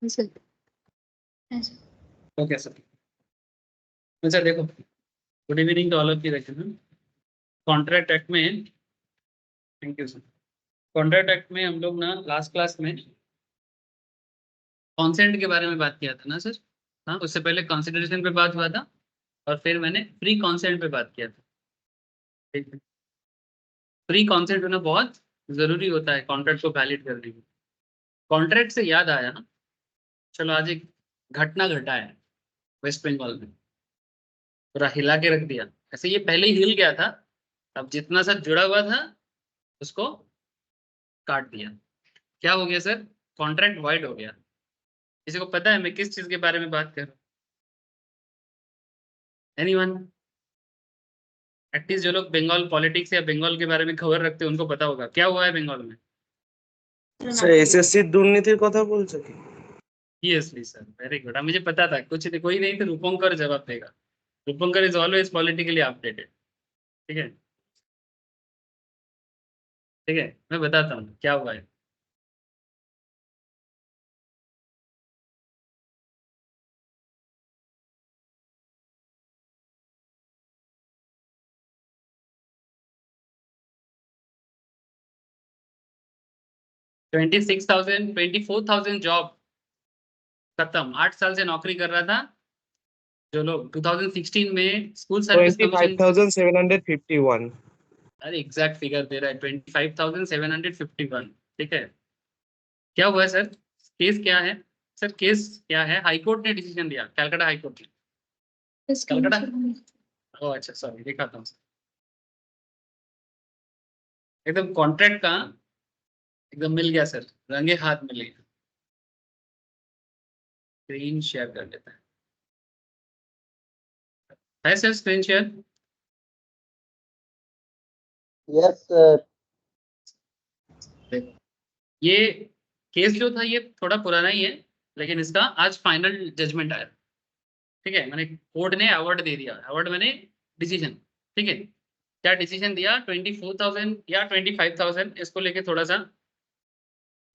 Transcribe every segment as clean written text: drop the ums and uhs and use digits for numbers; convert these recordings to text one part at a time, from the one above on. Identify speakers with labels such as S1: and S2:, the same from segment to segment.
S1: Okay sir. अच्छा देखो, good evening to all of you. Contract act में, thank you sir. Contract act में हम लोग ना लास्ट क्लास में कॉन्सेंट के बारे में बात किया था ना सर। हाँ, उससे पहले कंसिडरेशन पे बात हुआ था और फिर मैंने प्री कॉन्सेंट पे बात किया था। ठीक है, प्री कॉन्सेंट होना बहुत जरूरी होता है कॉन्ट्रैक्ट को वैलिड करने में। कॉन्ट्रैक्ट से याद आया, चलो आज एक घटना घटा है वेस्ट बंगाल में, पूरा हिला के रख दिया। ऐसे ये पहले ही हिल गया था, अब जितना सा जुड़ा हुआ था उसको काट दिया। क्या हो गया सर? कॉन्ट्रैक्ट वाइड हो गया। किसी को पता है मैं किस चीज के बारे में बात कर रहा हूँ? एनीवन? एटलीस्ट जो लोग बंगाल पॉलिटिक्स या बंगाल के बारे में खबर रखते हैं उनको पता होगा क्या हुआ है बंगाल में।
S2: স্যার এসএসসি দুর্নীতির কথা বলছো কি?
S1: Seriously sir, very good. मुझे पता था कुछ कोई नहीं तो रूपंकर जवाब देगा। रूपंकर इज ऑलवेज पॉलिटिकली अपडेटेड। ठीक है, ठीक है, मैं बताता हूँ क्या हुआ है। $26,000 24,000 जॉब खत्म। 8 साल से नौकरी कर रहा था जो लोग 2016 में स्कूल सर्विस कमीशन।
S2: 25,751।
S1: अरे एग्जैक्ट फिगर दे रहा है 25,751। ठीक है, क्या हुआ है सर? केस क्या है सर? केस क्या है? हाईकोर्ट ने डिसीजन दिया, कलकत्ता हाईकोर्ट ने। कलकत्ता, ओह अच्छा सॉरी, दिखाता हूँ एकदम कॉन्ट्रैक्ट का एकदम मिल गया सर, रंगे हाथ मिल गया। स्क्रीन शेयर कर लेता है sir, screen share.
S3: Yes sir.
S1: देखो, ये केस जो था ये थोड़ा पुराना ही है, लेकिन इसका आज फाइनल जजमेंट आया। ठीक है, मैंने कोर्ट ने अवार्ड दे दिया, अवार्ड मैंने डिसीजन। ठीक है, क्या डिसीजन दिया? 24,000 या 25,000, इसको लेके थोड़ा सा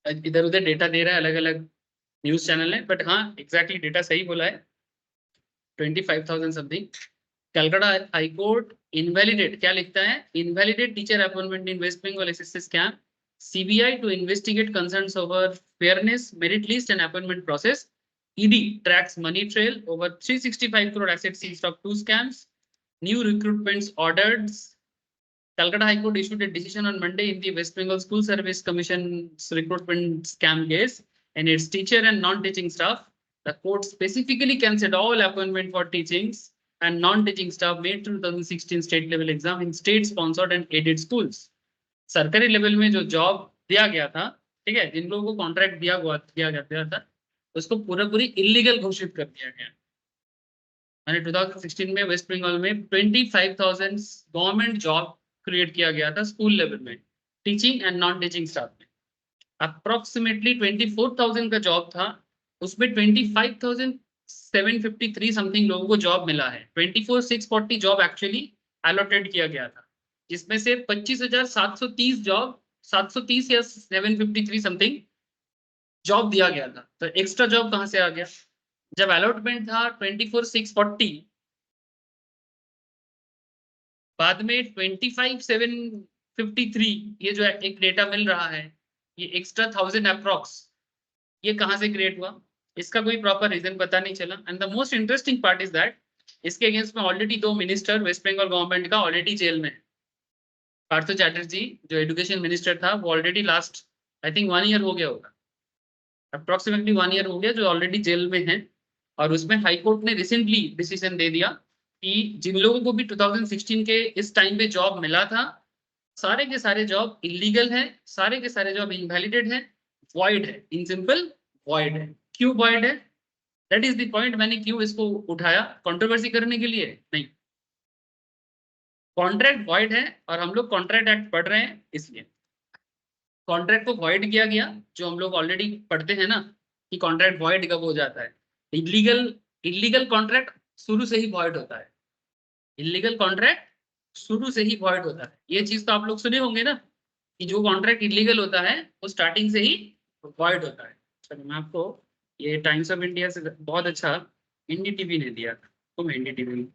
S1: इधर उधर डेटा दे रहा है अलग अलग न्यूज चैनल है, बट हाँ एग्जैक्टली डेटा सही बोला है, 25,000 something. Calcutta high court invalidate, क्या लिखता है? Invalidate teacher appointment in West Bengal SSC scam, CBI to investigate concerns over fairness, merit list and appointment process. ED tracks money trail over 365 crore assets seized of 2 scams. New recruitments ordered. Calcutta High Court issued a decision on Monday in the West Bengal School Service Commission's recruitment scam case and its teacher and non-teaching staff. The court specifically cancelled all appointment for teachings and non-teaching staff made through 2016 state level exam in state-sponsored and aided schools. सरकारी level में जो job दिया गया था, ठीक है, जिन लोगों को कॉन्ट्रैक्ट दिया गया था उसको पूरा पूरी इलीगल घोषित कर दिया गया। मैंने 2016 में वेस्ट बंगाल में 25,000 गवर्नमेंट जॉब क्रिएट किया गया था स्कूल लेवल में, teaching and non teaching staff में। अप्रोक्सीमेटली 24,000 का जॉब था, उसमें 25,753 समथिंग लोगों को जॉब मिला है। 24,640 जॉब एक्चुअली अलॉटेड किया गया था, जिसमें से 25,730 जॉब, 730 या 753 समथिंग जॉब दिया गया था। तो एक्स्ट्रा जॉब कहां से आ गया? जब अलॉटमेंट था 24,640, बाद में 25,753 ये जो एक डेटा मिल रहा है, ये एक्स्ट्रा 1,000 अप्रॉक्स, ये कहां से क्रिएट हुआ? इसका कोई प्रॉपर रीजन पता नहीं चला। And the most interesting part is that इसके अगेंस्ट में already 2 minister West Bengal government का ऑलरेडी जेल में है। पार्थ चैटर्जी जो एजुकेशन मिनिस्टर था वो already last I think 1 year हो गया होगा, अप्रोक्सीमेटली 1 ईयर हो गया जो ऑलरेडी जेल में है। और उसमें हाईकोर्ट ने रिसेंटली डिसीजन दे दिया कि जिन लोगों को भी 2016 के इस टाइम पे जॉब मिला था, सारे के सारे जॉब इलीगल है, सारे के सारे जॉब इनवैलिडेड है, वॉइड है, इन सिंपल वॉइड है। क्यों वॉइड है? That is the point. मैंने क्यों इसको उठाया? कंट्रोवर्सी करने के लिए नहीं, कॉन्ट्रैक्ट वॉइड है और हम लोग कॉन्ट्रैक्ट एक्ट पढ़ रहे हैं इसलिए कॉन्ट्रैक्ट को वॉइड किया गया। जो हम लोग ऑलरेडी पढ़ते हैं ना कि कॉन्ट्रैक्ट वॉइड कब हो जाता है, इलीगल कॉन्ट्रैक्ट शुरू से ही वॉइड होता है, इलीगल कॉन्ट्रैक्ट शुरू से ही वॉइड होता है। ये चीज तो आप लोग सुने होंगे ना कि जो कॉन्ट्रैक्ट इलीगल होता है वो स्टार्टिंग से ही वॉइड होता है। चलो मैं आपको ये टाइम्स ऑफ इंडिया से बहुत अच्छा एनडीटीवी ने दिया था, तुम एनडीटीवी में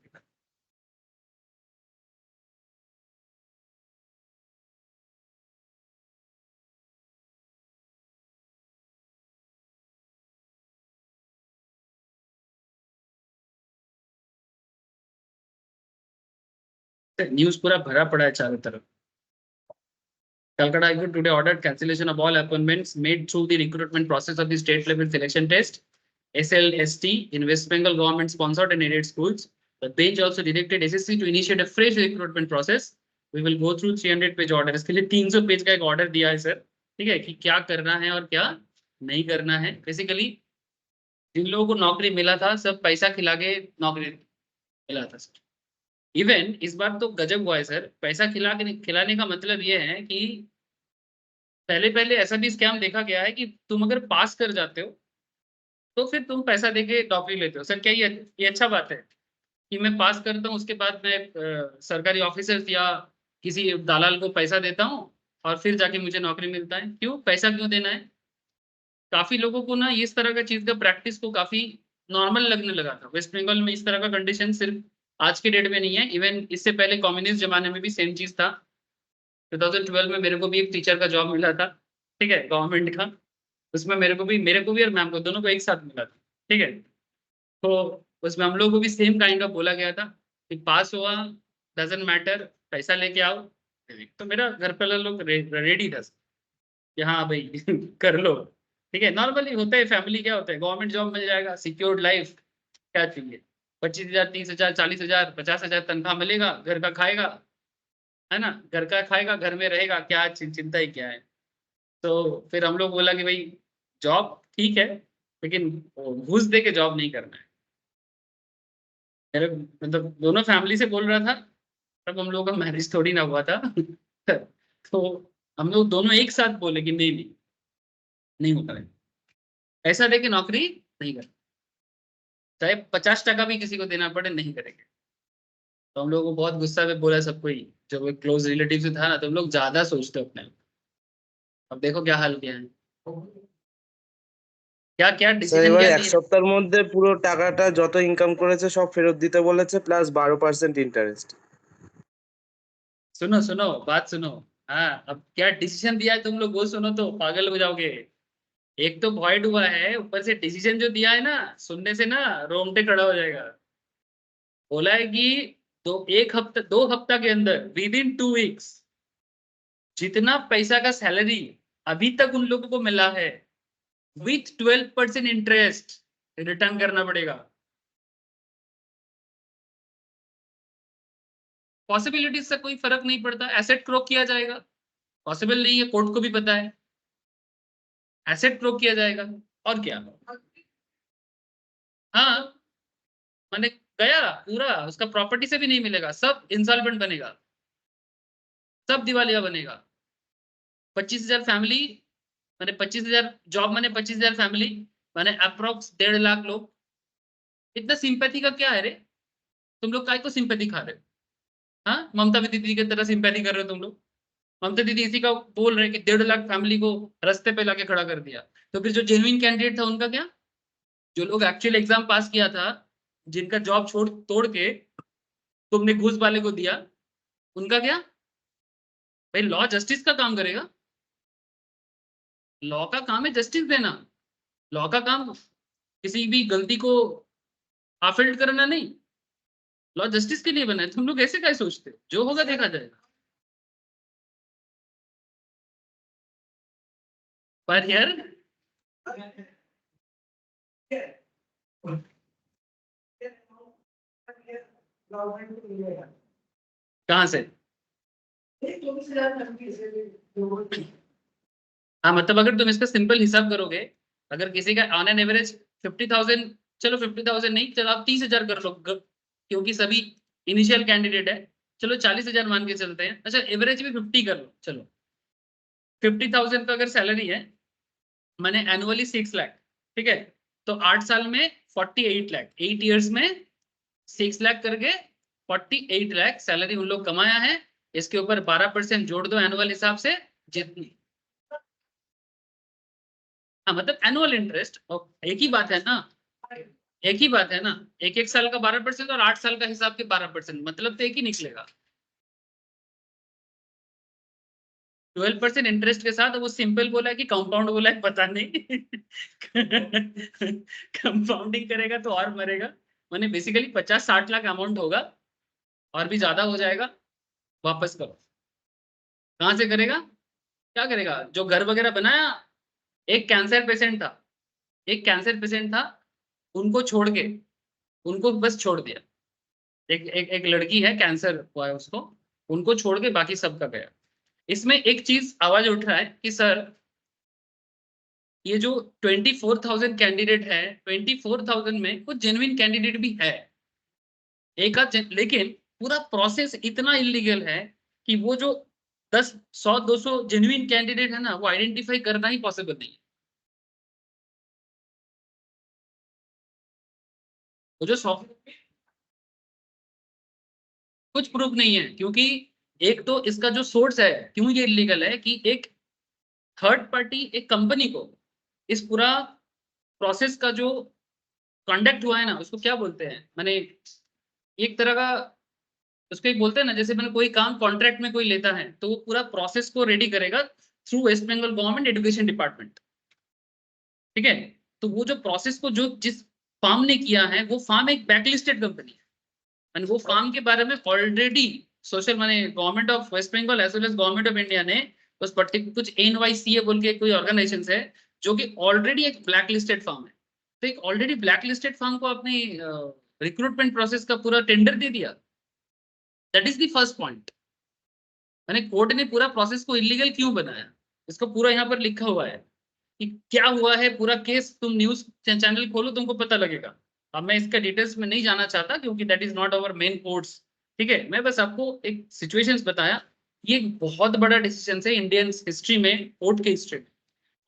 S1: न्यूज पूरा भरा पड़ा है चारों तरफ। Calcutta High Court today ordered cancellation of all appointments made through the recruitment process of the state level selection test, SLST, in West Bengal government sponsored and aided schools. The bench also directed SSC to initiate a fresh recruitment process. We will go through 300 page order, इसके लिए 300 page का एक order दिया है sir, ठीक है, कि क्या करना है और क्या नहीं करना है। बेसिकली जिन लोगों को नौकरी मिला था सब पैसा खिला के नौकरी मिला था सर। इवन इस बार तो गजब हुआ है सर, पैसा खिलाने का मतलब ये है कि पहले पहले ऐसा भी स्कैम देखा गया है कि तुम अगर पास कर जाते हो तो फिर तुम पैसा देके नौकरी लेते हो। सर क्या ये अच्छा बात है कि मैं पास करता हूँ उसके बाद मैं सरकारी ऑफिसर्स या किसी दलाल को पैसा देता हूँ और फिर जाके मुझे नौकरी मिलता है? क्यों पैसा क्यों देना है? काफी लोगों को ना इस तरह का चीज का प्रैक्टिस को काफी नॉर्मल लगने लगा था। वेस्ट बंगाल में इस तरह का कंडीशन सिर्फ आज के डेट में नहीं है, इवन इससे पहले कम्युनिस्ट जमाने में भी सेम चीज था। 2012 में मेरे को भी एक टीचर का जॉब मिला था, ठीक है, गवर्नमेंट का। उसमें मेरे को भी और मैम को दोनों को एक साथ मिला था, ठीक है। तो उसमें हम लोग को भी सेम काइंड ऑफ बोला गया था कि पास हुआ डजेंट मैटर, पैसा लेके आओ। तो मेरा घर पर लोग रेडी था कि हाँ भाई कर लो, ठीक है। नॉर्मली होता है, फैमिली क्या होता है, गवर्नमेंट जॉब मिल जाएगा, सिक्योर्ड लाइफ, क्या चाहिए, 25,000 30,000 40,000 50,000 तनख्वाह मिलेगा, घर का खाएगा, है ना, घर का खाएगा, घर में रहेगा, क्या चिंता ही क्या है। तो फिर हम लोग बोला कि भाई जॉब ठीक है लेकिन घूस दे के जॉब नहीं करना है। मेरे मतलब दोनों फैमिली से बोल रहा था, तब हम लोग का मैरिज थोड़ी ना हुआ था तो हम लोग दोनों एक साथ बोले कि नहीं नहीं नहीं होता है, ऐसा दे के नौकरी नहीं कर, चाहे 50% भी किसी को देना पड़े नहीं करेंगे। तो हम लोग को बहुत गुस्सा में बोला सबको ही, जो क्लोज रिलेटिव से था ना, तो हम लोग ज्यादा सोचते अपने। अब देखो क्या हाल किया है, क्या क्या
S2: স্যার
S1: डिसीजन
S2: এবার
S1: क्या
S2: এক
S1: दिए।
S2: সপ্তাহের মধ্যে পুরো টাকাটা যত ইনকাম করেছে সব ফেরত দিতে বলেছে, প্লাস 12% ইন্টারেস্ট।
S1: सुनो सुनो बात सुनो। हाँ अब क्या डिसीजन दिया है तुम लोग वो सुनो तो पागल हो जाओगे। एक तो वॉइड हुआ है, ऊपर से डिसीजन जो दिया है ना, सुनने से ना रोंगटे खड़ा हो जाएगा। बोला है कि एक हफ्ता 2 हफ्ता के अंदर, विद इन 2 वीक्स, जितना पैसा का सैलरी अभी तक उन लोगों को मिला है विथ 12% इंटरेस्ट रिटर्न करना पड़ेगा। पॉसिबिलिटीज से कोई फर्क नहीं पड़ता, एसेट क्रोक किया जाएगा, पॉसिबल नहीं है, कोर्ट को भी पता है, एसेट क्रोक किया जाएगा और क्या। हाँ मैंने गया पूरा, उसका प्रॉपर्टी से भी नहीं मिलेगा, सब इंसॉल्वेंट बनेगा, सब दिवालिया बनेगा। 25,000 फैमिली, मैंने 25,000 जॉब, मैंने 25,000 फैमिली, मैंने अप्रोक्स 1.5 लाख लोग। इतना सिंपैथी का क्या है रे? तुम लोग काय को सिंपैथी खा रहे हो? हाँ ममता दीदी की तरह सिंपैथी कर रहे हो तुम लोग। ममता दीदी इसी का बोल रहे हैं कि 1.5 लाख फैमिली को रास्ते पे लाके खड़ा कर दिया। तो फिर जो जेन्युइन कैंडिडेट था उनका क्या? जो लोग एक्चुअल एग्जाम पास किया था, जिनका जॉब छोड़ तोड़ के तुमने घूस वाले को दिया, उनका क्या? भाई लॉ जस्टिस का काम करेगा, लॉ का काम है जस्टिस देना। लॉ का काम किसी भी गलती को अफिल्ड करना नहीं, लॉ जस्टिस के लिए बना है। तुम लोग ऐसे क्या सोचते हो? जो होगा देखा जाएगा। पर यार कहाँ से? हाँ मतलब अगर तुम इसका सिंपल हिसाब करोगे, अगर किसी का ऑन एन एवरेज 50,000, चलो 50,000 नहीं, चलो आप 30,000 कर लो, क्योंकि सभी इनिशियल कैंडिडेट है। चलो 40,000 मान के चलते हैं, अच्छा एवरेज भी 50 कर लो, चलो 50,000 का अगर सैलरी है, मैंने एनुअली 6 लाख, ठीक है, तो 8 साल में 48 लाख, 8 ईयर्स में 6 लाख करके 48 लाख सैलरी उन लोग कमाया है। इसके ऊपर 12% जोड़ दो एनुअल हिसाब से, जितनी, हाँ मतलब एनुअल इंटरेस्ट, एक ही बात है ना, एक ही बात है ना, एक साल का 12% और 8 साल का हिसाब के 12%, मतलब तो एक ही निकलेगा। 12% इंटरेस्ट के साथ, वो सिंपल बोला है कि कंपाउंड बोला है, पता नहीं कंपाउंडिंग करेगा तो और मरेगा, मैंने बेसिकली 50-60 लाख अमाउंट होगा और भी ज्यादा हो जाएगा, वापस करो। कहाँ से करेगा, क्या करेगा, जो घर वगैरह बनाया, एक कैंसर पेशेंट था, एक कैंसर पेशेंट था, उनको छोड़ के, उनको बस छोड़ दिया, एक लड़की है, कैंसर हुआ है उसको, उनको छोड़ के बाकी सबका गया। इसमें एक चीज आवाज उठ रहा है कि सर ये जो 24,000 कैंडिडेट है, 24,000 में कुछ जेन्युइन कैंडिडेट भी है, एक आध लेकिन पूरा प्रोसेस इतना इलीगल है कि वो जो 10, 100, 200 जेन्युइन कैंडिडेट है ना, वो आइडेंटिफाई करना ही पॉसिबल नहीं है। वो जो सॉफ्टवेयर कुछ प्रूफ नहीं है, क्योंकि एक तो इसका जो सोर्स है, क्यों ये इलीगल है कि एक थर्ड पार्टी, एक कंपनी को इस पूरा प्रोसेस का जो कंडक्ट हुआ है ना, उसको क्या बोलते हैं, मैंने एक तरह का, उसको एक बोलते हैं ना, जैसे मैंने कोई काम कॉन्ट्रैक्ट में कोई लेता है तो वो पूरा प्रोसेस को रेडी करेगा through West Bengal government education department, ठीक है। तो वो जो प्रोसेस को जो जिस फार्म ने किया है, वो फार्म एक बैकलिस्टेड कंपनी है, एंड वो फार्म के बारे में ऑलरेडी सोशल माने government of West Bengal as well as government of India ने उस पर्टिकुलर कुछ NYCA बोल के कोई ऑर्गेनाइजेशन है, जो कि ऑलरेडी एक ब्लैक लिस्टेड फार्म है। तो एक ऑलरेडी ब्लैक लिस्टेड फार्म को अपनी रिक्रूटमेंट प्रोसेस का पूरा टेंडर दे दिया। That is the first point. मैंने कोर्ट ने पूरा प्रोसेस को इलीगल क्यों बनाया, इसको पूरा यहाँ पर लिखा हुआ है कि क्या हुआ है पूरा केस, तुम न्यूज चैनल खोलो तुमको पता लगेगा। अब मैं इसका डिटेल्स में नहीं जाना चाहता क्योंकि that is not our main courts, ठीक है। मैं बस आपको एक सिचुएशंस बताया, ये एक बहुत बड़ा डिसीजन है इंडियन हिस्ट्री में, कोर्ट के हिस्ट्री में।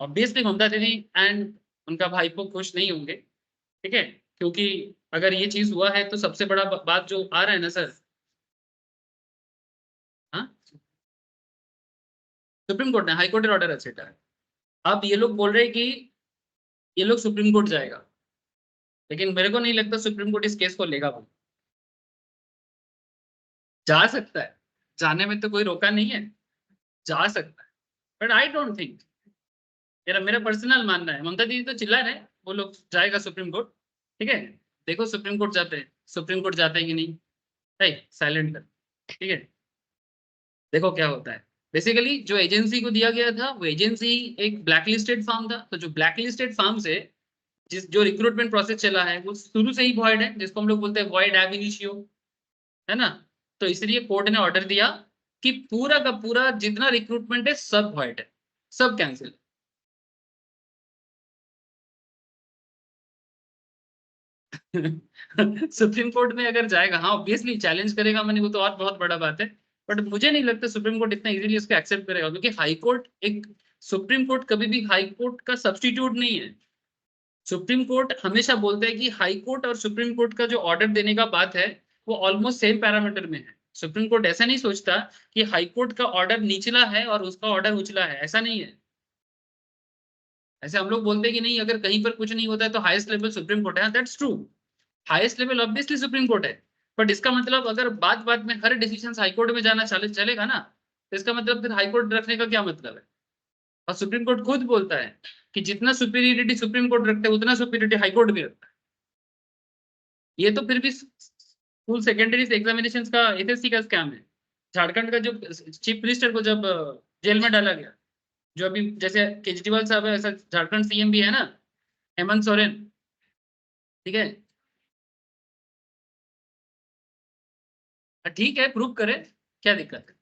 S1: ऑब्वियसली ममता दीदी एंड उनका भाईपो खुश नहीं होंगे, ठीक है, क्योंकि अगर ये चीज हुआ है तो सबसे बड़ा बात जो आ रहा है ना सर, हाँ सुप्रीम कोर्ट ने, हाई कोर्टेर ऑर्डर আছে এটা। अब ये लोग बोल रहे हैं कि ये लोग सुप्रीम कोर्ट जाएगा, लेकिन मेरे को नहीं लगता सुप्रीम कोर्ट इस केस को लेगा। वो जा सकता है, जाने में तो कोई रोका नहीं है, जा सकता है, बट आई डोंट थिंक, मेरा मेरा पर्सनल मानना है। ममता दीदी तो चिल्ला रहे हैं वो लोग जाएगा सुप्रीम कोर्ट, ठीक है। देखो सुप्रीम कोर्ट जाते हैं, सुप्रीम कोर्ट जाते हैं कि नहीं, साइलेंट कर, ठीक है, देखो क्या होता है। बेसिकली जो एजेंसी को दिया गया था, वो एजेंसी एक ब्लैक लिस्टेड फार्म था, तो जो ब्लैक लिस्टेड फार्म से जिस जो रिक्रूटमेंट प्रोसेस चला है वो शुरू से ही वॉइड है, जिसको हम लोग बोलते हैं वॉइड एब इनिशियो, है ना। तो इसलिए कोर्ट ने ऑर्डर दिया कि पूरा का पूरा जितना रिक्रूटमेंट है सब वॉइड है, सब कैंसिल। सुप्रीम कोर्ट में अगर जाएगा, हाँ ऑब्वियसली चैलेंज करेगा मैंने, वो तो और बहुत बड़ा बात है, बट मुझे नहीं लगता सुप्रीम कोर्ट इतना इजीली उसको एक्सेप्ट करेगा, क्योंकि हाई कोर्ट एक, सुप्रीम कोर्ट कभी भी हाई कोर्ट का सब्स्टिट्यूट नहीं है। सुप्रीम कोर्ट हमेशा बोलता है कि हाई कोर्ट और सुप्रीम कोर्ट का जो ऑर्डर देने का बात है वो ऑलमोस्ट सेम पैरामीटर में है। सुप्रीम कोर्ट ऐसा नहीं सोचता कि हाई कोर्ट का ऑर्डर निचला है और उसका ऑर्डर उचला है, ऐसा नहीं है। ऐसे हम लोग बोलते हैं कि नहीं अगर कहीं पर कुछ नहीं होता है तो हाईएस्ट लेवल सुप्रीम कोर्ट है, that's true, highest level obviously supreme court है। बट इसका मतलब अगर बात बात में हर डिसीजन हाईकोर्ट में जाना चलेगा ना, तो इसका मतलब फिर हाईकोर्ट रखने का क्या मतलब है। और सुप्रीम कोर्ट खुद बोलता है कि जितना सुपीरियरिटी सुप्रीम कोर्ट रखता है उतना सुपीरियरिटी हाईकोर्ट भी रखता है। ये तो फिर भी स्कूल सेकेंडरी एग्जामिनेशन का एसएससी का स्कैम है। झारखंड का जो चीफ मिनिस्टर को जब जेल में डाला गया, जो अभी जैसे केजरीवाल साहब है ऐसा झारखंड सीएम भी है ना, हेमंत सोरेन, ठीक है। ठीक है, प्रूव करे, क्या दिक्कत है,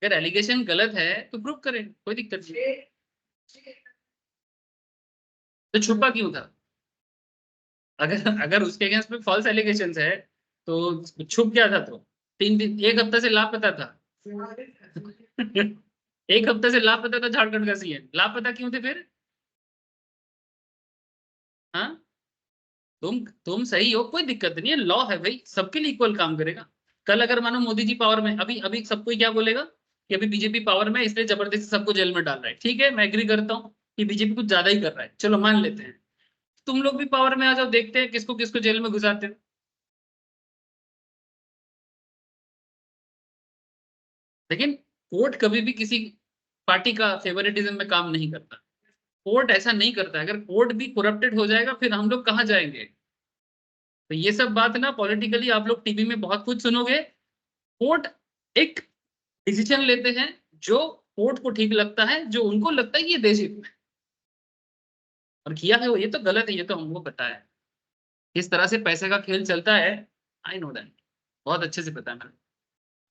S1: अगर एलिगेशन गलत है तो प्रूव करें, कोई दिक्कत नहीं। तो छुपा क्यों था, अगर अगर उसके अगेंस्ट में फॉल्स एलिगेशन है तो छुप क्या था, तो 3 दिन 1 हफ्ता से लापता था। 1 हफ्ते से लापता था झारखंड का सीएम, लापता क्यों थे फिर, हाँ तुम सही हो, कोई दिक्कत नहीं है, लॉ है भाई, सबके लिए इक्वल काम करेगा। कल अगर मानो मोदी जी पावर में, अभी अभी सबको क्या बोलेगा कि अभी बीजेपी पावर में इसलिए जबरदस्ती सबको जेल में डाल रहा है, ठीक है मैं एग्री करता हूँ, कि बीजेपी कुछ ज्यादा ही कर रहा है, चलो मान लेते हैं, तुम लोग भी पावर में आ जाओ, देखते हैं किसको किसको जेल में घुसाते हो। लेकिन कोर्ट कभी भी किसी पार्टी का फेवरेटिज्म में काम नहीं करता। कोर्ट ऐसा नहीं करता। अगर कोर्ट भी करप्टेड हो जाएगा फिर हम लोग कहाँ जाएंगे? तो ये सब बात ना पॉलिटिकली आप लोग टीवी में बहुत कुछ सुनोगे। कोर्ट एक डिसीजन लेते हैं जो कोर्ट को ठीक लगता है, जो उनको लगता है कि ये देश हित में, और किया है वो, ये तो गलत है, ये तो हमको पता है किस तरह से पैसे का खेल चलता है। आई नो दैट, बहुत अच्छे से पता है मुझे।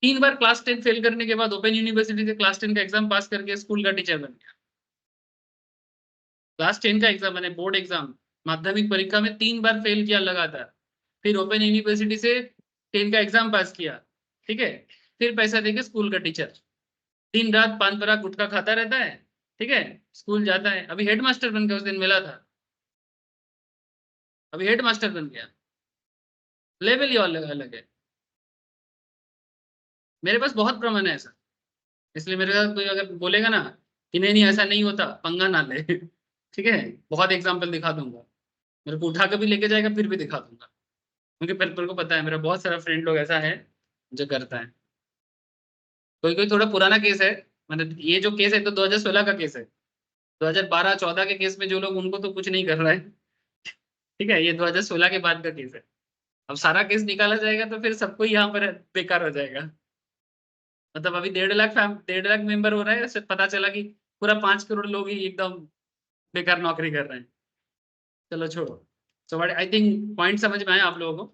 S1: 3 बार क्लास 10 फेल करने के बाद ओपन यूनिवर्सिटी से क्लास 10 का एग्जाम पास करके स्कूल का टीचर बन गया। क्लास 10 का एग्जाम मैंने बोर्ड एग्जाम माध्यमिक परीक्षा में 3 बार फेल किया लगातार, फिर ओपन यूनिवर्सिटी से 10 का एग्जाम पास किया, ठीक है, फिर पैसा देके स्कूल का टीचर, दिन रात पान पराग गुटखा खाता रहता है, ठीक है, स्कूल जाता है, अभी हेडमास्टर बन गया, उस दिन मिला था, अभी हेडमास्टर बन गया। लेवल ही अलग अलग है। मेरे पास बहुत प्रमाण है ऐसा, इसलिए मेरे साथ कोई अगर बोलेगा ना कि नहीं नहीं ऐसा नहीं होता, पंगा ना ले ठीक है, बहुत एग्जाम्पल दिखा दूंगा, मेरे को उठा के भी लेके जाएगा फिर भी दिखा दूंगा, क्योंकि मेरे को पता है, मेरा बहुत सारा फ्रेंड लोग ऐसा है जो करता है। कोई कोई थोड़ा पुराना केस है, मतलब ये जो केस है तो 2016 का केस है, 2012-14 के केस में जो लोग, उनको तो कुछ नहीं कर रहा है, ठीक है, ये 2016 के बाद का केस है। अब सारा केस निकाला जाएगा तो फिर सबको यहाँ पर बेकार हो जाएगा। मतलब अभी 1.5 लाख मेंबर हो रहा है, उससे पता चला कि पूरा 5 करोड़ लोग ही एकदम बेकार नौकरी कर रहे हैं। चलो छोड़ो। So but I think point समझ में आया आप लोगों को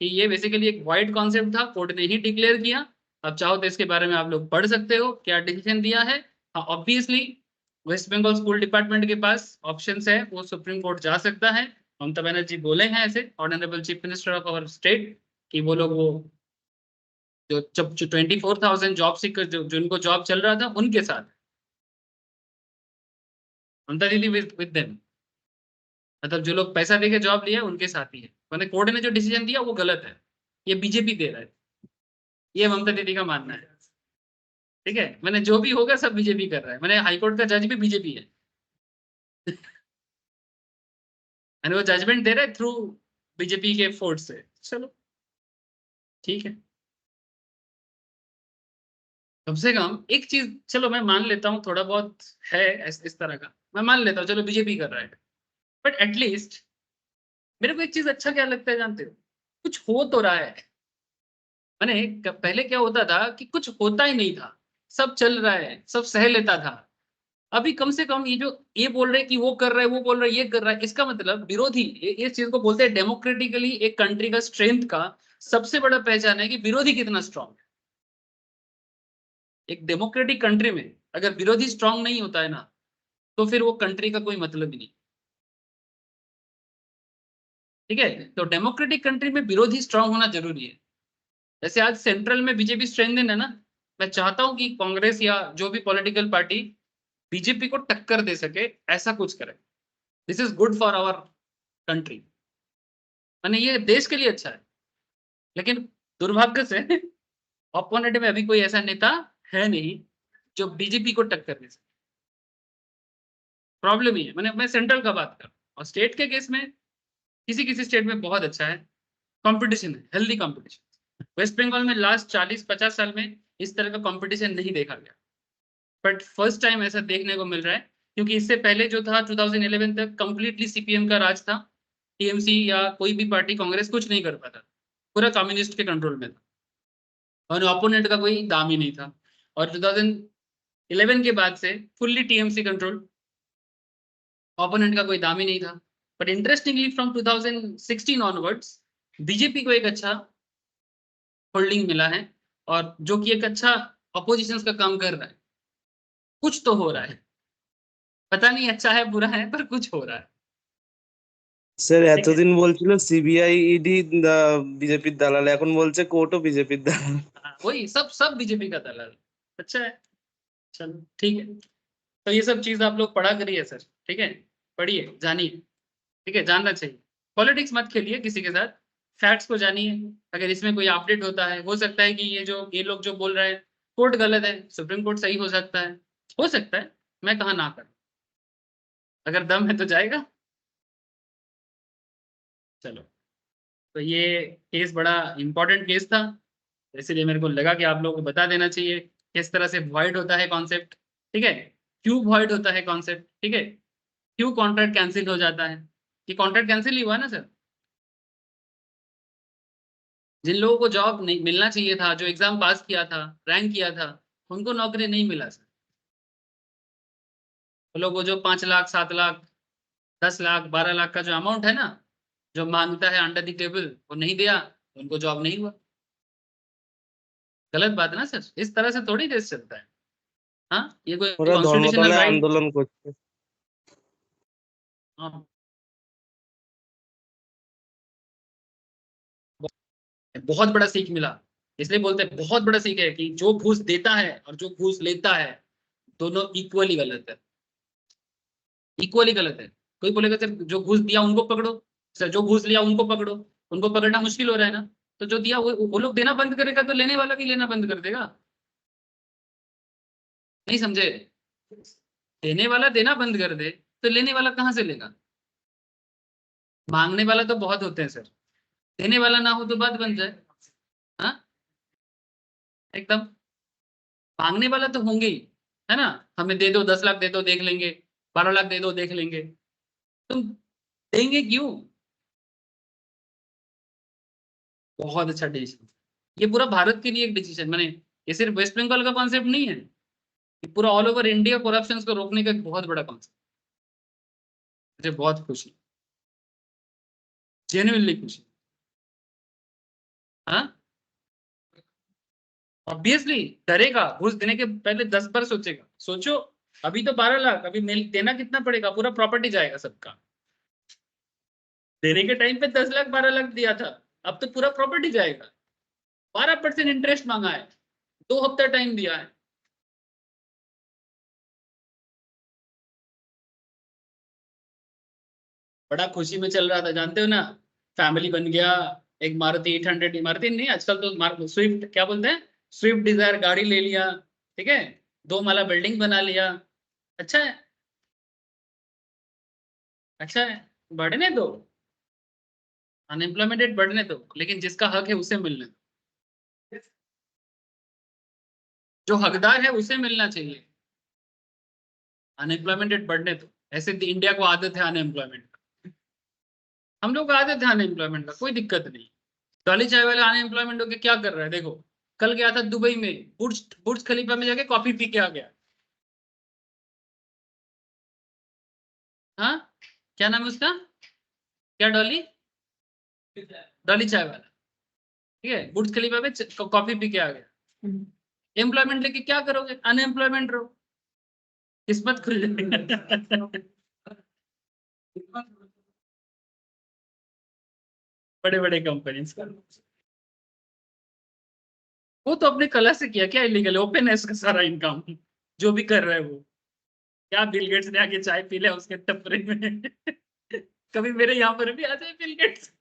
S1: कि ये बेसिकली एक वाइड कॉन्सेप्ट था, कोर्ट ने ही डिक्लेयर किया। अब चाहो तो इसके बारे में आप लोग पढ़ सकते हो क्या डिसीजन दिया है। हाँ, obviously West Bengal school department के पास ऑप्शंस है, वो सुप्रीम कोर्ट जा सकता है। ममता बनर्जी बोले हैं ऐसे, honourable chief minister of our state, कि वो लोग वो जो जब 24,000 जॉब सीकर जो जिनको जॉब चल रहा था उनके साथ, ममता दीदी विद देम, मतलब जो लोग पैसा देके जॉब लिया उनके साथ ही है। मैंने कोर्ट ने जो डिसीजन दिया वो गलत है, ये बीजेपी दे रहा है, ये ममता दीदी का मानना है। ठीक है, मैंने जो भी होगा सब बीजेपी कर रहा है, मैंने हाईकोर्ट का जज भी बीजेपी है मैंने वो जजमेंट दे रहा है थ्रू बीजेपी के फोर्स से। चलो ठीक है, कम से कम एक चीज चलो मैं मान लेता हूँ, थोड़ा बहुत है इस तरह का, मैं मान लेता हूँ चलो बीजेपी कर रहा है, बट एटलीस्ट मेरे को एक चीज अच्छा क्या लगता है जानते हो, कुछ हो तो रहा है। मैंने पहले क्या होता था कि कुछ होता ही नहीं था, सब चल रहा है, सब सह लेता था। अभी कम से कम ये जो ये बोल रहे हैं कि वो कर रहा है, वो बोल रहा है ये कर रहा है, इसका मतलब विरोधी, इस चीज को बोलते हैं डेमोक्रेटिकली एक कंट्री का स्ट्रेंथ का सबसे बड़ा पहचान है कि विरोधी कितना स्ट्रांग है। एक डेमोक्रेटिक कंट्री में अगर विरोधी स्ट्रांग नहीं होता है ना, तो फिर वो कंट्री का कोई मतलब ही नहीं। ठीक है, तो डेमोक्रेटिक कंट्री में विरोधी स्ट्रांग होना जरूरी है। जैसे आज सेंट्रल में बीजेपी स्ट्रेंथन है ना, मैं चाहता हूं कि कांग्रेस या जो भी पॉलिटिकल पार्टी बीजेपी को टक्कर दे सके, ऐसा कुछ करे। This is good for our country, माने ये देश के लिए अच्छा है। लेकिन दुर्भाग्य से ओपोनेंट में अभी कोई ऐसा नेता है नहीं जो बीजेपी को टक्कर दे सके। प्रॉब्लम ही है, मैंने मैं सेंट्रल का बात कर, और स्टेट के केस में किसी किसी स्टेट में बहुत अच्छा है, कंपटीशन है, हेल्दी कंपटीशन। वेस्ट बंगाल में लास्ट 40-50 साल में इस तरह का कंपटीशन नहीं देखा गया, बट फर्स्ट टाइम ऐसा देखने को मिल रहा है, क्योंकि इससे पहले जो था 2011 तक कंप्लीटली सीपीएम का राज था, टीएमसी या कोई भी पार्टी कांग्रेस कुछ नहीं कर पाता, पूरा कम्युनिस्ट के कंट्रोल में था, और ओपोनेंट का कोई दाम ही नहीं था। और 2011 के बाद से फुल्ली टीएमसी कंट्रोल, ओपोनेंट का कोई दाम ही नहीं था। But interestingly from 2016 onwards BJP को एक अच्छा होल्डिंग मिला है, और जो कि एक अच्छा अपोजिशन का काम कर रहा है। कुछ तो हो रहा है, पता नहीं अच्छा है बुरा है, पर कुछ हो रहा है।
S2: স্যার
S1: ठीक है,
S2: এতদিন বলছিল সিবিআই ইডি বিজেপির দালাল, এখন বলছে কোর্টও বিজেপির দালাল।
S1: हाँ, वही सब सब बीजेपी का दलाल। अच्छा है, चलो ठीक है। तो ये सब चीज आप लोग पढ़ा करिए सर, ठीक है, पढ़िए जानिए, ठीक है, जानना चाहिए। पॉलिटिक्स मत खेलिए किसी के साथ, फैक्ट्स को जानिए। अगर इसमें कोई अपडेट होता है, हो सकता है कि ये लोग जो बोल रहे हैं कोर्ट गलत है, सुप्रीम कोर्ट सही हो सकता है, हो सकता है, मैं कहा ना कर। अगर दम है तो जाएगा। चलो, तो ये केस बड़ा इंपॉर्टेंट केस था, इसलिए मेरे को लगा कि आप लोगों को बता देना चाहिए किस तरह से वॉइड होता है कॉन्सेप्ट। ठीक है, क्यों वॉइड होता है कॉन्सेप्ट, ठीक है, क्यों कॉन्ट्रैक्ट कैंसिल हो जाता है। कि कॉन्ट्रैक्ट कैंसिल ही हुआ ना सर। जिन लोगों को जॉब नहीं मिलना चाहिए था, जो एग्जाम पास किया था, रैंक किया था, उनको नौकरी नहीं मिला सर। वो लोग, वो जो 5 लाख 7 लाख 10 लाख 12 लाख का जो अमाउंट है ना, जो मांगता है अंडर द टेबल, वो नहीं दिया, उनको जॉब नहीं हुआ। गलत बात है ना सर, इस तरह से थोड़ी देश चलता है। हाँ, ये कोई
S2: ওরা
S1: कॉन्स्टिट्यूशनल
S2: ধর্মতলায়
S1: राइट।
S2: আন্দোলন করছে।
S1: हाँ, बहुत बड़ा सीख मिला। इसलिए बोलते हैं बहुत बड़ा सीख है कि जो घूस देता है और जो घूस लेता है, दोनों इक्वली गलत है, इक्वली गलत है। कोई बोलेगा सर जो घूस दिया उनको पकड़ो, सर जो घूस लिया उनको पकड़ो, उनको पकड़ना मुश्किल हो रहा है ना। तो जो दिया वो लोग देना बंद करेगा तो लेने वाला भी लेना बंद कर देगा। नहीं समझे, देने वाला देना बंद कर दे तो लेने वाला कहाँ से लेगा। मांगने वाला तो बहुत होते हैं सर, देने वाला ना हो तो बात बन जाए। हाँ, एकदम, मांगने वाला तो होंगे ही, है ना। हमें दे दो, 10 लाख दे दो देख लेंगे, 12 लाख दे दो देख लेंगे। तुम देंगे क्यों। बहुत अच्छा डिसीजन, ये पूरा भारत के लिए एक डिसीजन। मैंने, ये सिर्फ वेस्ट बंगाल का कॉन्सेप्ट नहीं है, ये पूरा ऑल ओवर इंडिया करप्शन को रोकने का एक बहुत बड़ा कॉन्सेप्ट। मुझे बहुत खुशी, जेन्युइनली खुशी। हाँ, ऑब्वियसली डरेगा, घूस देने के पहले 10 बार सोचेगा। सोचो, अभी तो 12 लाख, अभी मिल देना कितना पड़ेगा, पूरा प्रॉपर्टी जाएगा सबका। देने के टाइम पे 10 लाख 12 लाख दिया था, अब तो पूरा प्रॉपर्टी जाएगा। 12% इंटरेस्ट मांगा है, 2 हफ्ता टाइम दिया है। बड़ा खुशी में चल रहा था, जानते हो ना। फैमिली बन गया, एक मारुति 800, मारुति नहीं आजकल तो स्विफ्ट क्या बोलते हैं, स्विफ्ट डिजायर गाड़ी ले लिया। ठीक है, 2 माला बिल्डिंग बना लिया। अच्छा है, अच्छा है, बढ़ने दो, अनएम्प्लॉयमेंट रेट बढ़ने दो, लेकिन जिसका हक है उसे मिलने दो। जो हकदार है उसे मिलना चाहिए। अनएम्प्लॉयमेंट रेट बढ़ने दो, ऐसे तो इंडिया को आदत है अनएम्प्लॉयमेंट का। हम लोग को आदत है अनएम्प्लॉयमेंट का, कोई दिक्कत नहीं। डॉली चाय वाला अनएम्प्लॉयमेंट होकर क्या कर रहा है देखो। कल गया था दुबई में, बुर्ज बुर्ज खलीफा में जाके कॉफी पी के आ गया। हाँ, क्या नाम है उसका, क्या डॉली, डॉली चाय वाला। ठीक है, बुर्ज खलीफा में कॉफी पी के आ गया। एम्प्लॉयमेंट लेके क्या करोगे, अनएम्प्लॉयमेंट रहो, किस्मत खुल जाएगी। बड़े बड़े कंपनीज का, वो तो अपने कला से किया, क्या इलीगल है, ओपन है उसका सारा इनकम, जो भी कर रहा है वो। क्या बिल गेट्स ने आके चाय पी लिया उसके टपरे में। कभी मेरे यहाँ पर भी आ जाए बिल गेट्स।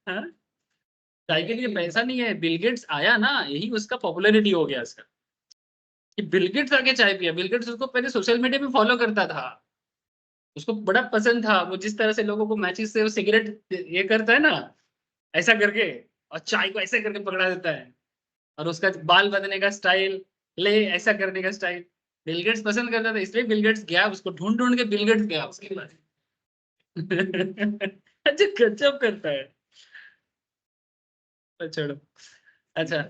S1: हाँ, चाय के लिए पैसा नहीं है, बिल गेट्स आया ना, यही उसका पॉपुलैरिटी हो गया इसका, कि बिल गेट्स आके चाय पिया। बिल गेट्स उसको पहले सोशल मीडिया पे फॉलो करता था, उसको बड़ा पसंद था वो जिस तरह से लोगों को मैचिस से वो सिगरेट ये करता है ना, ऐसा करके, और चाय को ऐसे करके पकड़ा देता है, और उसका बाल बदलने का स्टाइल, ले ऐसा करने का स्टाइल, बिल गेट्स पसंद करता था, इसलिए बिल गेट्स गया, उसको ढूंढ ढूंढ के बिल गेट्स गया उसके पास। अच्छा, गजब करता है। तो छोड़ो, अच्छा,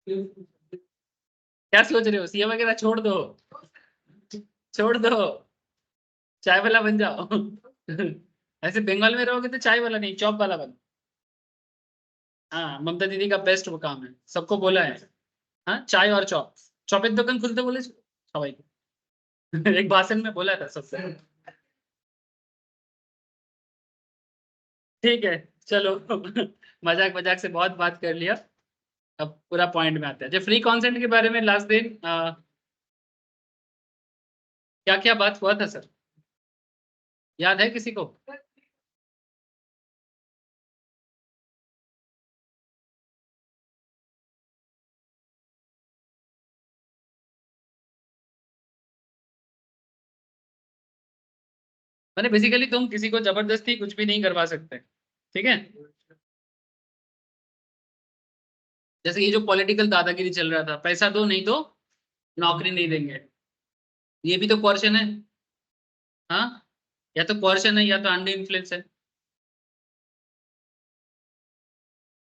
S1: क्या सोच रहे हो, सीए वगैरह छोड़ दो, छोड़ दो, चाय वाला बन जाओ। ऐसे बंगाल में रहोगे तो चाय वाला नहीं, चॉप वाला बनो। हाँ, ममता दीदी का बेस्ट वो काम है, सबको बोला है। हाँ, चाय और चॉप, चॉपेর দোকান খুলতে বলেছে সবাইকে। एक भाषण में बोला था सबसे। ठीक है, चलो। मजाक मजाक से बहुत बात कर लिया, अब पूरा पॉइंट में आते हैं। जो फ्री कॉन्सेंट के बारे में लास्ट दिन क्या क्या बात हुआ था सर, याद है किसी को। मैंने बेसिकली तुम किसी को जबरदस्ती कुछ भी नहीं करवा सकते, ठीक है। जैसे ये जो पॉलिटिकल दादागिरी चल रहा था, पैसा दो नहीं तो नौकरी नहीं देंगे, ये भी तो कोर्शन है। हाँ, या तो कोर्शन है या तो अंडर इन्फ्लुएंस है।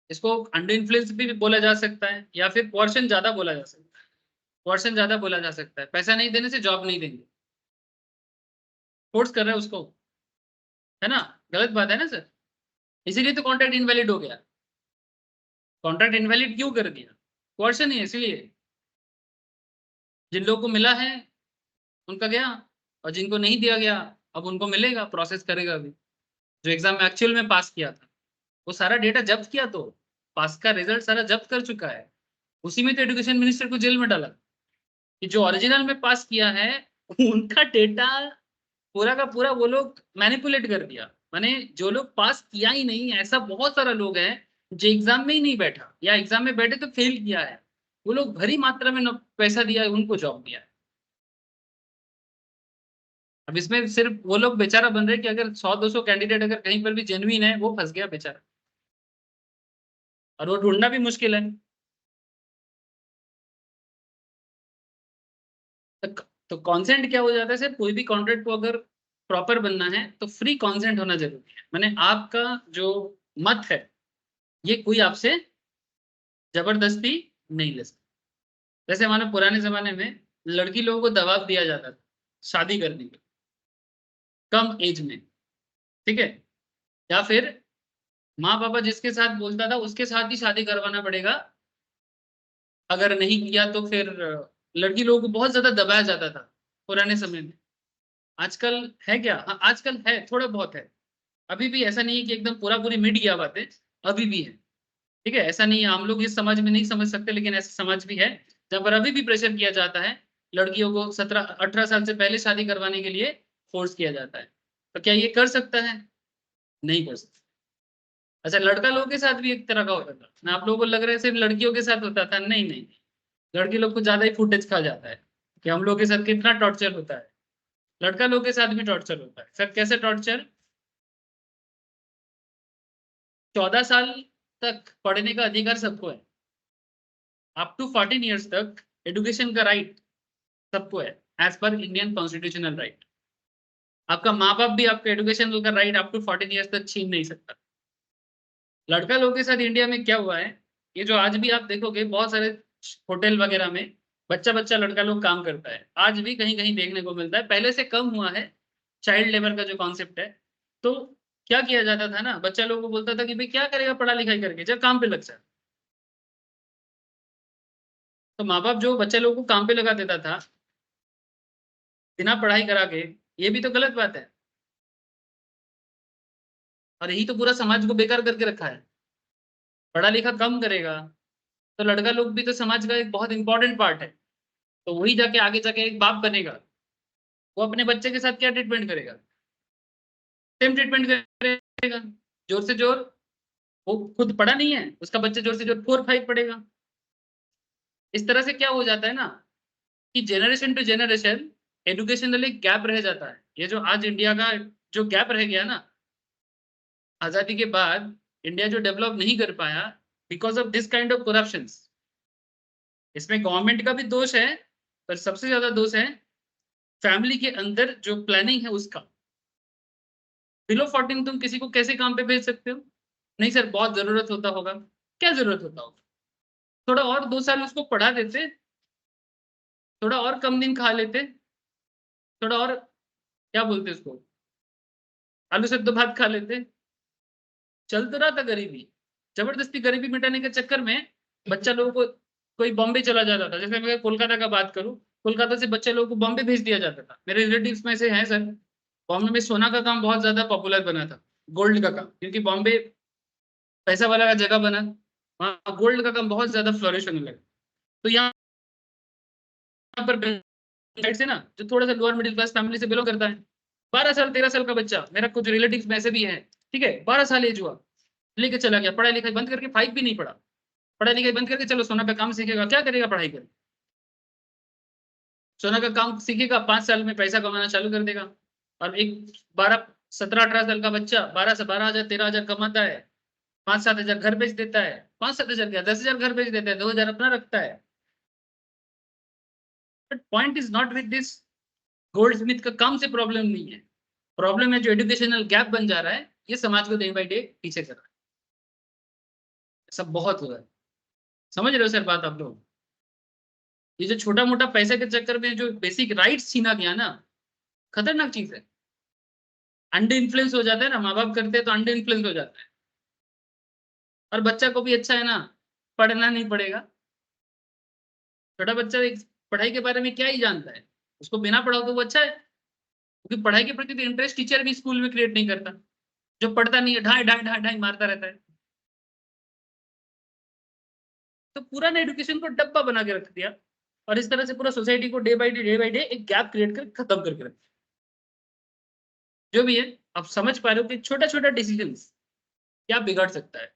S1: इसको अंडर इन्फ्लुएंस भी बोला जा सकता है या फिर कोर्शन ज्यादा बोला जा सकता है। कोर्शन ज्यादा बोला जा सकता है, पैसा नहीं देने से जॉब नहीं देंगे, फोर्स कर रहे हैं उसको, है ना। गलत बात है ना सर, इसीलिए तो कॉन्ट्रैक्ट इनवैलिड हो गया। कॉन्ट्रैक्ट इनवैलिड क्यों कर दिया? कोर्शन ही है, इसलिए। जिन लोगों को मिला है उनका गया, और जिनको नहीं दिया गया अब उनको मिलेगा, प्रोसेस करेगा अभी। जो एग्जाम में एक्चुअल में पास किया था वो सारा डेटा जब्त किया, तो पास का रिजल्ट सारा जब्त कर चुका है। उसी में तो एजुकेशन मिनिस्टर को जेल में डाला कि जो ओरिजिनल में पास किया है उनका डेटा पूरा का पूरा वो लोग मैनिपुलेट कर दिया। माने जो लोग पास किया ही नहीं, ऐसा बहुत सारा लोग हैं जो एग्जाम में ही नहीं बैठा या एग्जाम में बैठे तो फेल किया है, वो लोग भरी मात्रा में पैसा दिया है, उनको जॉब दिया है। अब इसमें सिर्फ वो लोग बेचारा बन रहे कि अगर 100-200 कैंडिडेट अगर कहीं पर भी जेन्युइन है, वो फंस गया बेचारा, और वो ढूंढना भी मुश्किल है। तो कॉन्सेंट क्या हो जाता है सर, कोई भी कॉन्ट्रैक्ट को अगर प्रॉपर बनना है तो फ्री कॉन्सेंट होना जरूरी है। मैंने आपका जो मत है ये कोई आपसे जबरदस्ती नहीं ले सकता। जैसे हमारे पुराने जमाने में लड़की लोगों को दबाव दिया जाता था शादी करने के कम एज में, ठीक है, या फिर माँ पापा जिसके साथ बोलता था उसके साथ ही शादी करवाना पड़ेगा, अगर नहीं किया तो फिर लड़की लोगों को बहुत ज्यादा दबाया जाता था पुराने समय में। आजकल है क्या? हाँ, आजकल है, थोड़ा बहुत है। अभी भी ऐसा नहीं है कि एकदम पूरा पूरी मिट गया बातें, अभी भी है, ठीक है। ऐसा नहीं है, हम लोग इस समाज में नहीं समझ सकते, लेकिन ऐसा समाज भी है जहाँ पर अभी भी प्रेशर किया जाता है, लड़कियों को 17-18 साल से पहले शादी करवाने के लिए फोर्स किया जाता है। तो क्या ये कर सकता है? नहीं कर सकता। अच्छा, लड़का लोगों के साथ भी एक तरह का होता था ना, आप लोगों को लग रहा है सिर्फ लड़कियों के साथ होता था, नहीं नहीं, लड़की लोग को ज्यादा ही फुटेज खा जाता है कि हम लोग के साथ कितना टॉर्चर होता है। लड़का लोग के साथ भी टॉर्चर होता है सर। कैसे टॉर्चर? 14 साल तक पढ़ने का अधिकार सबको है, अप टू 14 ईयर्स तक एजुकेशन का राइट सबको है, as per Indian constitutional right. आपका माँ बाप भी आपका एजुकेशन का राइट अप टू 14 ईयर्स तक छीन नहीं सकता। लड़का लोगों के साथ इंडिया में क्या हुआ है, ये जो आज भी आप देखोगे बहुत सारे होटल वगैरह में बच्चा बच्चा लड़का लोग काम करता है, आज भी कहीं कहीं देखने को मिलता है। पहले से कम हुआ है चाइल्ड लेबर का जो कॉन्सेप्ट है। तो क्या किया जाता था ना, बच्चा लोगों को बोलता था कि भाई क्या करेगा पढ़ा लिखाई करके, जब काम पे लग जाए। तो माँ बाप जो बच्चे लोगों को काम पे लगा देता था बिना पढ़ाई करा के, ये भी तो गलत बात है। और यही तो पूरा समाज को बेकार करके रखा है। पढ़ा लिखा कम करेगा तो लड़का लोग भी तो समाज का एक बहुत इंपॉर्टेंट पार्ट है, तो वही जाके आगे जाके एक बाप बनेगा, वो अपने बच्चे के साथ क्या ट्रीटमेंट करेगा? सेम ट्रीटमेंट करेगा। जोर से जोर, वो खुद पढ़ा नहीं है, उसका बच्चा जोर से जोर 4-5 पढ़ेगा। इस तरह से क्या हो जाता है ना कि generation to generation educationally gap रह जाता है। ये जो आज इंडिया का जो गैप रह गया ना आजादी के बाद, इंडिया जो डेवलप नहीं कर पाया because of this kind of corruption. इसमें गवर्नमेंट का भी दोष है, पर सबसे ज्यादा दोष है फैमिली के अंदर जो प्लानिंग है उसका। बिलो 14 तुम किसी को कैसे काम पे भेज सकते हो? नहीं सर, बहुत जरूरत होता होगा। क्या जरूरत होता होगा? थोड़ा और 2 साल उसको पढ़ा देते, थोड़ा और कम दिन खा लेते, थोड़ा और क्या बोलते उसको, आलू सत्तू भात खा लेते, चल तो रहा था गरीबी। जबरदस्ती गरीबी मिटाने के चक्कर में बच्चा लोगों को कोई बॉम्बे चला जाता था। जैसे मैं कोलकाता का बात करूं, कोलकाता से बच्चे लोगों को बॉम्बे भेज दिया जाता था। मेरे रिलेटिव्स में से हैं सर, बॉम्बे में सोना का काम बहुत ज्यादा पॉपुलर बना था, गोल्ड का काम, क्योंकि बॉम्बे पैसा वाला का जगह बना, वहाँ गोल्ड का काम बहुत ज्यादा फ्लोरिश होने लगा। तो यहाँ पर साइड से ना जो थोड़ा सा लोअर मिडिल क्लास फैमिली से बिलोंग करता है, 12 साल 13 साल का बच्चा, मेरा कुछ रिलेटिव्स में ऐसे भी है, ठीक है, 12 साल एज हुआ, लेके चला गया, पढ़ाई लिखाई बंद करके, 5 भी नहीं पढ़ा, पढ़ाई लिखाई बंद करके चलो सोना का काम सीखेगा। क्या करेगा पढ़ाई कर? सोना का काम सीखेगा, 5 साल में पैसा कमाना चालू कर देगा। और एक 12-17-18 साल का बच्चा 12 से 12,000 13,000 कमाता है, 5-7 हजार घर बेच देता है, 5-7 हजार क्या 10,000 घर बेच देता है, 2,000 अपना रखता है। But point is not with this, gold Smith का काम से प्रॉब्लम नहीं है, प्रॉब्लम है जो एजुकेशनल गैप बन जा रहा है, ये समाज को डे बाई डे पीछे कर रहा है। सब बहुत हो रहा है, समझ रहे हो सर बात आप लोग? ये जो छोटा मोटा पैसे के चक्कर में जो बेसिक राइट्स छीना गया ना, खतरनाक चीज है। अंडर इन्फ्लुएंस हो जाता है ना, माँ बाप करते हैं तो अंडर इन्फ्लुएंस हो जाता है। और बच्चा को भी अच्छा है ना, पढ़ना नहीं पड़ेगा। छोटा बच्चा एक पढ़ाई के बारे में क्या ही जानता है, उसको बिना पढ़ाओ तो वो अच्छा है, क्योंकि पढ़ाई के प्रति इंटरेस्ट टीचर भी स्कूल में क्रिएट नहीं करता। जो पढ़ता नहीं है ढाई ढाई ढाई ढाई मारता रहता है। तो पूरा ना एजुकेशन को डब्बा बना के रख दिया, और इस तरह से पूरा सोसाइटी को डे बाई डे एक गैप क्रिएट कर खत्म करके रख दिया। जो भी है, आप समझ पा रहे हो कि छोटा छोटा डिसीजन क्या बिगाड़ सकता है।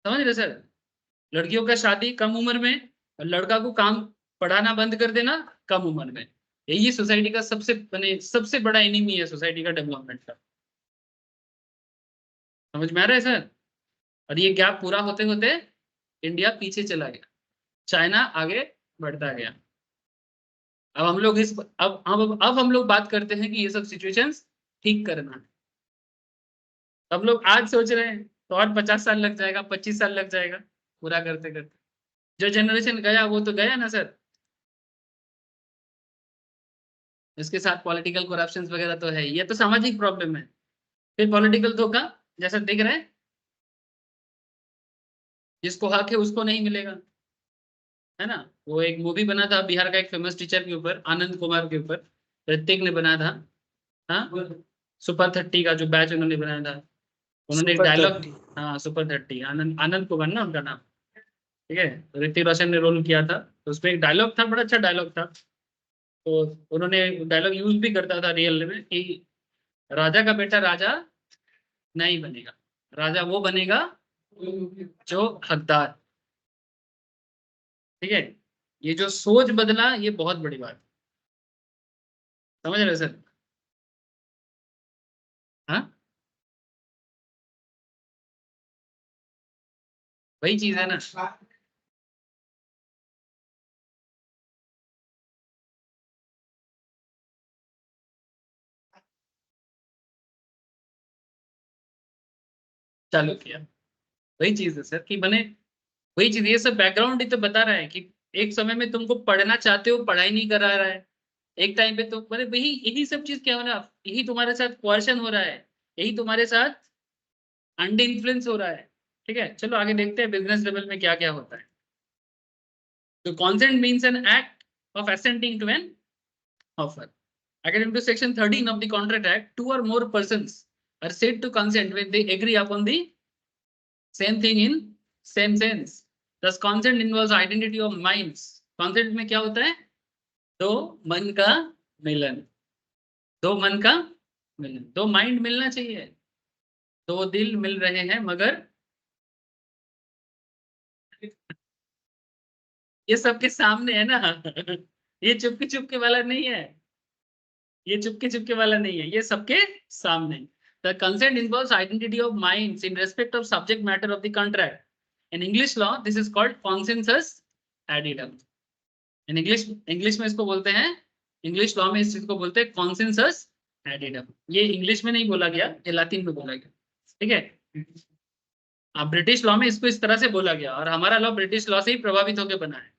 S1: समझ रहे सर? लड़कियों का शादी कम उम्र में, और लड़का को काम पढ़ाना बंद कर देना कम उम्र में, यही सोसाइटी का सबसे बड़ा एनिमी है सोसाइटी का डेवलपमेंट का। समझ में आ रहा है सर? और ये गैप पूरा होते होते इंडिया पीछे चला गया, चाइना आगे बढ़ता गया। अब हम लोग अब हम लोग बात करते हैं कि ये सब सिचुएशंस ठीक करना है। अब लोग आज सोच रहे हैं तो और 50 साल लग जाएगा, 25 साल लग जाएगा पूरा करते करते। जो जनरेशन गया वो तो गया ना सर। इसके साथ पॉलिटिकल करप्शन वगैरह तो है, ये तो सामाजिक प्रॉब्लम है। फिर पॉलिटिकल धोखा जैसा दिख रहा है, जिसको हक है उसको नहीं मिलेगा, है ना। वो एक मूवी बना था बिहार का एक फेमस टीचर के ऊपर, आनंद कुमार के ऊपर, ऋतिक ने बनाया था। हाँ, सुपर 30 का जो बैच उन्होंने बनाया था, उन्होंने एक
S2: सुपर
S1: डायलॉग।
S2: 30।
S1: हाँ सुपर 30, आनंद आनंद कुमार ना उनका नाम, ठीक है। ऋतिक रोशन ने रोल किया था, तो उसमें एक डायलॉग था, बड़ा अच्छा डायलॉग था। तो उन्होंने डायलॉग यूज भी करता था रियल में कि राजा का बेटा राजा नहीं बनेगा, राजा वो बनेगा जो हकदार। ठीक है, ये जो सोच बदला ये बहुत बड़ी बात है। समझ रहे हो सर? हाँ, वही चीज है ना। चालू किया, वही चीज है सर कि बने, वही चीज, ये सब बैकग्राउंड ही तो बता रहा है कि एक समय में तुमको पढ़ना चाहते हो, पढ़ाई नहीं करा रहा है, एक टाइम पे तो मतलब वही यही सब चीज क्या हो रहा है, यही तुम्हारे साथ कोerशन हो रहा है, यही तुम्हारे साथ अंडर इन्फ्लुएंस हो रहा है। ठीक है, चलो आगे देखते हैं बिजनेस लेवल में क्या क्या होता है। तो consent means an act of assenting to an offer. According to section 13 of the Contract Act, two or more persons are said to consent when they agree upon the same thing in same sense. Thus consent involves identity of minds. Consent में क्या होता है? दो मन का मिलन, दो मन का मिलन, दो माइंड मिलना चाहिए, दो दिल मिल रहे हैं मगर ये सबके सामने है ना। ये चुपके चुपके वाला नहीं है, ये चुपके चुपके वाला नहीं है, ये सबके सामने। The consent involves identity of minds in respect of subject matter of the contract. In English law, this is called consensus addendum. In English में इसको बोलते हैं, इंग्लिश लॉ में इस चीज को बोलते हैं consensus addendum। ये इंग्लिश में नहीं बोला गया, ये लातिन में बोला गया। ठीक है, ब्रिटिश लॉ में इसको इस तरह से बोला गया, और हमारा लॉ ब्रिटिश लॉ से ही प्रभावित होकर बना है।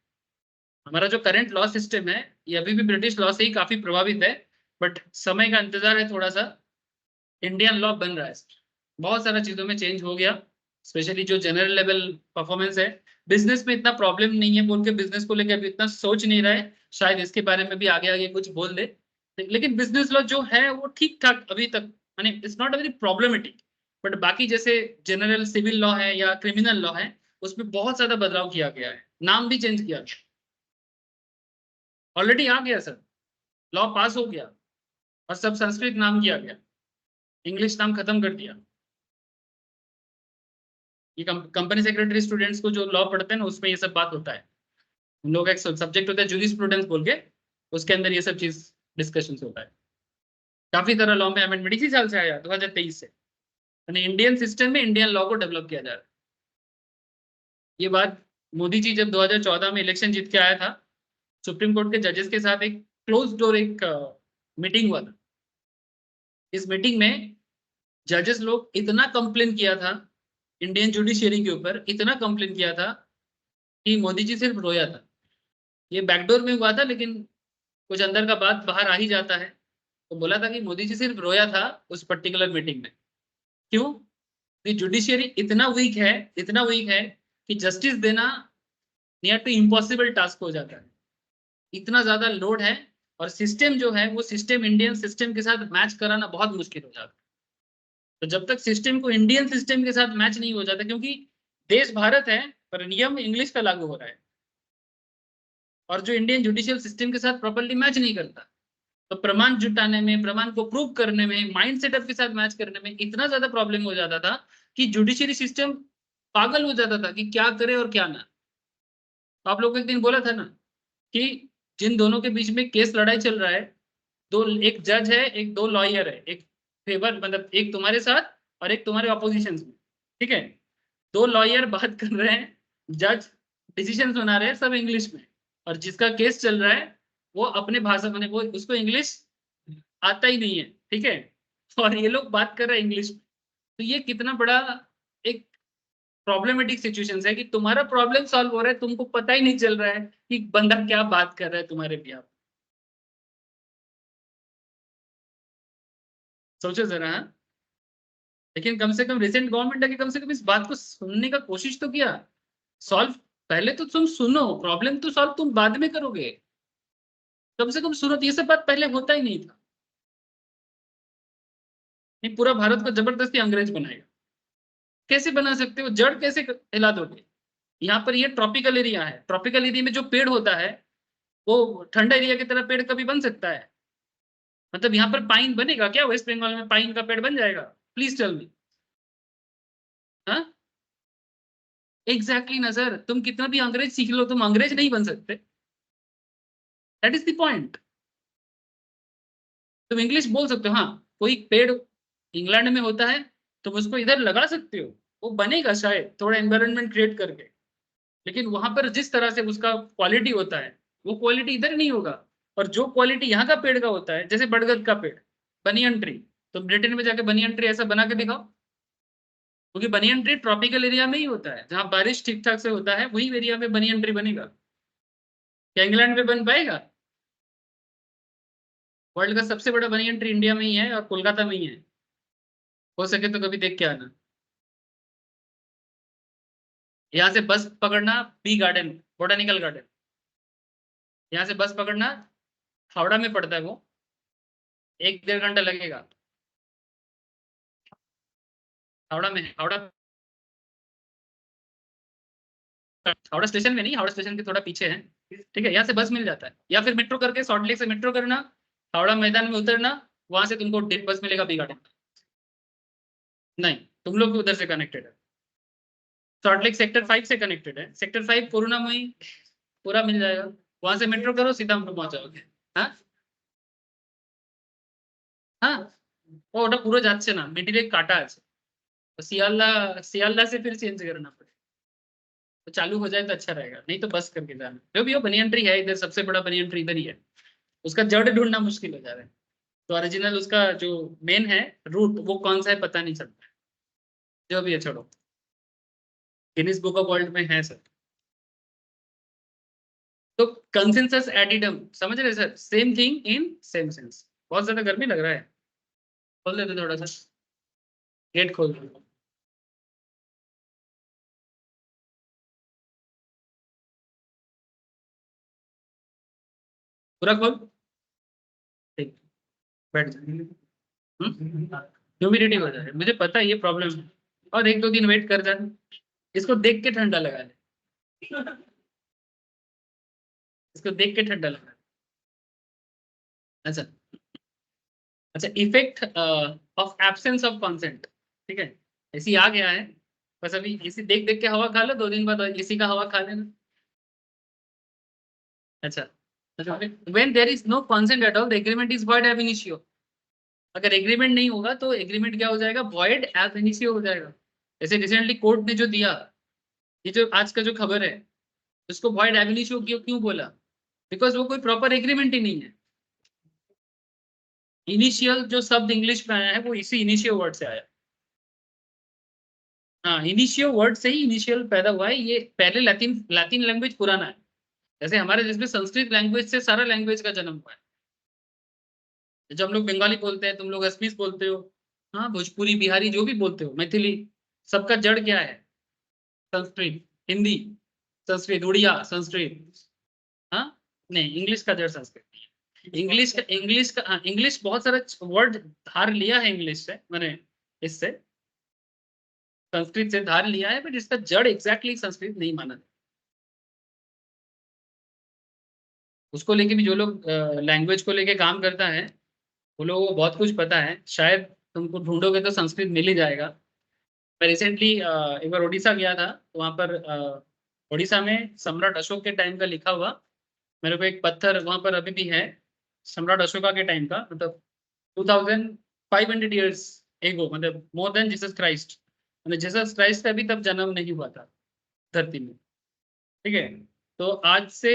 S1: हमारा जो करंट लॉ सिस्टम है ये अभी भी ब्रिटिश लॉ से ही काफी प्रभावित है, बट समय का इंतजार है थोड़ा सा, इंडियन लॉ बन रहा है। बहुत सारा चीजों में चेंज हो गया, स्पेशली जो जनरल लेवल परफॉर्मेंस है। बिजनेस में इतना प्रॉब्लम नहीं है बोल के बिजनेस को लेकर अभी इतना सोच नहीं रहा है, शायद इसके बारे में भी आगे आगे कुछ बोल दे। लेकिन बिजनेस लॉ जो है वो ठीक ठाक अभी तक, यानी it's not very problematic. But बाकी जैसे जनरल सिविल लॉ है या क्रिमिनल लॉ है, उसमें बहुत ज्यादा बदलाव किया गया है, नाम भी चेंज किया गया। ऑलरेडी आ गया सर, लॉ पास हो गया और सब संस्कृत नाम किया गया, इंग्लिश नाम खत्म कर दिया। ये कंपनी सेक्रेटरी स्टूडेंट्स को जो लॉ पढ़ते हैं ना उसमें ये सब बात होता है। हम लोग एक सब्जेक्ट होता है जूरिस्प्रूडेंस बोल के, उसके अंदर ये सब चीज डिस्कशन होता है। काफी सारा लॉ में अमेंडमेंट इसी साल से आया 2023 से, यानी इंडियन सिस्टम में इंडियन लॉ को डेवलप किया जा रहा है। ये बात मोदी जी जब 2014 में इलेक्शन जीत के आया था, सुप्रीम कोर्ट के जजेस के साथ एक क्लोज डोर एक मीटिंग हुआ था। इस मीटिंग में जजेस लोग इतना कंप्लेन किया था इंडियन जुडिशियरी के ऊपर, इतना कंप्लेन किया था कि मोदी जी सिर्फ रोया था। ये बैकडोर में हुआ था, लेकिन कुछ अंदर का बात बाहर आ ही जाता है। तो बोला था कि मोदी जी सिर्फ रोया था उस पर्टिकुलर मीटिंग में। क्यों? कि जुडिशियरी इतना वीक है, इतना वीक है कि जस्टिस देना नियर टू इम्पॉसिबल टास्क हो जाता है, इतना ज्यादा लोड है। और सिस्टम जो है वो सिस्टम इंडियन सिस्टम के साथ मैच कराना बहुत मुश्किल हो जाता है। तो जब तक सिस्टम को इंडियन सिस्टम के साथ मैच नहीं हो जाता, क्योंकि देश भारत है पर नियम इंग्लिश का लागू हो रहा है, और जो इंडियन जुडिशियल सिस्टम के साथ प्रॉपर्ली मैच नहीं करता, तो प्रमाण जुटाने में, प्रमाण को प्रूव करने में, माइंड सेटअप के साथ मैच करने में इतना ज्यादा प्रॉब्लम हो जाता था कि जुडिशियरी सिस्टम पागल हो जाता था कि क्या करे और क्या ना। तो आप लोग को एक दिन बोला था ना कि जिन दोनों के बीच में केस लड़ाई चल रहा है, दो, एक जज है, एक दो लॉयर है, एक फेवर मतलब एक तुम्हारे साथ और एक तुम्हारे ऑपोजिशन में, ठीक है। दो लॉयर बात कर रहे हैं, जज डिसीजन सुना रहे हैं सब इंग्लिश में, और जिसका केस चल रहा है वो अपने भाषा में, वो उसको इंग्लिश आता ही नहीं है, ठीक है, और ये लोग बात कर रहे हैं इंग्लिश में। तो ये कितना बड़ा एक प्रॉब्लमेटिक सिचुएशन है कि तुम्हारा प्रॉब्लम सॉल्व हो रहा है, तुमको पता ही नहीं चल रहा है कि बंदा क्या बात कर रहा है तुम्हारे बिहाफ। सोचो जरा, हाँ? लेकिन कम से कम रिसेंट गवर्नमेंट है कि कम से कम इस बात को सुनने का कोशिश तो किया। सॉल्व पहले तो तुम सुनो, प्रॉब्लम तो सॉल्व तुम बाद में करोगे, कम से कम सुनो। तो ये सब बात पहले होता ही नहीं था। नहीं, पूरा भारत को जबरदस्ती अंग्रेज बनाएगा, कैसे बना सकते हो? जड़ कैसे हिला दोगे? यहाँ पर ये ट्रॉपिकल एरिया है, ट्रॉपिकल एरिया में जो पेड़ होता है वो ठंडा एरिया की तरह पेड़ कभी बन सकता है? मतलब यहाँ पर पाइन बनेगा क्या? वेस्ट बंगाल में पाइन का पेड़ बन जाएगा? Please tell me. हाँ, एग्जैक्टली ना सर, तुम कितना भी अंग्रेज सीख लो, तुम अंग्रेज नहीं बन सकते। That is the point. तुम इंग्लिश बोल सकते हो, हाँ, कोई पेड़ इंग्लैंड में होता है तुम उसको इधर लगा सकते हो, वो बनेगा शायद थोड़ा एनवायरनमेंट क्रिएट करके, लेकिन वहां पर जिस तरह से उसका क्वालिटी होता है वो क्वालिटी इधर नहीं होगा। और जो क्वालिटी यहाँ का पेड़ का होता है, जैसे बरगद का पेड़, बनियन ट्री, तो ब्रिटेन में जाके बनियन ट्री ऐसा बना के दिखाओ, क्योंकि बनियन ट्री ट्रॉपिकल एरिया में ही होता है, जहाँ बारिश ठीक ठाक से होता है वही एरिया में बनियन ट्री बनेगा। क्या इंग्लैंड में बन पाएगा? वर्ल्ड का सबसे बड़ा बनियन ट्री इंडिया में ही है और कोलकाता में ही है। हो सके तो कभी देख के आना। यहाँ से बस पकड़ना, बी गार्डन, बोटानिकल गार्डन, यहाँ से बस पकड़ना, हावड़ा में पड़ता है वो, 1-1.5 घंटा लगेगा। हावड़ा में, हावड़ा, हावड़ा स्टेशन में नहीं, हावड़ा स्टेशन के थोड़ा पीछे है, ठीक है। यहाँ से बस मिल जाता है, या फिर मेट्रो करके, सॉल्ट लेक से मेट्रो करना, हावड़ा मैदान में उतरना, वहां से तुमको बस मिलेगा बी गार्डन। नहीं, तुम लोग भी उधर से कनेक्टेड है, सॉल्ट लेक सेक्टर 5 से कनेक्टेड है, सेक्टर 5 करुणामयी पूरा मिल जाएगा, वहां से मेट्रो करो सीधा हम लोग पहुंच जाओगे। हाँ हाँ, ওটা পুরো যাচ্ছে না, মিডিলে কাটা আছে, तो सियालदा, सियालदा से फिर चेंज करना पड़ेगा। तो चालू हो जाए तो अच्छा रहेगा, नहीं तो बस करके जाना। जो भी हो, बनियन ट्री है इधर, सबसे बड़ा बनियन ट्री इधर ही है, उसका जड़ ढूंढना मुश्किल हो जा रहा है। तो ओरिजिनल उसका जो मेन है रूट, वो कौन सा है पता नहीं चलता है। जो भी है छोड़ो, गिनीज बुक ऑफ वर्ल्ड में है सर। तो कंसेंसस एडिडम, समझ रहे sir? Same thing in same sense. बहुत ज्यादा गर्मी लग रहा है, खोल देते थोड़ा सा, गेट खोल दो पूरा खोल, ठीक, बैठ जाए। ह्यूमिडिटी हो जाए, मुझे पता है ये प्रॉब्लम है, और 1-2 दिन वेट कर जाए, इसको देख के ठंडा लगा ले, इसको देख के ठंडा लगा। अच्छा, अच्छा, effect of absence of consent, ठीक है, ऐसी आ गया है, बस अभी इसी देख देख के हवा खा लो, 2 दिन बाद इसी का हवा खा लेना। अच्छा, when there is no consent at all, the agreement is void ab initio, अगर एग्रीमेंट नहीं होगा तो एग्रीमेंट क्या हो जाएगा, वॉइड एब इनिशियो हो जाएगा। जैसे रिसेंटली कोर्ट ने जो दिया, ये जो आज का जो खबर है, उसको वॉइड एब इनिशियो क्यों क्यों बोला, बिकॉज वो कोई प्रॉपर एग्रीमेंट ही नहीं है। इनिशियल जो शब्द इंग्लिश में आया है वो इसी इनिशियो वर्ड से आया। हाँ, इनिशियो वर्ड से ही इनिशियल पैदा हुआ है। ये पहले लैटिन लैटिन लैंग्वेज पुराना है, जैसे हमारे जिसमें संस्कृत लैंग्वेज से सारा लैंग्वेज का जन्म हुआ है। जब हम लोग बंगाली बोलते हैं, तुम लोग असमीज बोलते हो, हाँ भोजपुरी बिहारी जो भी बोलते हो, मैथिली, सबका जड़ क्या है, संस्कृत। हिंदी संस्कृत, उड़िया संस्कृत। हाँ, नहीं, इंग्लिश का जड़ संस्कृत नहीं है। इंग्लिश का हाँ, इंग्लिश बहुत सारा वर्ड धार लिया है इंग्लिश से, मैंने इससे संस्कृत से धार लिया है, बट इसका जड़ एग्जैक्टली संस्कृत नहीं माना। उसको लेके भी जो लोग लैंग्वेज को लेके काम करता है, वो लोगों को बहुत कुछ पता है। शायद तुमको ढूंढोगे तो संस्कृत मिल ही जाएगा। मैं रिसेंटली एक बार उड़ीसा गया था, तो वहाँ पर उड़ीसा में सम्राट अशोक के टाइम का लिखा हुआ मेरे को एक पत्थर वहाँ पर अभी भी है, सम्राट अशोका के टाइम का, मतलब 2500 ईयर्स एगो, मतलब मोर देन जीसस क्राइस्ट। मतलब जीसस क्राइस्ट का भी तब जन्म नहीं हुआ था धरती में, ठीक है। तो आज से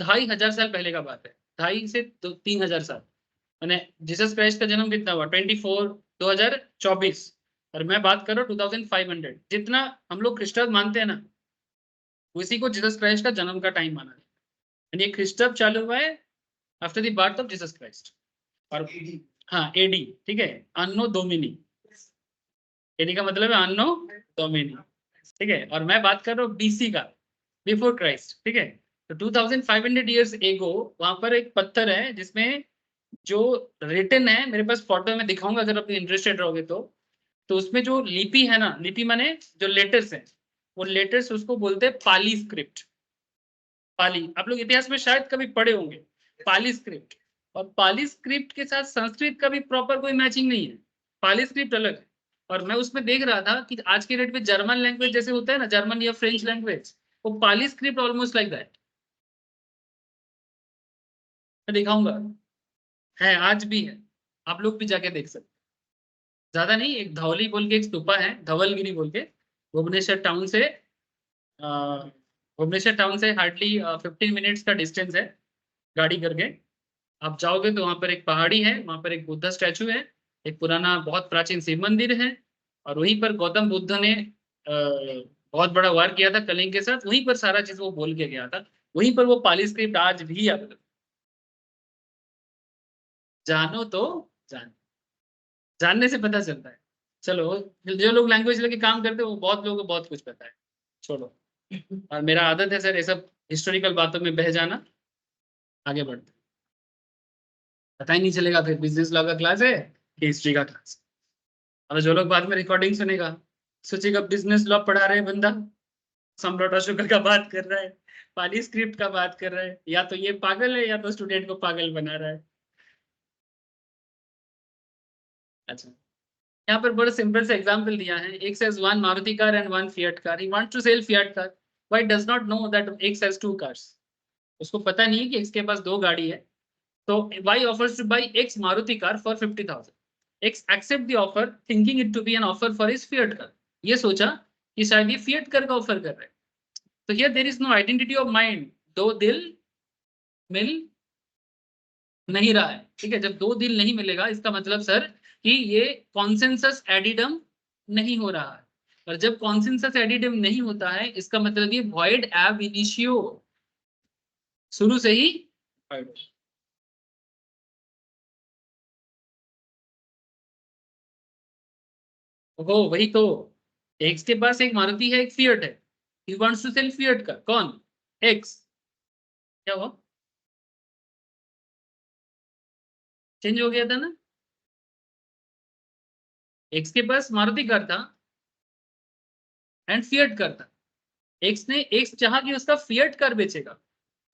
S1: 2500 साल पहले का बात है, 2,500 से 3,000 साल। मैंने जीसस क्राइस्ट का जन्म कितना हुआ, 2024, और मैं बात कर रहा हूँ 2500। जितना हम लोग क्रिस्टल मानते हैं ना, उसी को जीसस क्राइस्ट का जन्म का टाइम माना है। यानी ये क्रिस्टल चालू हुआ है after the birth of Jesus Christ. और हाँ, एडी, ठीक है, अन्नो डोमिनी। एडी का मतलब है अन्नो डोमिनी, ठीक है। और मैं बात कर रहा हूँ बीसी का, बिफोर क्राइस्ट, ठीक है। तो 2500 ईयर्स एगो वहां पर एक पत्थर है जिसमें जो रिटन है, मेरे पास फोटो में दिखाऊंगा अगर आप इंटरेस्टेड रहोगे तो उसमें जो लिपि है ना, लिपि माने जो लेटर्स है, वो लेटर्स उसको बोलते हैं पाली स्क्रिप्ट। पाली, आप लोग इतिहास में शायद कभी पढ़े होंगे, पाली स्क्रिप्ट। और पाली स्क्रिप्ट के साथ संस्कृत का भी प्रॉपर कोई मैचिंग नहीं है, पाली स्क्रिप्ट अलग है। और मैं उसमें देख रहा था कि आज के डेट में जर्मन लैंग्वेज जैसे होता है ना, जर्मन या फ्रेंच लैंग्वेज, वो पाली स्क्रिप्ट ऑलमोस्ट लाइक दैट। मैं दिखाऊंगा, है आज भी है, आप लोग भी जाके देख सकते। ज्यादा नहीं, एक धौली बोल के एक स्तूपा है, धवलगिरी बोल के, भुवनेश्वर टाउन से अ, भुवनेश्वर टाउन से हार्डली 15 मिनट्स का डिस्टेंस है गाड़ी करके। आप जाओगे तो वहाँ पर एक पहाड़ी है, वहाँ पर एक बुद्धा स्टैचू है, एक पुराना बहुत प्राचीन शिव मंदिर है, और वहीं पर गौतम बुद्ध ने बहुत बड़ा वार किया था कलिंग के साथ, वहीं पर सारा चीज वो बोल के गया था। वहीं पर वो पाली स्क्रिप्ट आज भी अवेलेबल। जानो तो जान, जानने से पता चलता है। चलो, जो लोग लैंग्वेज लेके काम करते हैं वो बहुत लोगों को बहुत कुछ पता है, छोड़ो। और मेरा आदत है सर ये सब हिस्टोरिकल बातों में बह जाना। आगे बढ़ते, पता ही नहीं चलेगा फिर बिजनेस लॉ का क्लास है कि हिस्ट्री का क्लास। और जो लोग बाद में रिकॉर्डिंग सुनेगा, सोचेगा बिजनेस लॉ पढ़ा रहे बंदा, सम्राट अशोक का बात कर रहा है, पाली स्क्रिप्ट का बात कर रहा है, या तो ये पागल है या तो स्टूडेंट को पागल बना रहा है। अच्छा, यहाँ पर बड़ा सिंपल से एग्जांपल दिया है। एक says one Maruti car and one fiat car, he wants to sell fiat car, why does not know that X has two cars। उसको पता नहीं है कि X के पास दो गाड़ी है। तो Y offers to buy X Maruti car for 50,000। X accept the offer thinking it to be an offer for his fiat car. ये सोचा कि शायद ये फिएट कार का ऑफर कर रहे हैं। तो here there is no identity of mind, दो दिल मिल नहीं रहा है, ठीक है। जब दो दिल नहीं मिलेगा इसका मतलब सर कि ये कॉन्सेंसस एडिडम नहीं हो रहा है। और जब कॉन्सेंसस एडिडम नहीं होता है इसका मतलब ये वॉइड एब इनिशियो, शुरू से ही void। हो वही तो, एक्स के पास एक मारुति है, एक फिएट है, he wants to sell Fiat का, कौन, एक्स। क्या हुआ, चेंज हो गया था ना, एक्स के पास मारुति कार था एंड फिएट कार था। एक्स चाहा कि उसका फिएट कार बेचेगा।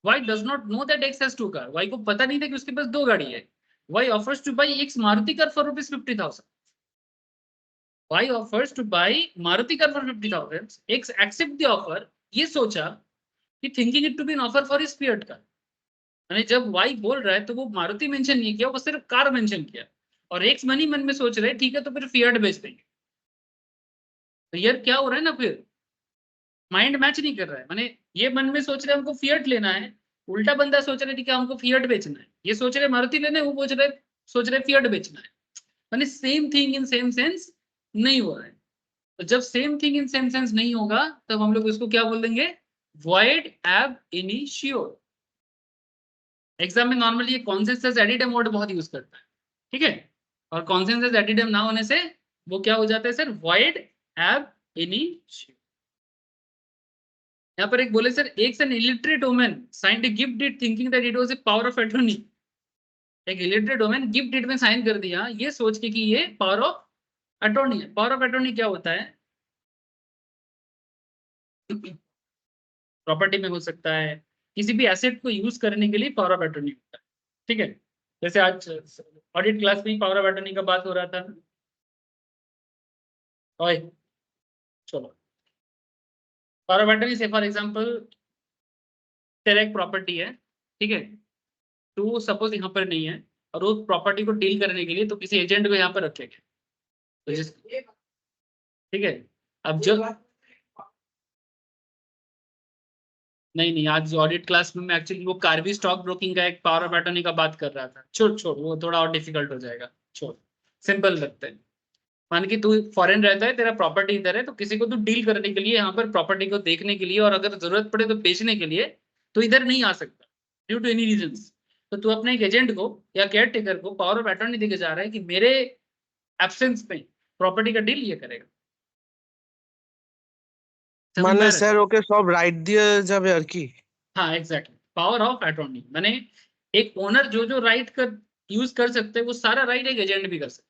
S1: Y does not know that X has two car, Y को पता नहीं था कि उसके पास दो गाड़ी है। Y offers to buy X Maruti car for ₹50,000। Y offers to buy Maruti car for 50,000, X accept the offer, ये सोचा कि thinking it to be an offer for his Fiat car. यानी जब वाई बोल रहा है तो वो मारुति मेंशन नहीं किया, वो सिर्फ कार मेंशन किया। और एक्स मन ही मन में सोच रहे ठीक है तो फिर फिएट बेच देंगे। तो यार क्या हो रहा है ना, फिर माइंड मैच नहीं कर रहा है। माने ये मन में सोच रहे हमको फिएट लेना है, उल्टा बंदा सोच रहे ठीक है हमको फिएट बेचना है। ये सोच रहे मारुति लेना है, वो सोच रहे फिएट बेचना है। माने same thing in same sense नहीं हो रहा है। तो जब same thing in same sense नहीं होगा तब हम लोग इसको क्या बोल देंगे, वॉइड एब इनिशियो। एग्जाम में नॉर्मली ये कॉन्सेंसस एडिडम वर्ड बहुत यूज करता है, ठीक है। और कॉन्सेंसस एडिडम ना होने से वो क्या हो जाता है सर, वॉइड एब इनिशियो। यहाँ पर एक बोले सर, एक an illiterate woman signed a gift deed thinking that it was a power of attorney. एक इलिटरेट वुमन गिफ्ट डीड में साइन कर दिया ये सोच के कि ये पावर ऑफ अटॉर्नी है। पावर ऑफ अटॉर्नी क्या होता है, प्रॉपर्टी में हो सकता है, किसी भी एसेट को यूज करने के लिए पावर ऑफ अटॉर्नी होता है, ठीक है। जैसे आज ऑडिट क्लास में पावर ऑफ अटॉर्नी का बात हो रहा था। ओए चलो, पावर ऑफ अटॉर्नी से फॉर एग्जांपल तेरा एक प्रॉपर्टी है, ठीक है, तो सपोज यहाँ पर नहीं है और उस प्रॉपर्टी को डील करने के लिए तो किसी एजेंट को यहाँ पर रखेंगे, तो ठीक है। अब जो नहीं आज ऑडिट क्लास में मैं एक्चुअली वो कार्बी स्टॉक ब्रोकिंग का एक पावर ऑफ अटॉर्नी का बात कर रहा था। छोड़ वो थोड़ा और डिफिकल्ट हो जाएगा, छोड़ सिंपल रखते हैं। मान कि तू फॉरेन रहता है, तेरा प्रॉपर्टी इधर है, तो किसी को तू डील करने के लिए यहाँ पर प्रॉपर्टी को देखने के लिए और अगर जरूरत पड़े तो बेचने के लिए तो इधर नहीं आ सकता ड्यू टू एनी रीजन। तो तू अपने एक एजेंट को या केयर टेकर को पावर ऑफ अटॉर्नी देके जा रहा है कि मेरे एब्सेंस में प्रॉपर्टी का डील ये करेगा।
S2: মানে স্যার ওকে সব রাইট দিয়ে যাবে আর কি।
S1: हाँ एग्जैक्टली, पावर ऑफ अटॉर्नी माने एक ओनर जो जो राइट कर यूज कर सकते हैं वो सारा राइट एक एजेंट भी कर सकते हैं।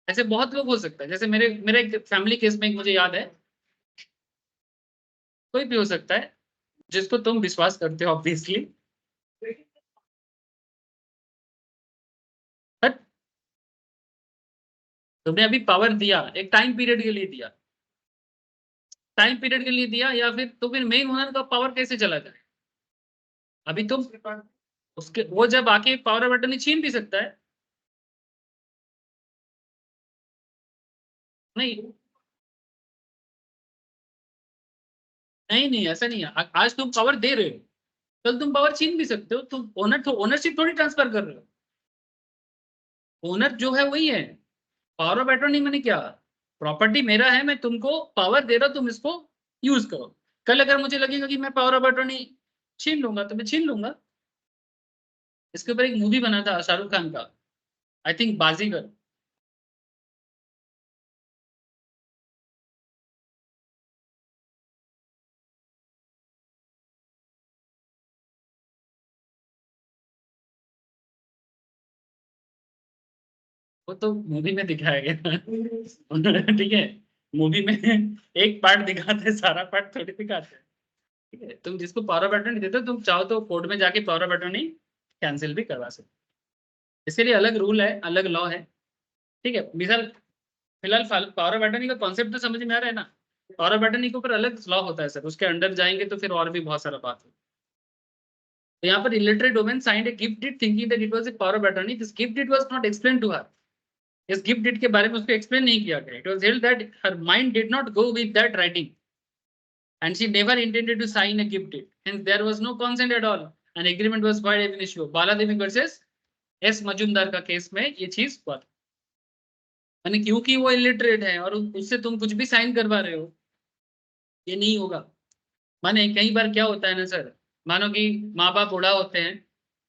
S1: ऐसे बहुत लोग हो सकता है, जैसे मेरे एक फैमिली केस में एक मुझे याद है, कोई भी हो सकता है जिसको तुम विश्वास करते हो ऑब्वियसली। तुमने अभी पावर दिया एक टाइम पीरियड के लिए दिया, टाइम पीरियड के लिए दिया, या फिर तो फिर मेन ओनर का पावर कैसे चला जाए। अभी तुम उसके वो जब आके पावर ऑफ अटॉर्नी छीन भी सकता है। नहीं नहीं ऐसा नहीं है। आज तुम पावर दे रहे हो, कल तुम पावर छीन भी सकते हो। तुम ओनरशिप थोड़ी ट्रांसफर कर रहे हो। ओनर जो है वही है। पावर ऑफ अटॉर्नी मैंने क्या, प्रॉपर्टी मेरा है, मैं तुमको पावर दे रहा हूं, तुम इसको यूज करो। कल अगर मुझे लगेगा कि मैं पावर ऑफ अटॉर्नी छीन लूंगा तो मैं छीन लूंगा। इसके ऊपर एक मूवी बना था शाहरुख खान का, आई थिंक बाजीगर। वो तो मूवी में दिखाया गया ठीक है, मूवी में एक पार्ट दिखाते हैं, सारा पार्ट थोड़ी दिखाते हैं। ठीक है, तुम जिसको पावर ऑफ अटॉर्नी देते हो तुम चाहो तो कोर्ट में जाके पावर ऑफ अटॉर्नी कैंसिल भी करवा सकते हो। इसके लिए अलग रूल है, अलग लॉ है, ठीक है। मिसाल फिलहाल पावर ऑफ अटॉर्नी का कॉन्सेप्ट तो समझ में आ रहा है ना। पावर ऑफ अटॉर्नी के ऊपर अलग लॉ होता है सर, उसके अंडर जाएंगे तो फिर और भी बहुत सारा बात है। तो यहाँ पर illiterate woman signed a gift deed thinking that it was a power of attorney. This gift deed was not explain to her. इस गिफ्ट डीड के बारे में उसको एक्सप्लेन नहीं किया गया। It was held that her mind did not go with that writing and she never intended to sign a gift deed. Hence there was no consent at all. An agreement was void ab initio. Baladevi versus S Majumdar का case में ये चीज हुआ। यानी क्योंकि वो illiterate है और उससे तुम कुछ भी साइन करवा रहे हो, ये नहीं होगा। माने कई बार क्या होता है ना सर, मानो कि माँ बाप बूढ़ा होते हैं,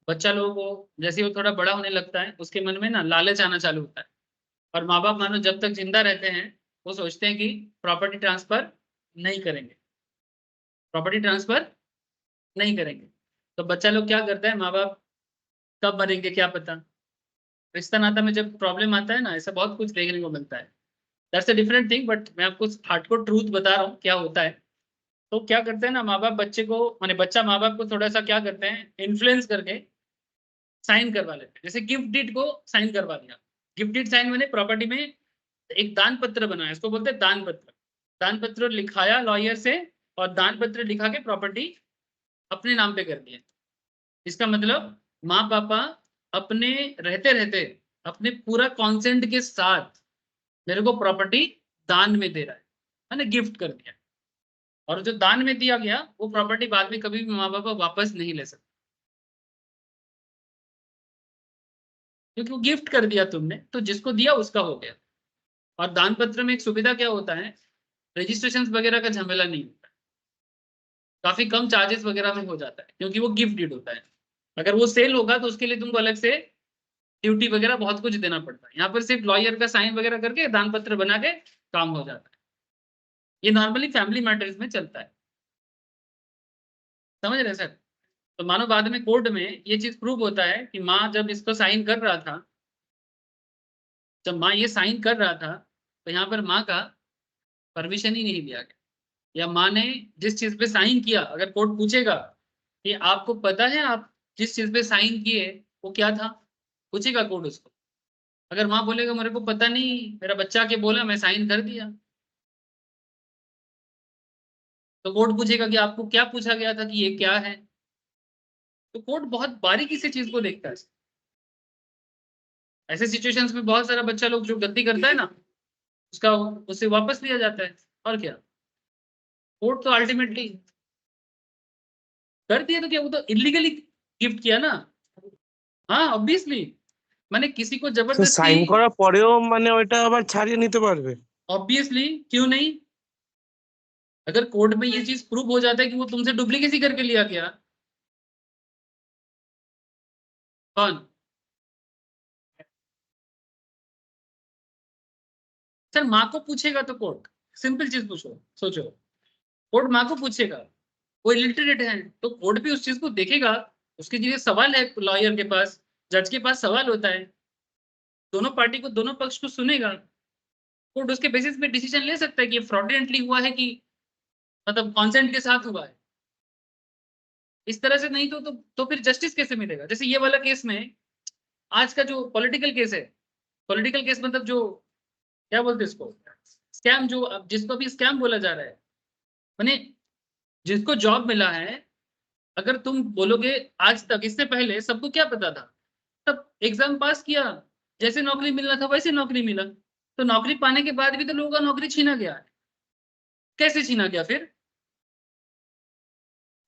S1: बच्चा लोगों को जैसे वो थोड़ा बड़ा होने लगता है उसके मन में ना लालच आना चालू होता है। और माँ बाप मानो जब तक जिंदा रहते हैं वो सोचते हैं कि प्रॉपर्टी ट्रांसफर नहीं करेंगे, प्रॉपर्टी ट्रांसफर नहीं करेंगे। तो बच्चा लोग क्या करता है, माँ बाप कब मरेंगे क्या पता, रिश्ता नाता में जब प्रॉब्लम आता है ना, ऐसा बहुत कुछ देखने को मिलता है। That's a different thing, but मैं आपको हार्डकोर ट्रूथ बता रहा हूँ क्या होता है। तो क्या करते हैं ना माँ बाप बच्चे को, माने बच्चा माँ बाप को थोड़ा सा क्या करते हैं, इन्फ्लुएंस करके साइन करवा लेते हैं। जैसे गिफ्ट डीड को साइन करवा दिया। गिफ्ट डीड साइन मैंने प्रॉपर्टी में एक दान पत्र बनाया, इसको बोलते हैं दान पत्र। दान पत्र लिखाया लॉयर से और दान पत्र लिखा के प्रॉपर्टी अपने नाम पे कर दिया। इसका मतलब माँ पापा अपने रहते रहते अपने पूरा कॉन्सेंट के साथ मेरे को प्रॉपर्टी दान में दे रहा है, मैंने गिफ्ट कर दिया, और जो दान में दिया गया वो प्रॉपर्टी बाद में कभी भी माँ बाप वापस नहीं ले सकते, क्योंकि वो गिफ्ट कर दिया तुमने, तो जिसको दिया उसका हो गया। और दान पत्र में एक सुविधा क्या होता है, रजिस्ट्रेशन वगैरह का झमेला नहीं होता, काफी कम चार्जेस वगैरह में हो जाता है, क्योंकि वो गिफ्ट डीड होता है। अगर वो सेल होगा तो उसके लिए तुमको अलग से ड्यूटी वगैरह बहुत कुछ देना पड़ता है, यहाँ पर सिर्फ लॉयर का साइन वगैरह करके दान पत्र बना के काम हो जाता है। ये नॉर्मली फैमिली मैटर्स में चलता है, समझ रहे सर। तो मानो बाद में कोर्ट में ये चीज प्रूव होता है कि माँ जब इसको साइन कर रहा था, जब माँ ये साइन कर रहा था, तो यहाँ पर माँ का परमिशन ही नहीं लिया गया, या माँ ने जिस चीज पे साइन किया, अगर कोर्ट पूछेगा कि आपको पता है आप जिस चीज पे साइन किए वो क्या था, पूछेगा कोर्ट उसको। अगर माँ बोलेगा मेरे को पता नहीं, मेरा बच्चा के बोला मैं साइन कर दिया, तो कोर्ट पूछेगा कि आपको क्या पूछा गया था कि ये क्या है। तो कोर्ट बहुत बारीकी से चीज को देखता है। ऐसे सिचुएशंस में बहुत सारा बच्चा लोग जो गलती करता है ना, उसका उससे वापस लिया जाता है। और क्या, कोर्ट तो अल्टीमेटली कर दिया, तो क्या वो तो इलीगली गिफ्ट किया ना। हाँ ऑब्वियसली, मैंने किसी को
S2: तो
S1: जबरदस्ती,
S2: সাইন করার পরেও মানে ওইটা আবার ছাড়িয়ে নিতে পারবে?
S1: ऑब्वियसली क्यों नहीं। अगर कोर्ट में ये चीज प्रूव हो जाता है कि वो तुमसे डुप्लीकेसी करके लिया गया। कौन? सर माँ को पूछेगा तो कोर्ट, सिंपल चीज पूछो, सोचो, कोर्ट माँ को पूछेगा, वो इलिटरेट है तो कोर्ट भी उस चीज को देखेगा। उसके लिए सवाल है लॉयर के पास, जज के पास सवाल होता है, दोनों पार्टी को, दोनों पक्ष को सुनेगा, कोर्ट उसके बेसिस पे डिसीजन ले सकता है कि फ्रॉडुलेंटली हुआ है कि मतलब कॉन्सेंट के साथ हुआ है। इस तरह से नहीं तो फिर जस्टिस कैसे मिलेगा। जैसे ये वाला केस में, आज का जो पॉलिटिकल केस है, पॉलिटिकल केस मतलब जो क्या बोलते हैं इसको, स्कैम, जो अब जिसको अभी स्कैम बोला जा रहा है, माने जिसको जॉब मिला है, अगर तुम बोलोगे आज तक, इससे पहले सबको क्या पता था, तब एग्जाम पास किया, जैसे नौकरी मिलना था वैसे नौकरी मिला, तो नौकरी पाने के बाद भी तो लोगों का नौकरी छीना गया है। कैसे छीना गया फिर?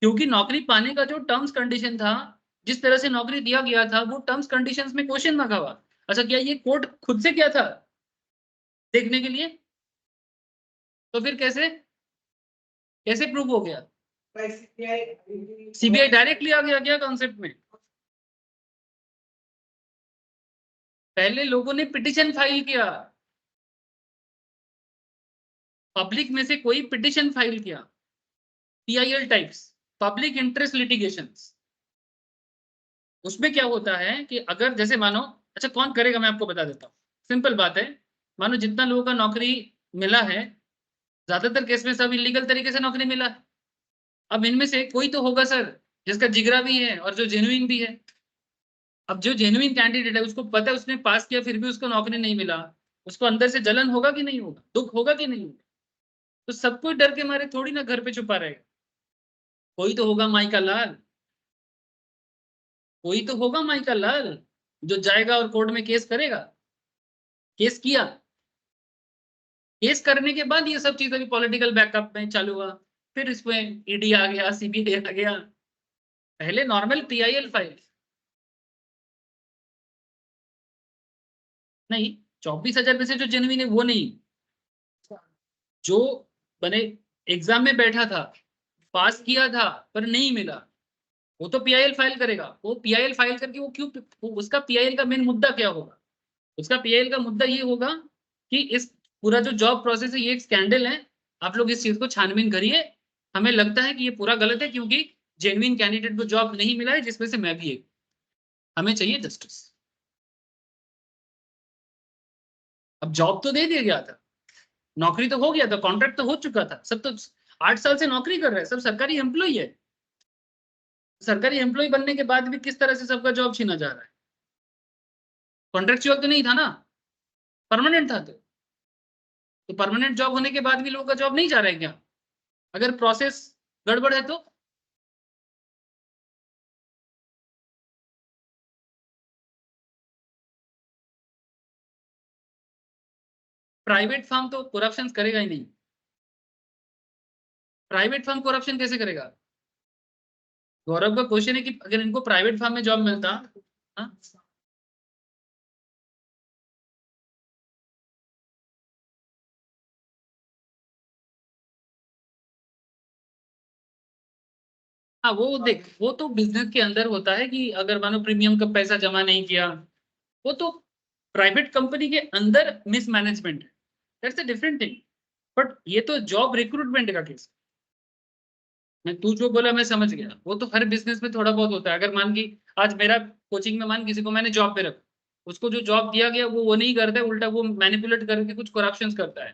S1: क्योंकि नौकरी पाने का जो टर्म्स कंडीशन था, जिस तरह से नौकरी दिया गया था, वो टर्म्स कंडीशंस में क्वेश्चन मार्क हुआ। अच्छा, क्या ये कोर्ट खुद से क्या था देखने के लिए? तो फिर कैसे कैसे प्रूव हो गया? सीबीआई डायरेक्ट लिया गया क्या कॉन्सेप्ट में? पहले लोगों ने पिटिशन फाइल किया, पब्लिक में से कोई पिटिशन फाइल किया, PIL types, public interest litigations. उसमें क्या होता है कि अगर जैसे मानो, अच्छा कौन करेगा मैं आपको बता देता हूँ, सिंपल बात है। मानो जितना लोगों का नौकरी मिला है, ज्यादातर केस में सब इलीगल तरीके से नौकरी मिला है। अब इनमें से कोई तो होगा सर जिसका जिगरा भी है और जो जेन्युइन भी है। अब जो जेन्युइन कैंडिडेट है, उसको पता है उसने पास किया फिर भी उसको नौकरी नहीं मिला, उसको अंदर से जलन होगा कि नहीं होगा, दुख होगा कि नहीं होगा। तो सब कोई डर के मारे थोड़ी ना घर पे छुपा रहेगा, कोई तो होगा माई का लाल, कोई तो होगा माई का लाल जो जाएगा और कोर्ट में केस करेगा। केस किया, केस करने के बाद ये सब चीज अभी पॉलिटिकल बैकअप में चालू हुआ, फिर इसमें ईडी आ गया, सीबीआई आ गया, पहले नॉर्मल पीआईएल फाइल। नहीं, 24,000 में से जो जेन्युइन है वो नहीं, जो बने एग्जाम में बैठा था, पास किया था पर नहीं मिला, वो तो पीआईएल फाइल करेगा। वो पीआईएल फाइल करके वो क्यों, उसका पीआईएल का मेन मुद्दा क्या होगा? उसका पीआईएल का मुद्दा ये होगा कि इस पूरा जो जॉब प्रोसेस है ये एक स्कैंडल है, आप लोग इस चीज को छानबीन करिए, हमें लगता है कि ये पूरा गलत है क्योंकि जेन्युइन कैंडिडेट को जॉब नहीं मिला है, जिसमें से मैं भी एक, हमें चाहिए जस्टिस। अब जॉब तो दे दिया गया था, नौकरी तो हो गया था, कॉन्ट्रैक्ट तो हो चुका था, सब तो 8 साल से नौकरी कर रहे हैं, सब सरकारी एम्प्लॉय है। सरकारी एम्प्लॉय बनने के बाद भी किस तरह से सबका जॉब छीना जा रहा है? कॉन्ट्रेक्चुअल तो नहीं था ना, परमानेंट था। तो परमानेंट जॉब होने के बाद भी लोगों का जॉब नहीं जा रहा है क्या? अगर प्रोसेस गड़बड़ है तो प्राइवेट फर्म तो करप्शन करेगा ही नहीं। प्राइवेट फर्म करप्शन कैसे करेगा? गौरव का क्वेश्चन है कि अगर इनको प्राइवेट फर्म में जॉब मिलता, हाँ हाँ, वो देख, वो तो बिजनेस के अंदर होता है कि अगर मानो प्रीमियम का पैसा जमा नहीं किया, वो तो प्राइवेट कंपनी के अंदर मिसमैनेजमेंट है, that's a different thing. But ये तो जॉब रिक्रूटमेंट का केस। मैं तू जो बोला मैं समझ गया, वो तो हर बिजनेस में थोड़ा बहुत होता है। अगर मान की आज मेरा कोचिंग में मान किसी को मैंने जॉब पे रखा, उसको जो जॉब दिया गया वो नहीं करता है, उल्टा वो मैनिपुलेट करके कुछ करप्शन करता है।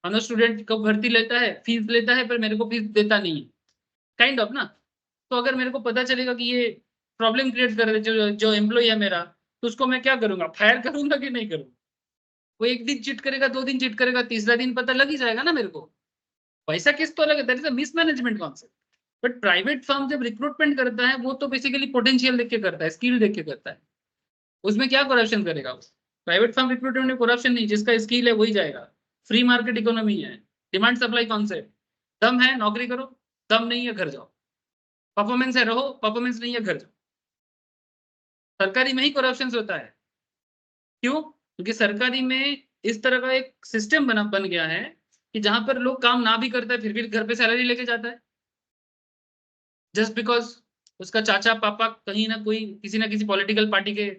S1: मानो स्टूडेंट को भर्ती लेता है, फीस लेता है, पर मेरे को फीस देता नहीं है, काइंड ऑफ ना। तो अगर मेरे को पता चलेगा कि ये प्रॉब्लम क्रिएट कर रहे जो जो एम्प्लॉय है मेरा, तो उसको मैं क्या करूंगा, फायर करूंगा कि नहीं करूंगा? वो एक दिन चीट करेगा, 2 दिन चीट करेगा, तीसरा दिन पता लग ही जाएगा ना मेरे को। पैसा किस तो अलग है, that is a mismanagement concept. But private firm जब रिक्रूटमेंट करता है, वो तो बेसिकली पोटेंशियल देख के करता है, स्किल देख के करता है। उसमें क्या करप्शन करेगा वो? प्राइवेट फर्म रिक्रूटमेंट में करप्शन नहीं, जिसका स्किल है वही जाएगा। फ्री मार्केट इकोनॉमी है, डिमांड सप्लाई कॉन्सेप्ट। दम है नौकरी करो, दम नहीं है घर जाओ। परफॉर्मेंस है रहो, परफॉर्मेंस नहीं है घर जाओ। सरकारी में ही करप्शन होता है। क्यों? क्योंकि सरकारी में इस तरह का एक सिस्टम बन गया है कि जहां पर लोग काम ना भी करता है फिर भी घर पे सैलरी लेके जाता है, जस्ट बिकॉज उसका चाचा पापा कहीं ना कोई किसी ना किसी पॉलिटिकल पार्टी के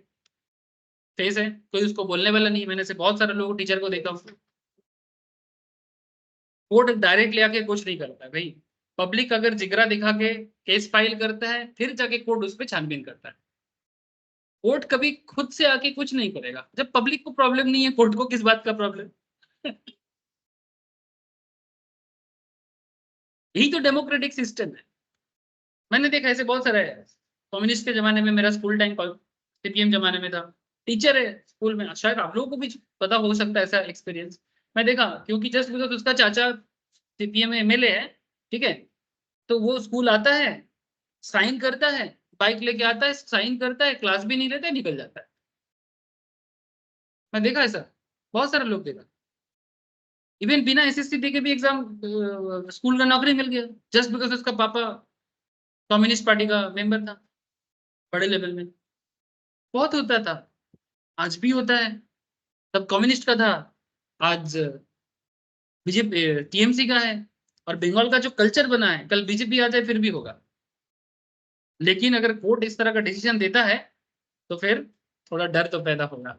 S1: फेस है, कोई उसको बोलने वाला नहीं है। मैंने से बहुत सारे लोग टीचर को देखा, कोर्ट डायरेक्ट ले आके कुछ नहीं करता है भाई। पब्लिक अगर जिगरा दिखा के केस फाइल करता है, फिर जाके कोर्ट उस पर छानबीन करता है। कोर्ट कभी खुद से आके कुछ नहीं करेगा। जब पब्लिक को प्रॉब्लम नहीं है, कोर्ट को किस बात का प्रॉब्लम? यही तो डेमोक्रेटिक सिस्टम है। मैंने देखा ऐसे बहुत सारे है। कम्युनिस्ट के जमाने में मेरा स्कूल टाइम सीपीएम जमाने में था, टीचर है स्कूल में, शायद आप लोगों को भी पता हो सकता है ऐसा एक्सपीरियंस। मैं देखा क्योंकि जस्ट बिकॉज उसका चाचा सीपीएम में एमएलए है, ठीक है, तो वो स्कूल आता है, साइन करता है, बाइक लेके आता है, साइन करता है, क्लास भी नहीं लेता है, निकल जाता है। मैं देखा ऐसा, बहुत सारे लोग देखा। इवन बिना एसएससी दे के भी एग्जाम स्कूल का नौकरी मिल गया, जस्ट बिकॉज उसका पापा कम्युनिस्ट पार्टी का मेंबर था बड़े लेवल में। बहुत होता था, आज भी होता है। तब कम्युनिस्ट का था, आज बीजेपी टीएमसी का है। और बंगाल का जो कल्चर बना है, कल बीजेपी आ जाए फिर भी होगा। लेकिन अगर कोर्ट इस तरह का डिसीजन देता है, तो फिर थोड़ा डर तो पैदा होगा।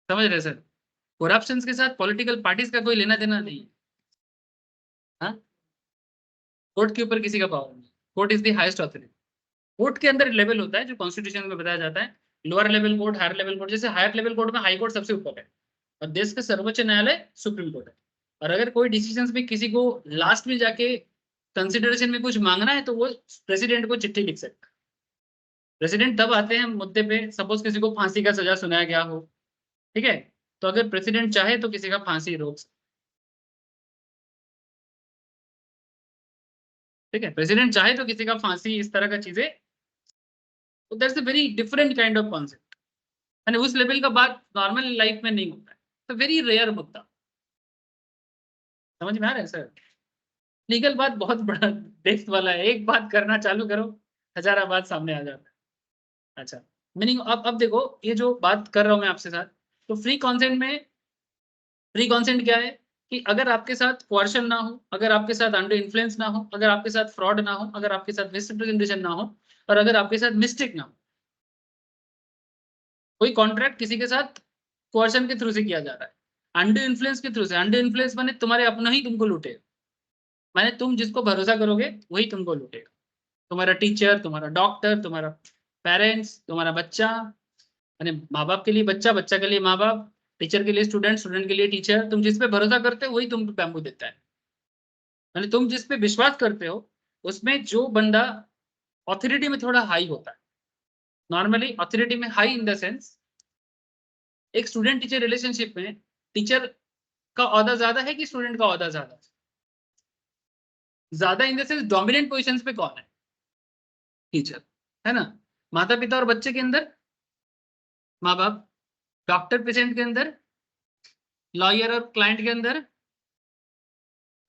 S1: समझ रहे सर? करप्शन के साथ पॉलिटिकल पार्टीज का कोई लेना देना नहीं है। हाँ, कोर्ट के ऊपर किसी का पावर नहीं। Court is the highest authority. Court के अंदर लेवल होता है जो कॉन्स्टिट्यूशन में बताया जाता है, lower level court, higher level court. जैसे हायर लेवल कोर्ट में हाई कोर्ट सबसे ऊपर है, और देश का सर्वोच्च न्यायालय सुप्रीम कोर्ट है। और अगर कोई डिसीजन भी किसी को लास्ट में जाके कंसिडरेशन में कुछ मांगना है, तो वो प्रेसिडेंट को चिट्ठी लिख सकता है। प्रेसिडेंट तब आते हैं मुद्दे पे, सपोज किसी को फांसी का सजा सुनाया गया हो, ठीक है, तो अगर प्रेसिडेंट चाहे तो किसी का फांसी रोक सकते। ठीक है, प्रेसिडेंट चाहे तो किसी का फांसी, इस तरह का चीजें। तो that's a very different kind of concept. यानी उस लेवल का बात नॉर्मल लाइफ में नहीं होता है, तो वेरी रेयर मुद्दा। समझ में आ रहा है सर? लीगल बात बहुत बड़ा डेप्थ वाला है, एक बात करना चालू करो, हजारा बात सामने आ जाता है। अच्छा, मीनिंग अब देखो, ये जो बात कर रहा हूं मैं आपसे साथ, तो फ्री कॉन्सेंट में, फ्री कॉन्सेंट क्या है कि अगर आपके साथ कोर्शन ना हो, अगर आपके साथ अंडर इन्फ्लुएंस ना हो, अगर आपके साथ फ्रॉड ना हो, अगर आपके साथ मिसरिप्रेजेंटेशन ना हो, और अगर आपके साथ मिस्टेक ना हो, कोई कॉन्ट्रैक्ट किसी के साथ कोर्शन के थ्रू से किया जा रहा है, अंडर इन्फ्लुएंस के थ्रू से। अंडर इन्फ्लुएंस माने तुम्हारे अपना ही तुमको लूटेगा, माने तुम जिसको भरोसा करोगे वही तुमको लूटेगा। तुम्हारा टीचर, तुम्हारा डॉक्टर, तुम्हारा पेरेंट्स, तुम्हारा बच्चा, यानी माँ बाप के लिए बच्चा, बच्चा के लिए माँ बाप, टीचर के लिए स्टूडेंट, स्टूडेंट के लिए टीचर। तुम जिस पे भरोसा करते हो वही तुमको बैम्बू देता है। यानी तुम जिस पे विश्वास करते हो, उसमें जो बंदा ऑथोरिटी में थोड़ा हाई होता है, नॉर्मली ऑथोरिटी में हाई इन द सेंस, एक स्टूडेंट टीचर रिलेशनशिप में टीचर का ओहदा ज्यादा है कि स्टूडेंट का ओहदा ज्यादा है? ज्यादा in the sense dominant positions पे कौन है? टीचर, है ना। माता पिता और बच्चे के अंदर माँ बाप, डॉक्टर पेशेंट के अंदर लॉयर और क्लाइंट के अंदर,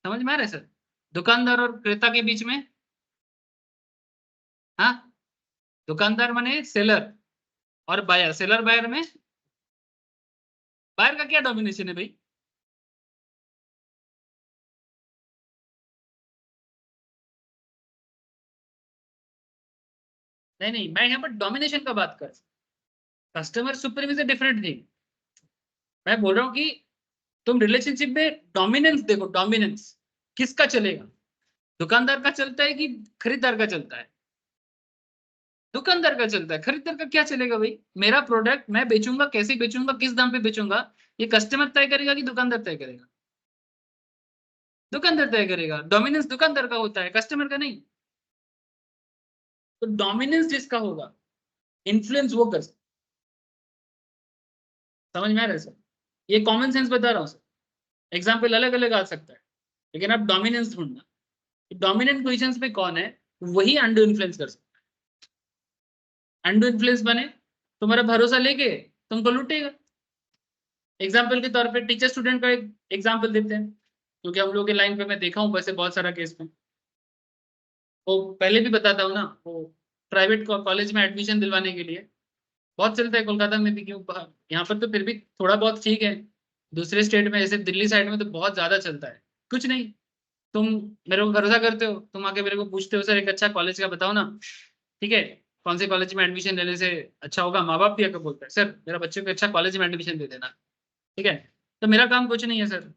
S1: समझ में आ रहा है सर? दुकानदार और क्रेता के बीच में, हाँ, दुकानदार माने सेलर और बायर, सेलर बायर में बायर का क्या डोमिनेशन है भाई? नहीं नहीं, मैं यहाँ पर डोमिनेशन का बात कर, कस्टमर सुप्रीमेसी डिफरेंट थिंग। मैं बोल रहा हूँ कि तुम रिलेशनशिप में डोमिनेंस देखो, डोमिनेंस किसका चलेगा? दुकानदार का चलता है कि खरीदार का चलता है? दुकानदार का चलता है। खरीदार का क्या चलेगा भाई? मेरा प्रोडक्ट मैं बेचूंगा, कैसे बेचूंगा, किस दाम पे बेचूंगा, ये कस्टमर तय करेगा कि दुकानदार तय करेगा? दुकानदार तय करेगा। डोमिनेंस दुकानदार का होता है, कस्टमर का नहीं। तो डोमिनेंस जिसका होगा, इन्फ्लुएंस वो कर सकता। समझ में आ रहा है सर? ये कॉमन सेंस बता रहा हूँ सर, एग्जाम्पल अलग अलग आ सकता है, लेकिन आप डोमिनेंस ढूंढना, डोमिनेंट पोजिशन पे कौन है, वही अंडर इन्फ्लुएंस कर सकता है। अंडर इन्फ्लुएंस बने तुम्हारा भरोसा लेके तुमको लूटेगा। एग्जाम्पल के तौर पे टीचर स्टूडेंट का एक एग्जाम्पल देते हैं, क्योंकि हम लोग के लाइन पे मैं देखा हूँ वैसे बहुत सारा केस में। वो पहले भी बताता हूँ ना, वो प्राइवेट कॉलेज में एडमिशन दिलवाने के लिए बहुत चलता है, कोलकाता में भी, क्यों यहाँ पर तो फिर भी थोड़ा बहुत ठीक है, दूसरे स्टेट में जैसे दिल्ली साइड में तो बहुत ज्यादा चलता है। कुछ नहीं, तुम मेरे को भरोसा करते हो, तुम आके मेरे को पूछते हो सर एक अच्छा कॉलेज का बताओ ना, ठीक है, कौन से कॉलेज में एडमिशन लेने से अच्छा होगा। माँ बाप भी आकर बोलता है सर मेरा बच्चे को अच्छा कॉलेज में एडमिशन दे देना, ठीक है। तो मेरा काम कुछ नहीं है सर,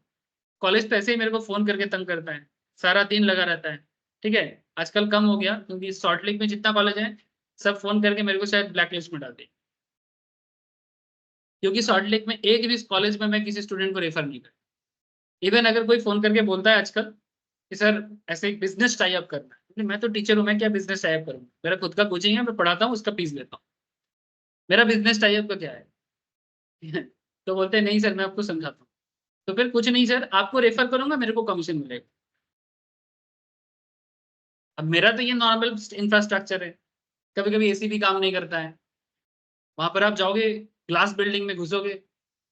S1: कॉलेज तो ऐसे ही मेरे को फोन करके तंग करता है, सारा दिन लगा रहता है, ठीक है। आजकल कम हो गया क्योंकि सॉल्ट लेक में जितना कॉलेज है सब फोन करके मेरे को शायद ब्लैक लिस्ट में डाल दे, क्योंकि सॉल्ट लेक में एक भी कॉलेज में मैं किसी स्टूडेंट को रेफर नहीं करता। इवन अगर कोई फोन करके बोलता है आजकल कि सर ऐसे एक बिजनेस टाई अप करना है, मैं तो टीचर हूँ, मैं क्या बिजनेस टाई अप करूँगा, मेरा खुद का कोचिंग है, मैं पढ़ाता हूँ, उसका फीस लेता हूँ, मेरा बिजनेस टाई अप का क्या है? तो बोलते हैं नहीं सर मैं आपको समझाता हूँ। तो फिर कुछ नहीं सर, आपको रेफर करूंगा, मेरे को कमीशन मिलेगा। अब मेरा तो ये नॉर्मल इंफ्रास्ट्रक्चर है, कभी कभी एसी भी काम नहीं करता है, वहां पर आप जाओगे, ग्लास बिल्डिंग में घुसोगे,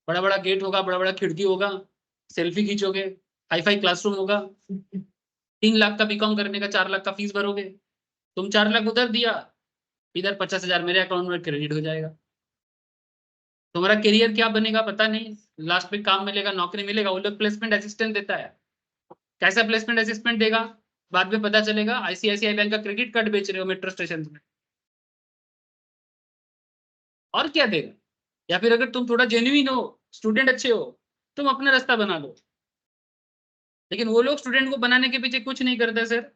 S1: बड़ा बड़ा गेट होगा, बड़ा बड़ा खिड़की होगा, सेल्फी खींचोगे, हाई फाई क्लासरूम होगा, 3 लाख का बीकॉम करने का 4 लाख का फीस भरोगे, तुम 4 लाख उधर दिया, इधर 50,000 मेरे अकाउंट में क्रेडिट हो जाएगा। तुम्हारा करियर क्या बनेगा पता नहीं, लास्ट में काम मिलेगा, नौकरी मिलेगा, वो लोग प्लेसमेंट असिस्टेंट देता है, कैसा प्लेसमेंट असिस्टेंट देगा, बाद में पता चलेगा आईसीआईसीआई बैंक का क्रेडिट कार्ड बेच रहे हो मेट्रो स्टेशन में, और क्या देगा। या फिर अगर तुम थोड़ा जेन्युइन हो, स्टूडेंट अच्छे हो, तुम अपना रास्ता बना लो। लेकिन वो लोग स्टूडेंट को बनाने के पीछे कुछ नहीं करते सर,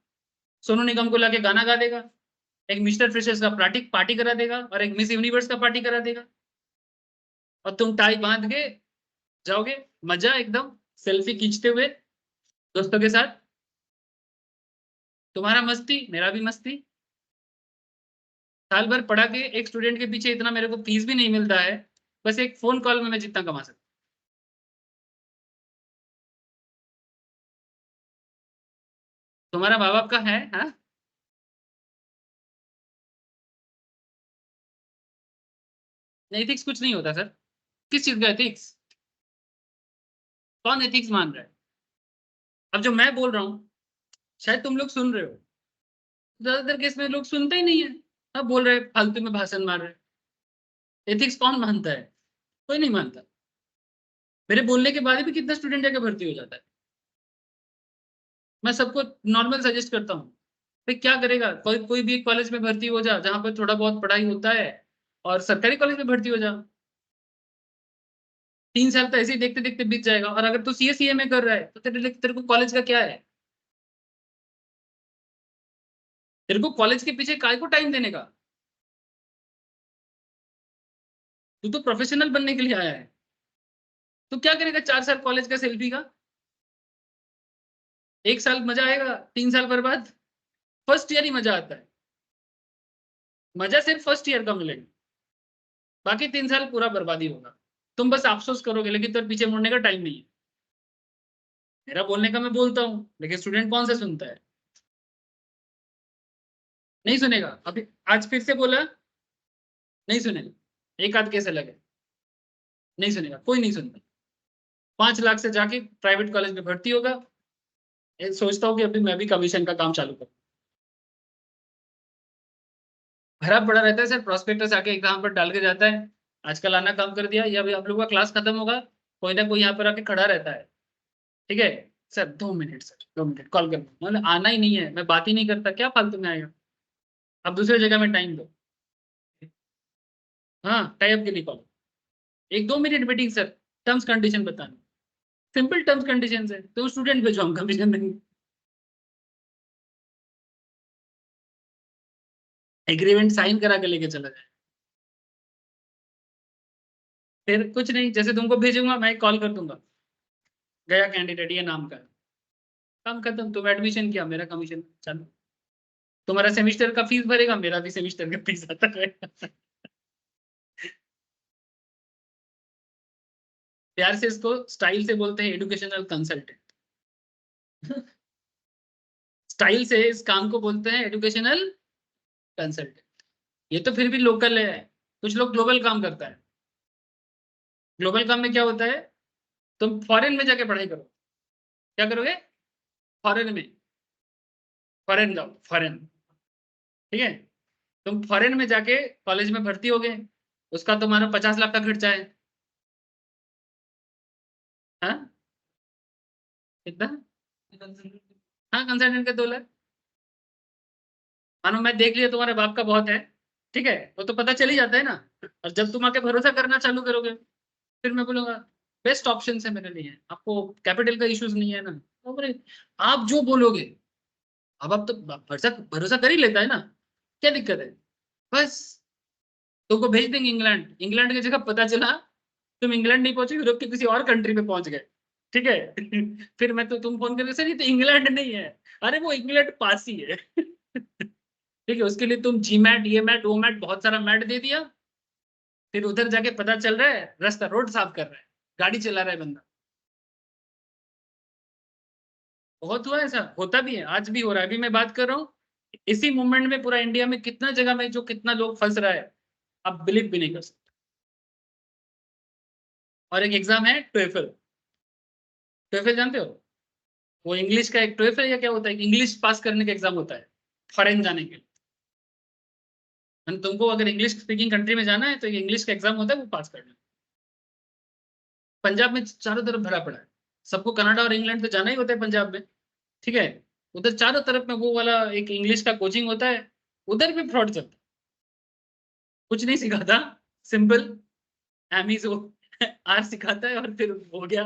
S1: सोनू निगम को लाके गाना गा देगा, एक मिस्टर फ्रेशर्स का पार्टी पार्टी करा देगा, और एक मिस यूनिवर्स का पार्टी करा देगा, और तुम टाई बांध के जाओगे, मजा एकदम, सेल्फी खींचते हुए दोस्तों के साथ, तुम्हारा मस्ती मेरा भी मस्ती। साल भर पढ़ा के एक स्टूडेंट के पीछे इतना मेरे को फीस भी नहीं मिलता है, बस एक फोन कॉल में मैं जितना कमा सकता। तुम्हारा माँ बाप का है, हाँ? एथिक्स कुछ नहीं होता सर। किस चीज का एथिक्स? कौन एथिक्स मान रहा है? अब जो मैं बोल रहा हूँ शायद तुम लोग सुन रहे हो, ज्यादातर केस में लोग सुनते ही नहीं है, अब बोल रहे फालतू में भाषण मार रहे। एथिक्स कौन मानता है? कोई नहीं मानता। मेरे बोलने के बाद भी कितना स्टूडेंट जाके भर्ती हो जाता है। मैं सबको नॉर्मल सजेस्ट करता हूँ, भाई क्या करेगा, कोई कोई भी एक कॉलेज में भर्ती हो जा जहाँ पर थोड़ा बहुत पढ़ाई होता है, और सरकारी कॉलेज में भर्ती हो जा, 3 साल तो ऐसे ही देखते देखते बीत जाएगा। और अगर तू सीए में कर रहा है तो तेरे को कॉलेज का क्या है? तेरे को कॉलेज के पीछे काय को टाइम देने का? तू तो प्रोफेशनल बनने के लिए आया है। तो क्या करेगा 4 साल कॉलेज का सेल्फी का? 1 साल मजा आएगा, 3 साल बर्बाद। फर्स्ट ईयर ही मजा आता है, मजा सिर्फ फर्स्ट ईयर का मिलेगा, बाकी 3 साल पूरा बर्बादी होगा। तुम बस अफसोस करोगे, लेकिन तेरे पीछे मुड़ने का टाइम नहीं है। मेरा बोलने का मैं बोलता हूँ, लेकिन स्टूडेंट कौन सा सुनता है? नहीं सुनेगा। अभी आज फिर से बोला, नहीं सुनेगा। एक आध केस अलग है, नहीं सुनेगा, कोई नहीं सुनता। 5 लाख से जाके प्राइवेट कॉलेज में भर्ती होगा, सोचता हूँ कि अभी मैं भी कमीशन का काम चालू करूँ। भरा पड़ा रहता है सर, प्रोस्पेक्टस आके एग्जाम पर डाल के जाता है, आजकल आना कम कर दिया, या अभी आप लोगों का क्लास खत्म होगा, कोई ना कोई यहाँ पर आके खड़ा रहता है, ठीक है sir 2 minute, sir 2 minute call कर, मतलब आना ही नहीं है, मैं बात ही नहीं करता, क्या फालतू में आएगा, अब दूसरी जगह में टाइम दो। हाँ टाइप के लिए call, 1-2 minute meeting sir, terms condition बताना, सिंपल टर्म्स कंडीशन है, तो स्टूडेंट भेजो, हम कमीशन देंगे। एग्रीमेंट साइन करा के लेके चला जाए, फिर कुछ नहीं, जैसे तुमको भेजूंगा मैं कॉल कर दूंगा, गया कैंडिडेट ये नाम का, काम खत्म, तुम एडमिशन किया, मेरा कमीशन चालू, तुम्हारा सेमिस्टर का फीस भरेगा, मेरा भी सेमिस्टर का फीस आता रहेगा। प्यार से इसको स्टाइल से बोलते हैं एजुकेशनल कंसल्टेंट। स्टाइल से इस काम को बोलते हैं एजुकेशनल कंसल्टेंट। ये तो फिर भी लोकल है, कुछ लोग ग्लोबल काम करता है। ग्लोबल काम में क्या होता है, तुम फॉरेन में जाके पढ़ाई करो, क्या करोगे, फॉरेन में, फॉरेन जाओ, फॉरेन, ठीक है, तुम फॉरेन में जाके कॉलेज में भर्ती हो गए, उसका तुम्हारा 50 लाख का खर्चा है, हाँ कितना, हाँ कंसल्टेंट के 2 लाख, मानो मैं देख लिया तुम्हारे बाप का बहुत है, ठीक है, वो तो पता चल ही जाता है ना, और जब तुम आके भरोसा करना चालू करोगे, फिर मैं बोलूंगा बेस्ट ऑप्शन है मेरे लिए, आपको कैपिटल का इश्यूज नहीं है ना, तो बोले आप जो बोलोगे, अब आप तो भरोसा भरोसा कर ही लेता है ना, क्या दिक्कत है, बस तुमको भेज देंगे इंग्लैंड, इंग्लैंड की जगह पता चला तुम इंग्लैंड नहीं पहुंचे, यूरोप के किसी और कंट्री में पहुंच गए, ठीक है। फिर मैं तो तुम फोन करके सर ये तो इंग्लैंड नहीं है, अरे वो इंग्लैंड पास ही है। ठीक है, उसके लिए तुम जी मैट, ये मैट, वो मैट, बहुत सारा मैट दे दिया, फिर उधर जाके पता चल रहा है रास्ता, रोड साफ कर रहा है, गाड़ी चला रहा है बंदा, बहुत हुआ ऐसा, होता भी है, आज भी हो रहा है, अभी मैं बात कर रहा हूँ, इसी मूवमेंट में पूरा इंडिया में कितना जगह में जो कितना लोग फंस रहा है, आप बिलीव भी नहीं कर सकते। और एक एग्जाम है टोएफल, टोएफल जानते हो, वो इंग्लिश का एक टोएफल या क्या होता है, इंग्लिश पास करने का एग्जाम होता है फॉरेन जाने के लिए, तुमको अगर इंग्लिश स्पीकिंग कंट्री में जाना है तो इंग्लिश का एग्जाम होता है, वो पास करना। पंजाब में चारों तरफ भरा पड़ा है, सबको कनाडा और इंग्लैंड तो जाना ही होता है पंजाब में, ठीक है, उधर चारों तरफ में वो वाला एक इंग्लिश का कोचिंग होता है, उधर भी फ्रॉड चलता है, कुछ नहीं सिखाता, सिंपल एमीजो आर सिखाता है और फिर हो गया,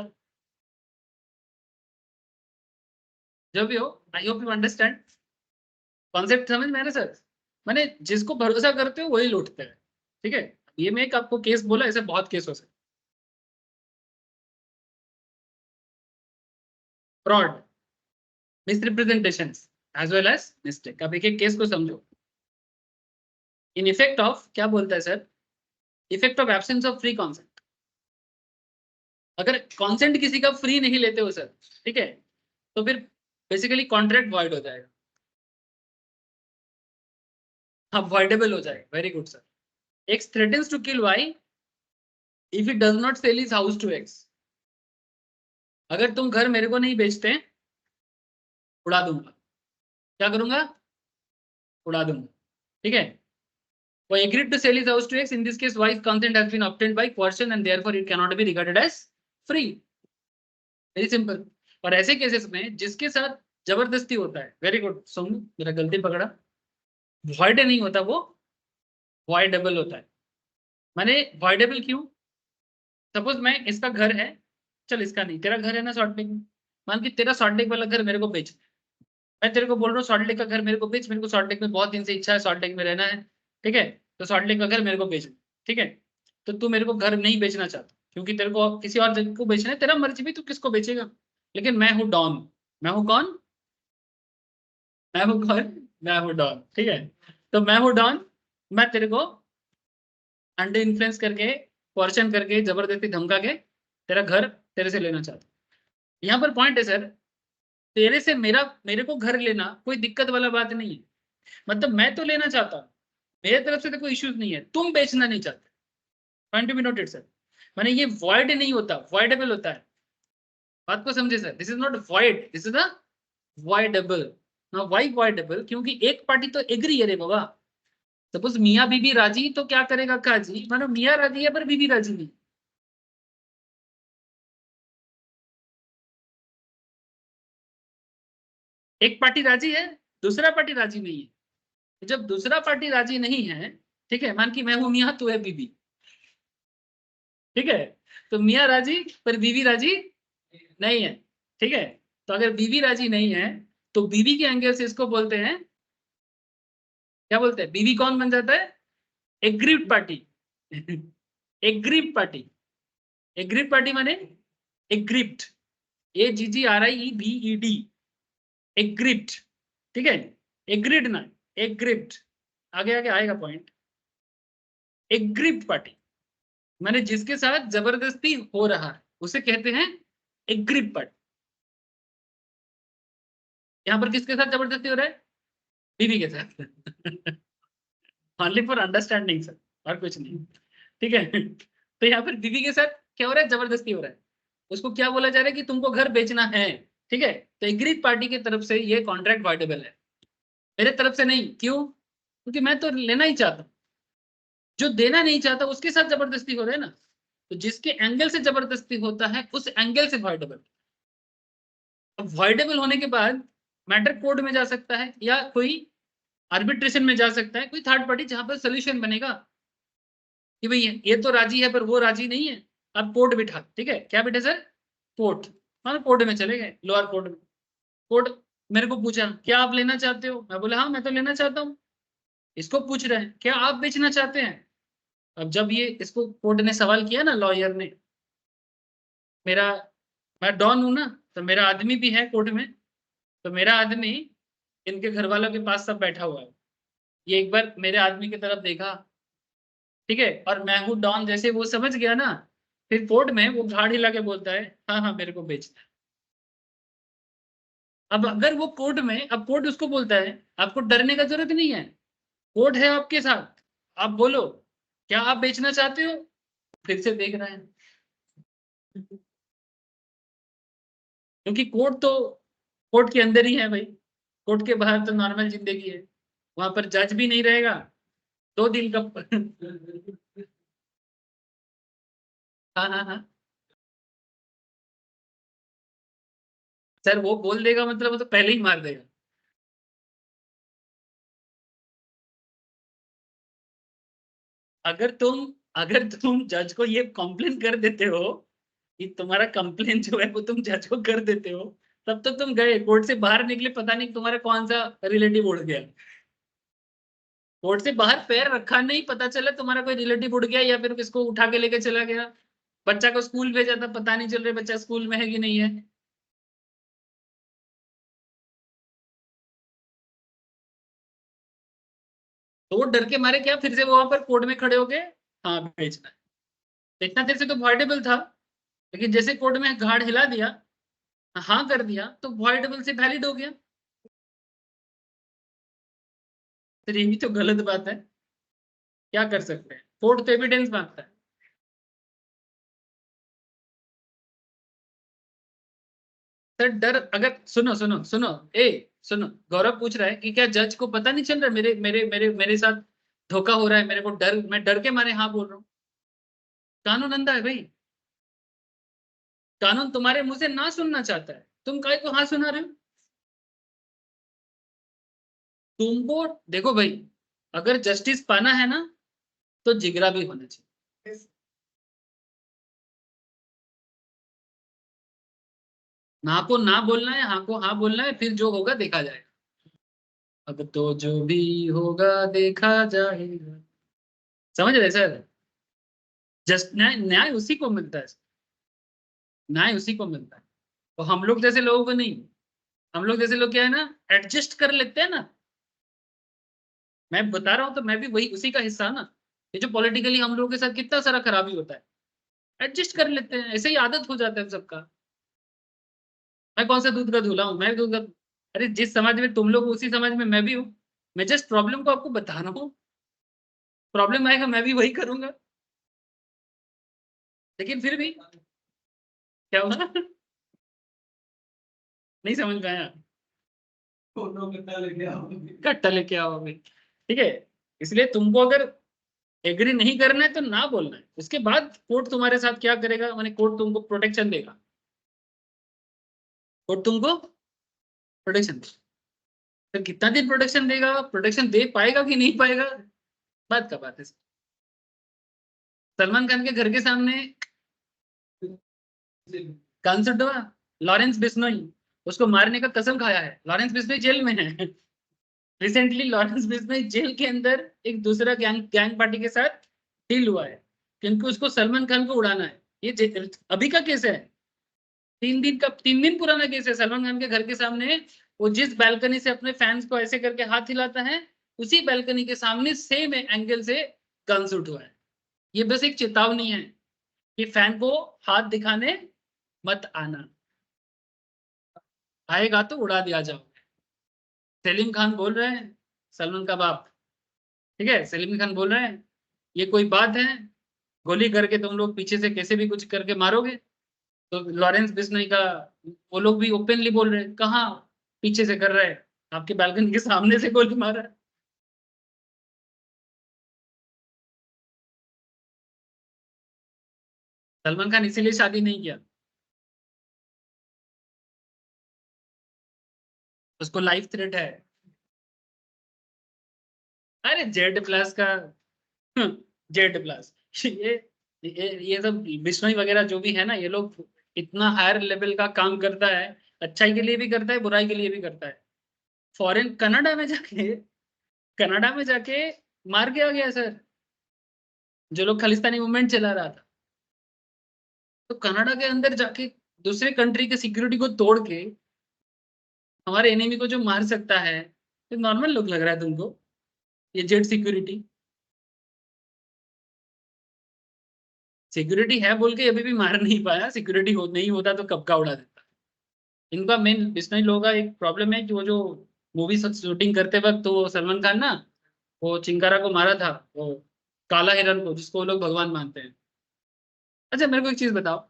S1: जो भी हो, I hope you understand concept, समझ में आ रहा है सर, मैंने जिसको भरोसा करते हो वही लौटते हैं, ठीक है, ये मैं एक आपको केस बोला, ऐसे बहुत केस हो सकते, fraud, misrepresentation as well as mistake, अब एक एक केस को समझो। इन इफेक्ट ऑफ, क्या बोलता है sir, effect of absence of free consent, अगर कॉन्सेंट किसी का फ्री नहीं लेते हो सर, ठीक है, तो फिर बेसिकली कॉन्ट्रैक्ट वॉइड हो जाएगा, हाँ वॉइडेबल हो जाएगा, very good sir. X threatens to kill Y if it does not sell his house to X, अगर तुम घर मेरे को नहीं बेचते उड़ा दूंगा, क्या करूंगा, उड़ा दूंगा, ठीक है, वो agreed to sell his house to X, in this case Y's consent has been obtained by coercion and therefore it cannot be regarded as free, very simple. और ऐसे केसेस में जिसके साथ जबरदस्ती होता है, वेरी गुड, सुन मेरा गलती पकड़ा, वॉइड नहीं होता, वो वॉइडेबल होता है, माने वॉइडेबल क्यों, सपोज मैं, इसका घर है, चल इसका नहीं, तेरा घर है ना सॉल्ट लेक में, मान के तेरा सॉल्ट लेक वाला घर मेरे को बेच, मैं तेरे को बोल रहा हूँ सॉल्ट लेक का घर मेरे को बेच, मेरे को सॉल्ट लेक में बहुत दिन से इच्छा है सॉल्ट लेक में रहना है, ठीक है, तो सॉल्ट लेक का घर मेरे को बेच, ठीक है, तो तू मेरे को घर नहीं बेचना चाहता क्योंकि तेरे को किसी और जगह को बेचना है, तेरा मर्जी भी, तू किसको बेचेगा, लेकिन मैं हूँ डॉन, मैं हूँ कौन, मैं हूँ कौन, मैं हूँ डॉन, ठीक है, तो मैं हूँ डॉन, मैं तेरे को अंडर इन्फ्लुएंस करके, क्वेश्चन करके, जबरदस्ती धमका के तेरा घर तेरे से लेना चाहता हूँ। यहाँ पर पॉइंट है सर, तेरे से मेरे को घर लेना कोई दिक्कत वाला बात नहीं है, मतलब मैं तो लेना चाहता हूँ, मेरे तरफ से तो कोई इश्यूज नहीं है, तुम बेचना नहीं चाहते, point to be noted sir, माने ये वॉइड नहीं होता, वॉइडेबल होता है, बात को समझे sir, this is not void, this is a voidable. ना वाई वॉइडेबल, क्योंकि एक पार्टी तो एग्री है रे बाबा। सपोज मियाँ बीबी राजी, तो क्या करेगा काजी, मानो मियाँ राजी है पर बीबी राजी नहीं। एक पार्टी राजी है, दूसरा पार्टी राजी नहीं है। जब दूसरा पार्टी राजी नहीं है, ठीक है, मान कि मैं हूं मियाँ, तू है बीबी, ठीक है, तो मियाँ राजी पर बीबी राजी नहीं है, ठीक है। तो अगर बीबी राजी नहीं है, तो बीबी के एंगल से इसको बोलते हैं, क्या बोलते हैं, बीबी कौन बन जाता है, agreed party. Agreed party, agreed party माने एग्रीड, AGGRIEBED, एग्रीड, ठीक है। एग्रीड ना, एग्रीड, आगे आगे आएगा पॉइंट। एग्रीड पार्टी माने जिसके साथ जबरदस्ती हो रहा है उसे कहते हैं एग्रीड पार्टी। यहाँ पर किसके साथ जबरदस्ती हो रहा है, बीवी के साथ। ओनली फॉर अंडरस्टैंडिंग सर, और कुछ नहीं, ठीक है। तो यहाँ पर बीवी के साथ क्या हो रहा है, जबरदस्ती हो रहा है। उसको क्या बोला जा रहा है कि तुमको घर बेचना है, ठीक है। तो एग्रीड पार्टी की तरफ से ये कॉन्ट्रैक्ट वाइडेबल है, मेरे तरफ से नहीं। क्यों, क्योंकि मैं तो लेना ही चाहता हूँ, जो देना नहीं चाहता उसके साथ जबरदस्ती हो रहा है ना। तो जिसके एंगल से जबरदस्ती होता है उस एंगल से वॉइडेबल। अब वॉइडेबल होने के बाद मैटर कोर्ट में जा सकता है, या कोई आर्बिट्रेशन में जा सकता है, कोई थर्ड पार्टी, जहां पर सोल्यूशन बनेगा कि भाई ये तो राजी है पर वो राजी नहीं है। अब कोर्ट बिठा, ठीक है, क्या बिठा सर, कोर्ट। हाँ, कोर्ट में चले गए, लोअर कोर्ट में। कोर्ट मेरे को पूछा क्या आप लेना चाहते हो, मैं बोला हाँ मैं तो लेना चाहता हूँ। इसको पूछ रहे हैं क्या आप बेचना चाहते हैं। अब जब ये इसको कोर्ट ने सवाल किया ना, लॉयर ने, मेरा, मैं डॉन हूं ना, तो मेरा आदमी भी है कोर्ट में। तो मेरा आदमी इनके घर वालों के पास सब बैठा हुआ है। ये एक बार मेरे आदमी की तरफ देखा, ठीक है, और मैं हूँ डॉन जैसे वो समझ गया ना। फिर कोर्ट में वो घाड़ हिला के बोलता है हाँ हाँ मेरे को बेचना है। अब अगर वो कोर्ट में, अब कोर्ट उसको बोलता है आपको डरने का जरूरत नहीं है, कोर्ट है आपके साथ, आप बोलो क्या आप बेचना चाहते हो। फिर से देख रहे हैं, क्योंकि कोर्ट तो कोर्ट के अंदर ही है भाई, कोर्ट के बाहर तो नॉर्मल जिंदगी है। वहां पर जज भी नहीं रहेगा, 2 दिन का। हाँ हाँ हाँ, सर वो बोल देगा मतलब वो तो पहले ही मार देगा। अगर तुम जज को ये कंप्लेन कर देते हो कि तुम्हारा कंप्लेन जो है वो तुम जज को कर देते हो, तब तो तुम गए कोर्ट से बाहर निकले, पता नहीं तुम्हारा कौन सा रिलेटिव उड़ गया। कोर्ट से बाहर पैर रखा नहीं, पता चला तुम्हारा कोई रिलेटिव उड़ गया, या फिर किसको उठा के लेके चला गया। बच्चा को स्कूल भेजा था, पता नहीं चल रहा बच्चा स्कूल में है कि नहीं है। तो वो डर के मारे क्या फिर से वो वहां पर कोर्ट में खड़े हो गए, हाँ भेजना है। तो इतना देर से तो वॉइडेबल था, लेकिन जैसे कोर्ट में घाड़ हिला दिया, हाँ कर दिया, तो वॉइडेबल से वैलिड हो गया। तो ये भी तो गलत बात है, क्या कर सकते हैं, कोर्ट तो एविडेंस मांगता है। सर डर, अगर सुनो सुनो सुनो, ए सुनो, गौरव पूछ रहा है कि क्या जज को पता नहीं चल रहा मेरे मेरे मेरे मेरे साथ धोखा हो रहा है, मेरे को डर, मैं डर के मारे हाँ बोल रहा हूँ। कानून अंधा है भाई, कानून तुम्हारे मुंह से ना सुनना चाहता है, तुम काय को हाँ सुना रहे हो। तुमको देखो भाई, अगर जस्टिस पाना है ना तो जिगरा भी होना चाहिए। ना को ना बोलना है, हाँ को हाँ बोलना है, फिर जो होगा देखा जाएगा। अब तो जो भी होगा देखा जाएगा, समझ रहे सर। जस्ट न्याय, न्याय उसी को मिलता है, न्याय उसी को मिलता है। तो हम लोग जैसे लोगों को नहीं, हम लोग जैसे लोग क्या है ना, एडजस्ट कर लेते हैं ना। मैं बता रहा हूँ तो मैं भी वही उसी का हिस्सा ना। ये जो पॉलिटिकली हम लोगों के साथ कितना सारा खराबी होता है, एडजस्ट कर लेते हैं, ऐसे ही आदत हो जाता है सबका। मैं कौन सा दूध का धूला हूँ, मैं दूध का, अरे जिस समाज में तुम लोग उसी समाज में मैं भी हूँ। मैं जस्ट प्रॉब्लम को आपको बता रहा हूँ, प्रॉब्लम आएगा मैं भी वही करूंगा। लेकिन फिर भी क्या होगा, नहीं समझ में आया? कट्टा लेके आओ अभी, ठीक है। इसलिए तुमको अगर एग्री नहीं करना है तो ना बोलना है, उसके बाद कोर्ट तुम्हारे साथ क्या करेगा, माने कोर्ट तुमको प्रोटेक्शन देगा, कोर्ट तुमको प्रोटेक्शन देगा। फिर कितना दिन प्रोटेक्शन देगा, प्रोटेक्शन दे पाएगा कि नहीं पाएगा, बात का बात है। सलमान खान के घर के सामने कंसर्ट हुआ, लॉरेंस बिश्नोई उसको मारने का कसम खाया है, लॉरेंस बिश्नोई जेल में है। रिसेंटली लॉरेंस बिश्नोई जेल के अंदर एक दूसरा गैंग गैंग पार्टी के साथ डील हुआ है, क्योंकि उसको सलमान खान को उड़ाना है। ये अभी का केस है, 3 दिन पुराना केस है। सलमान खान के घर के सामने वो जिस बैल्कनी से अपने फैंस को ऐसे करके हाथ हिलाता है, उसी बैल्कनी के सामने सेम एंगल से गन शूट हुआ है। ये बस एक चेतावनी है कि फैन को हाथ दिखाने मत आना, आएगा तो उड़ा दिया जाओ। सलीम खान बोल रहे हैं, सलमान का बाप, ठीक है, सलीम खान बोल रहे हैं ये कोई बात है, गोली करके तुम लोग पीछे से कैसे भी कुछ करके मारोगे। तो लॉरेंस बिश्नोई का वो लोग भी ओपनली बोल रहे हैं, कहाँ पीछे से कर रहे हैं, आपके बालकनी के सामने से गोली मारा है। सलमान खान इसीलिए शादी नहीं किया, उसको लाइफ थ्रेट है। अरे जेड प्लस का, जेड प्लस, ये सब बिश्नोई वगैरह जो भी है ना, ये लोग इतना हायर लेवल का काम करता है, अच्छाई के लिए भी करता है, बुराई के लिए भी करता है। फॉरेन कनाडा में जाके मार के आ गया सर, जो लोग खालिस्तानी मूवमेंट चला रहा था। तो कनाडा के अंदर जाके दूसरे कंट्री के सिक्योरिटी को तोड़ के हमारे एनिमी को जो मार सकता है, तो नॉर्मल लोग लग रहा है तुमको ये जेड सिक्योरिटी? सिक्योरिटी है बोल के अभी भी मार नहीं पाया, सिक्योरिटी नहीं होता तो कब का उड़ा देता। इनका मेन बिस्नोई लोगों का एक प्रॉब्लम है कि वो जो मूवी शूटिंग करते वक्त तो वो सलमान खान ना, वो चिंकारा को मारा था, वो काला हिरन को जिसको वो लोग भगवान मानते हैं। अच्छा मेरे को एक चीज बताओ,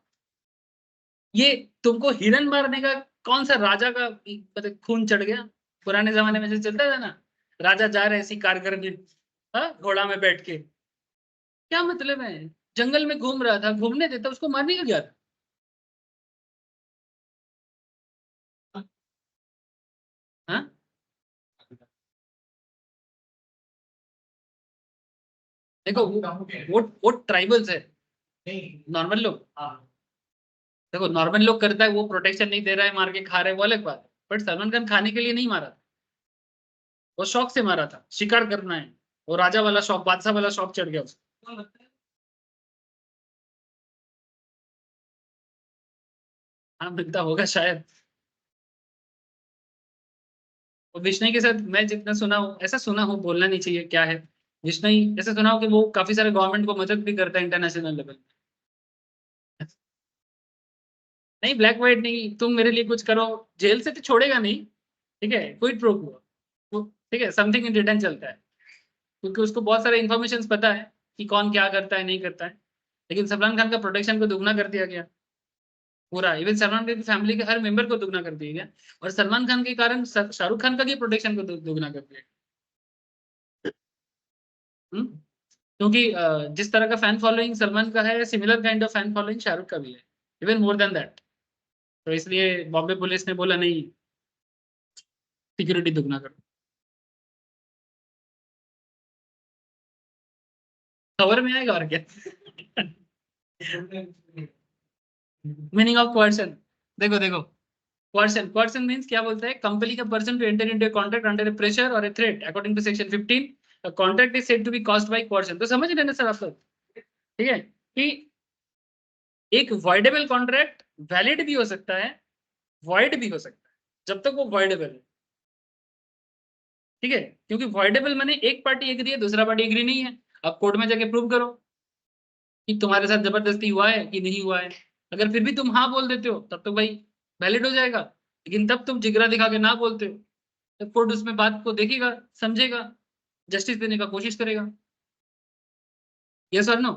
S1: ये तुमको हिरन मारने का कौन सा राजा का मतलब खून चढ़ गया? पुराने जमाने में जो चलता था ना, राजा जा रहे शिकार करने, हाँ, घोड़ा में बैठ के, क्या मतलब है? जंगल में घूम रहा था, घूमने देता, उसको मारने का क्या था? हाँ? देखो वो ट्राइबल्स है, नॉर्मल लोग, देखो नॉर्मल लोग करता है, वो प्रोटेक्शन नहीं दे रहा है, मार के खा रहे हैं, वो अलग बात है। बट सलमान खान खाने के लिए नहीं मारा था, वो शौक से मारा था, शिकार करना है, वो राजा वाला शौक, बादशाह वाला शौक चढ़ गया उसको। हाँ मिलता होगा शायद। और विष्णु के साथ मैं जितना सुना हूँ, ऐसा सुना हूँ, बोलना नहीं चाहिए क्या है, विष्णु ऐसा सुना हो कि वो काफी सारे गवर्नमेंट को मदद भी करता है इंटरनेशनल लेवल। नहीं ब्लैक व्हाइट नहीं, तुम मेरे लिए कुछ करो, जेल से तो छोड़ेगा नहीं, ठीक है, क्विड प्रो क्वो, ठीक है, समथिंग इन रिटर्न चलता है, क्योंकि उसको बहुत सारे इन्फॉर्मेशन पता है कि कौन क्या करता है नहीं करता है। लेकिन सलमान खान का प्रोटेक्शन को दुगना कर दिया गया पूरा, इवन सलमान खान की फैमिली के हर मेंबर को दुगना कर दिया गया, और सलमान खान के कारण शाहरुख खान का भी प्रोटेक्शन को दुगना कर दिया गया। क्योंकि जिस तरह का फैन फॉलोइंग सलमान का है, similar kind of fan following Shahrukh का भी है, इवन मोर देन दैट। तो इसलिए बॉम्बे पुलिस ने बोला नहीं, सिक्योरिटी दुगना करो। खबर में आएगा और क्या। मीनिंग ऑफ कोerशन, देखो देखो, कोerशन मींस क्या बोलता है, कंपनी का person to enter into a contract under a pressure और a threat according to section 15, contract is said to be caused by coercion. तो समझ रहे ना सर आप लोग, ठीक है, कि एक वॉइडेबल कॉन्ट्रैक्ट वैलिड भी हो सकता है, वॉइड भी हो सकता है, जब तक वो वॉइडेबल है, ठीक है, क्योंकि वॉइडेबल माने एक पार्टी एग्री है, दूसरा पार्टी एग्री नहीं है, अब कोर्ट में जाके प्रूव करो कि तुम्हारे साथ जबरदस्ती हुआ है कि नहीं हुआ है। अगर फिर भी तुम हाँ बोल देते हो तब तो भाई वैलिड हो जाएगा, लेकिन तब तुम जिगरा दिखा के ना बोलते हो, तो कोर्ट उसमें बात को देखेगा, समझेगा, जस्टिस देने का कोशिश करेगा। यस और नो?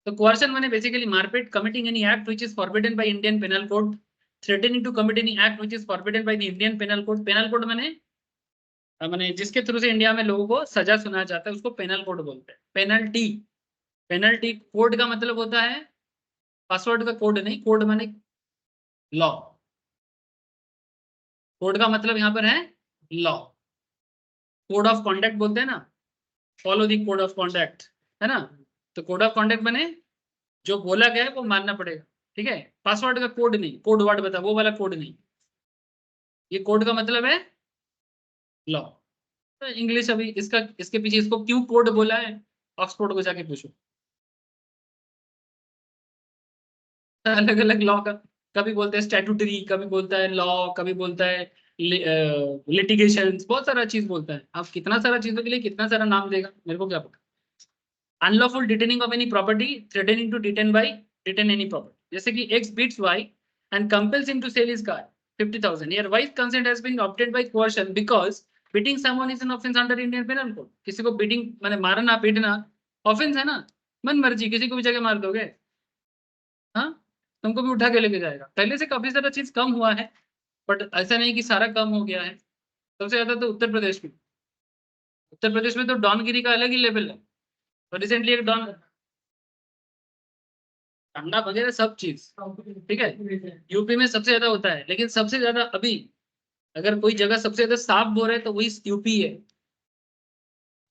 S1: तो coercion माने बेसिकली मारपीट, committing any act which is forbidden by Indian Penal Code, threatening to commit any act which is forbidden by the Indian Penal Code. Penal Code माने जिसके थ्रू से इंडिया में लोगों को सजा सुनाया जाता है उसको पेनल कोड बोलते हैं. पेनल्टी, पेनल्टी कोड का मतलब होता है पासवर्ड का कोड नहीं, कोड माने लॉ. कोड का मतलब यहाँ पर है लॉ. कोड ऑफ कॉन्डक्ट बोलते हैं ना, follow the code of conduct, है ना. तो कोड ऑफ कॉन्डक्ट माने जो बोला गया है वो मानना पड़ेगा. ठीक है, पासवर्ड का कोड नहीं, कोड वर्ड बता, वो वाला कोड नहीं. ये कोड का मतलब है लॉ. तो इंग्लिश अभी इसका, इसके पीछे इसको क्यों कोड बोला है, ऑक्सफोर्ड को जाके पूछो. अलग अलग लॉ का, कभी बोलते हैं स्टैट्यूटरी, कभी बोलता है लॉ, कभी बोलता है लिटिगेशन, बहुत सारा चीज बोलता है. आप कितना सारा चीजों के लिए कितना सारा नाम देगा, मेरे को क्या पता. Unlawful detaining of any property, threatening to detain any property. जैसे कि X beats Y and compels him to sell his car 50,000. Here Y's consent has been obtained by coercion because beating someone is an offense under Indian Penal Code. किसी को beating माने मारना पीटना offense है ना, मन मर्जी किसी को भी जाके मार दोगे, हाँ, तुमको भी उठा के लेके जाएगा. पहले से काफी सारा चीज कम हुआ है, बट ऐसा नहीं कि सारा कम हो गया है. सबसे ज्यादा तो उत्तर प्रदेश में, उत्तर प्रदेश में तो डॉनगिरी का अलग ही लेवल है. तो रिसेंटली एक डॉन ठंडा वगैरह सब चीज, ठीक है, यूपी में सबसे ज्यादा होता है. लेकिन सबसे ज्यादा अभी अगर कोई जगह सबसे ज्यादा साफ बोल रहे तो वही यूपी है.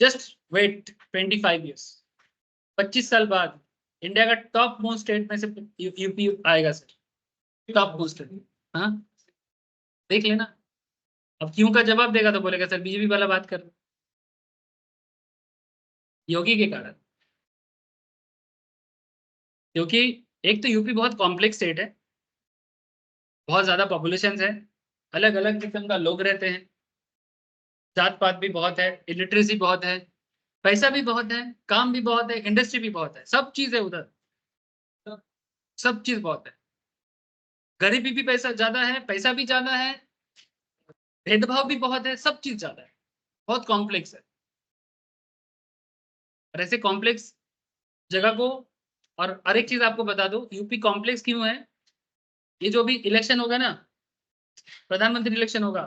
S1: जस्ट वेट 25 ईयर्स, 25 साल बाद इंडिया का टॉप मोस्ट स्टेट में से यूपी आएगा सर, टॉप मोस्ट स्टेट. हाँ देख लेना. अब क्यों का जवाब देगा तो बोलेगा सर बीजेपी वाला बात कर, योगी के कारण. क्योंकि एक तो यूपी बहुत कॉम्प्लेक्स स्टेट है, बहुत ज्यादा पॉपुलेशन है, अलग अलग किस्म का लोग रहते हैं, जात पात भी बहुत है, इलिटरेसी बहुत है, पैसा भी बहुत है, काम भी बहुत है, इंडस्ट्री भी बहुत है, सब चीज है उधर, सब चीज बहुत है. गरीबी भी पैसा ज्यादा है, पैसा भी ज्यादा है, भेदभाव भी बहुत है, सब चीज ज्यादा है, बहुत कॉम्प्लेक्स है. और ऐसे कॉम्प्लेक्स जगह को, और एक चीज आपको बता दो यूपी कॉम्प्लेक्स क्यों है. ये जो भी इलेक्शन होगा ना, प्रधानमंत्री इलेक्शन होगा,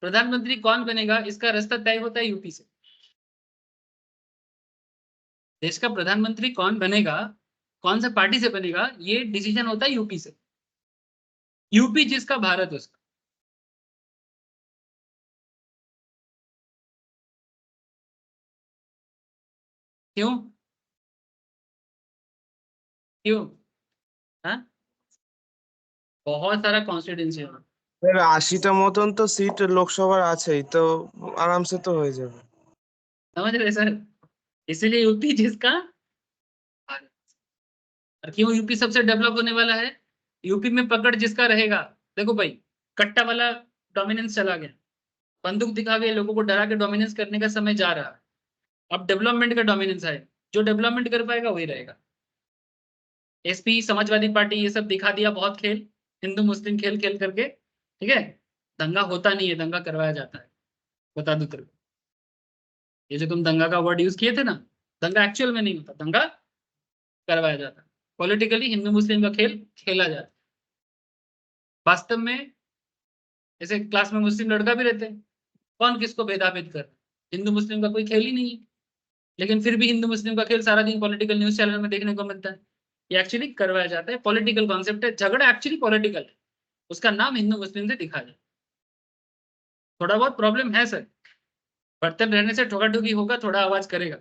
S1: प्रधानमंत्री कौन बनेगा इसका रास्ता तय होता है यूपी से. देश का प्रधानमंत्री कौन बनेगा, कौन सा पार्टी से बनेगा, ये डिसीजन होता है यूपी से. यूपी जिसका भारत उसका. क्यों क्यों, हाँ बहुत सारा कॉन्स्टिट्यूंसी है.
S2: এর 80টা মতন তো সিট লোকসভার আছেই তো, আরামসে তো হয়ে যাবে.
S1: समझ रहे सर, इसीलिए यूपी जिसका भारत. और क्यों यूपी सबसे डेवलप होने वाला है, यूपी में पकड़ जिसका रहेगा. देखो भाई, कट्टा वाला डोमिनेंस चला गया, बंदूक दिखा के लोगों को डरा के डोमिनेंस करने का समय जा रहा है. अब डेवलपमेंट का डोमिनेंस है, जो डेवलपमेंट कर पाएगा वही रहेगा. एसपी, समाजवादी पार्टी, ये सब दिखा दिया बहुत खेल, हिंदू मुस्लिम खेल खेल करके. ठीक है, दंगा होता नहीं है, दंगा करवाया जाता है. बता दो तेरे को, ये जो तुम दंगा का वर्ड यूज किए थे ना, दंगा एक्चुअल में नहीं होता, दंगा करवाया जाता है. पॉलिटिकली हिंदू मुस्लिम का खेल खेला जाता है. वास्तव में ऐसे क्लास में मुस्लिम लड़का भी रहते हैं, कौन किसको भेदाभेद कर, हिंदू मुस्लिम का कोई खेल ही नहीं है. लेकिन फिर भी हिंदू मुस्लिम का खेल सारा दिन पॉलिटिकल न्यूज चैनल में देखने को मिलता है. ये एक्चुअली करवाया जाता है, पॉलिटिकल कॉन्सेप्ट है, झगड़ा एक्चुअली पॉलिटिकल है, उसका नाम हिंदू मुस्लिम से दिखा जाए. थोड़ा बहुत प्रॉब्लम है सर, बर्तन रहने से ठोका ठोकी होगा, थोड़ा आवाज करेगा,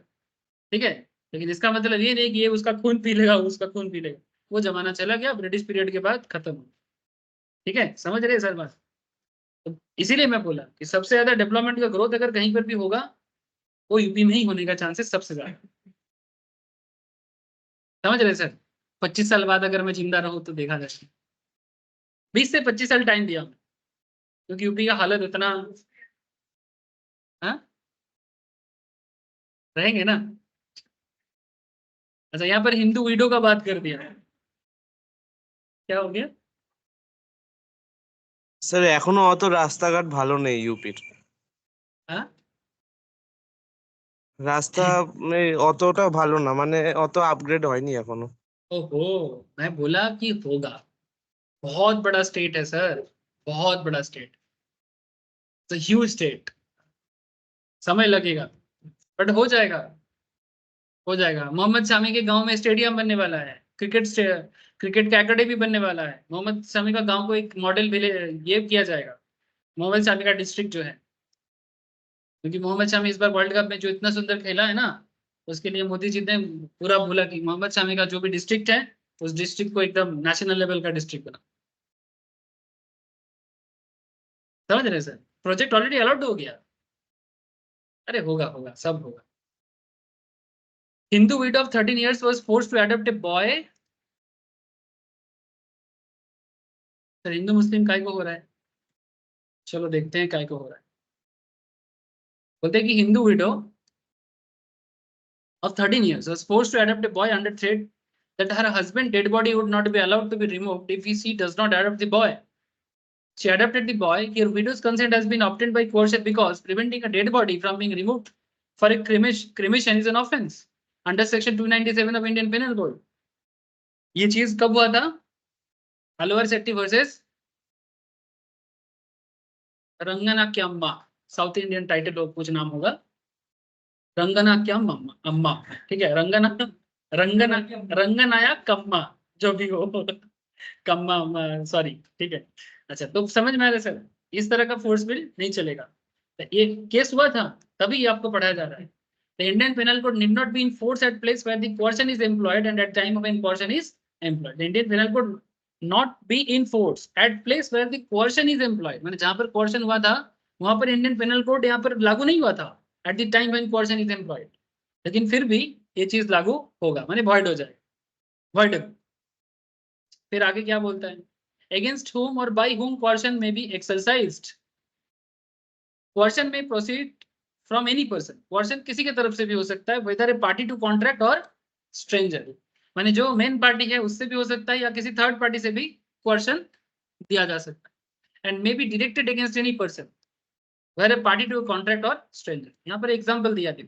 S1: ठीक है, लेकिन इसका मतलब ये नहीं कि ये उसका खून पी लेगा, उसका खून पी लेगा. वो जमाना चला गया, ब्रिटिश पीरियड के बाद खत्म हो. ठीक है, समझ रहे सर बात. तो इसीलिए मैं बोला कि सबसे ज्यादा डेवलपमेंट का ग्रोथ अगर कहीं पर भी होगा वो यूपी में ही होने का चांसेस सबसे ज्यादा. समझ रहे सर, 25 साल बाद अगर मैं जिंदा रहूं तो देखा जाए, 20 से 25 साल टाइम दिया, क्योंकि यूपी का हालत उतना, हाँ रहेंगे ना. अच्छा, यहाँ पर हिंदू विडो का बात कर दिया, क्या हो गया.
S2: স্যার এখনো অত রাস্তাঘাট ভালো নেই ইউপির.
S1: हाँ
S2: রাস্তা অতটা ভালো না, মানে অত আপগ্রেড হয়নি এখনো।
S1: ओहो, मैं बोला कि होगा। बहुत बड़ा स्टेट है सर, बहुत बड़ा स्टेट, ह्यूज स्टेट, समय लगेगा बट हो जाएगा। हो जाएगा। मोहम्मद शामी के गांव में स्टेडियम बनने वाला है, क्रिकेट का एकेडमी बनने वाला है। मोहम्मद शामी का गांव को एक मॉडल भी ये किया जाएगा, मोहम्मद शामी का डिस्ट्रिक्ट जो है, क्योंकि मोहम्मद शामी इस बार वर्ल्ड कप में जो इतना सुंदर खेला है ना, उसके लिए मोदी जी ने पूरा बोला कि मोहम्मद शामी का जो भी डिस्ट्रिक्ट है, उस डिस्ट्रिक्ट को एकदम नेशनल लेवल का डिस्ट्रिक्ट बना। समझ रहे सर? प्रोजेक्ट ऑलरेडी अलॉट हो गया। अरे होगा होगा, सब होगा। Hindu widow of 13 years was forced to adopt a boy। Sir हिंदू मुस्लिम काय को हो रहा है? चलो देखते हैं काय को हो रहा है। बोलते हैं कि Hindu widow of 13 years was forced to adopt a boy under threat that her husband's dead body would not be allowed to be removed if she does not adopt the boy. She adopted the boy. Her widow's consent has been obtained by coercion because preventing a dead body from being removed for a cremation is an offense under section 297 of Indian Penal Code. ये चीज कब हुआ था? Alwar Shetty versus रंगना की अम्मा। South Indian title और कुछ नाम होगा, रंगना क्या अम्मा, अम्मा, ठीक है। रंगना रंगना रंगनाया कम्मा, जो भी हो, कम्मा, सॉरी, ठीक है। अच्छा, तो समझ में आ रहा है सर? इस तरह का फोर्स बिल नहीं चलेगा। तो ये केस हुआ था, तभी ये आपको पढ़ाया जा रहा है। The Indian Penal Code need not be in force at place where the coercion is employed and at time of when coercion is employed. The Indian Penal Code not be in force at place where the coercion is employed। मैंने जहां पर coercion हुआ था, वहां पर Indian panel code यहाँ पर लागू नहीं हुआ था at the time when coercion is employed, लेकिन फिर भी ये चीज लागू होगा, माने void हो जाएगा, void। फिर आगे क्या बोलता है? Against whom or by whom coercion may be exercised। coercion may proceed from any person। coercion किसी के तरफ से भी हो सकता है, whether a party to contract or stranger। माने जो मेन पार्टी है उससे भी हो सकता है या किसी थर्ड पार्टी से भी coercion दिया जा सकता है। and may be directed against any person where a party to a contract or stranger। यहाँ पर एग्जांपल दिया था,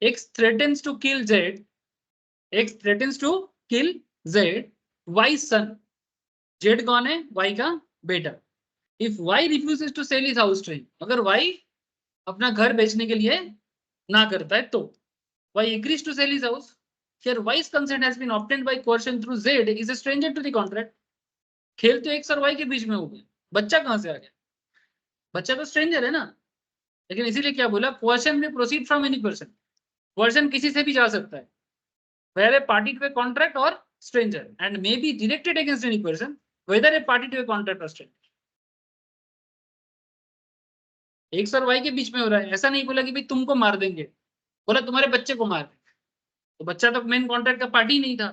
S1: X threatens to kill Z, X threatens to kill Z, Y's son। Z कौन है? Y का बेटा। If Y refuses to sell his house to him, अगर Y अपना घर बेचने के लिए ना करता है तो Y agrees to sell his house। Here Y's consent has been obtained by coercion through Z is a stranger to the contract। खेल तो X और Y के बीच में हो गया, बच्चा कहां से आ गया? बच्चा तो स्ट्रेंजर है ना। लेकिन इसीलिए क्या बोला? coercion में proceed from any person. coercion किसी से भी जा सकता है, where a party to a contract or stranger and may be directed against any person whether a party to a contract or stranger। X और Y के बीच में हो रहा है, ऐसा नहीं बोला कि भाई तुमको मार देंगे, बोला तुम्हारे बच्चे को मार देंगे, तो बच्चा तो मेन कॉन्ट्रैक्ट का पार्टी नहीं था।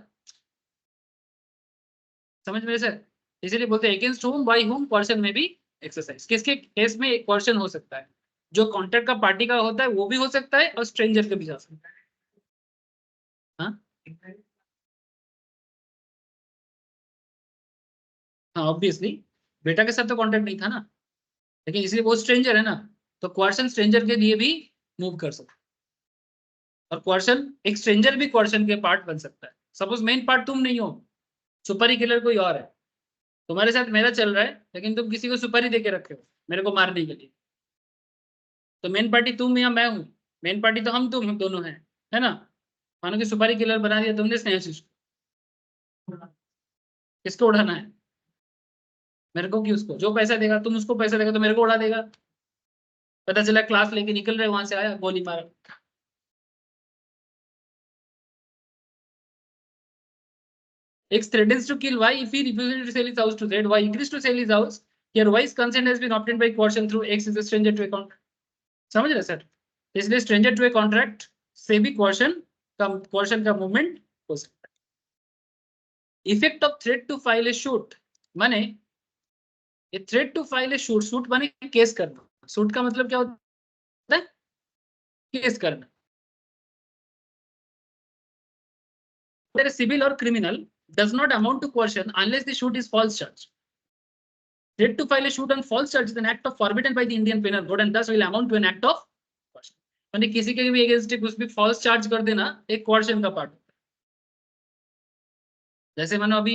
S1: समझ में सर? इसीलिए बोलते हैं against whom by whom coercion में भी एक्सरसाइज। किसके केस में एक coercion हो सकता है? जो कॉन्ट्रैक्ट का पार्टी का होता है वो भी हो सकता है और स्ट्रेंजर का भी जा सकता है। हाँ हाँ, ऑब्वियसली बेटा के साथ तो कॉन्ट्रैक्ट नहीं था ना, लेकिन इसलिए वो स्ट्रेंजर है ना, तो coercion स्ट्रेंजर के लिए भी मूव कर सकता है। और coercion, एक स्ट्रेंजर भी coercion के पार्ट बन सकता है। सपोज मेन पार्ट तुम नहीं हो, सुपारी किलर कोई और है, तुम्हारे साथ मेरा चल रहा है, लेकिन तुम किसी को सुपारी देके रखे हो मेरे को मारने के लिए, तो मेन पार्टी तुम या मैं हूँ? मेन पार्टी तो हम तुम दोनों हैं, है ना। मानो कि सुपारी किलर बना दिया तुमने स्नेहाशीष को, किसको उड़ाना है? मेरे को कि उसको? जो पैसा देगा, तुम उसको पैसा देगा तो मेरे को उड़ा देगा। पता चला क्लास लेके निकल रहे, वहां से आया गोली मारा। X threatens to kill Y if he refuses to sell his house to Z. Y agrees to sell his house। Here Y's consent has been obtained by coercion through X is a stranger to a contract। समझ रहे sir? इसलिए stranger to a contract से भी coercion का movement हो सकता है। Effect of threat to file a suit, माने ये threat to file a suit, suit माने केस करना। शूट का मतलब क्या होता है? केस करना। सिविल और criminal does not amount to coercion unless the suit is false charge। Threat to file a suit on false charge is an act of forbidden by the Indian Penal Code and thus will amount to an act of coercion। मैंने किसी के भी against कुछ भी false charge कर देना एक coercion का पार्ट होता है। जैसे मानो अभी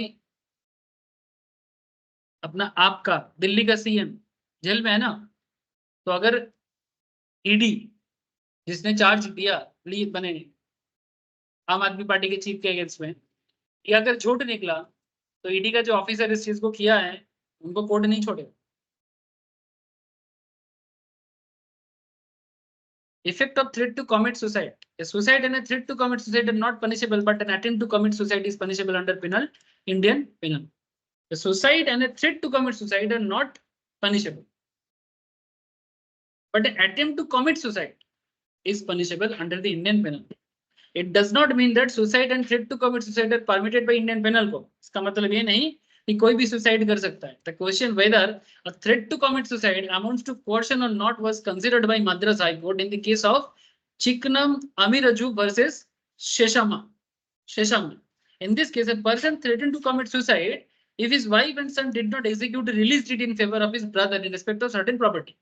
S1: अपना आपका दिल्ली का सीएम जेल में है ना, तो अगर ईडी जिसने चार्ज दिया लीड बने आम आदमी पार्टी के चीफ के अगेंस्ट में, ये अगर झूठ निकला तो ईडी का जो ऑफिसर इस चीज को किया है उनको कोर्ट नहीं छोड़ेगा। Effect of threat to commit suicide. A suicide and a threat to commit suicide are not punishable, but an attempt to commit suicide is punishable under penal Indian penal. A suicide and a threat to commit suicide are not punishable, but an attempt to commit suicide is punishable under the Indian penal. It does not mean that suicide and threat to commit suicide are permitted by Indian penal code. इसका मतलब ये नहीं कि कोई भी suicide कर सकता है. The question whether a threat to commit suicide amounts to coercion or not was considered by Madras High Court in the case of Chiknam Amiraju versus Sheshama. In this case, a person threatened to commit suicide if his wife and son did not execute a release deed in favor of his brother in respect of certain property.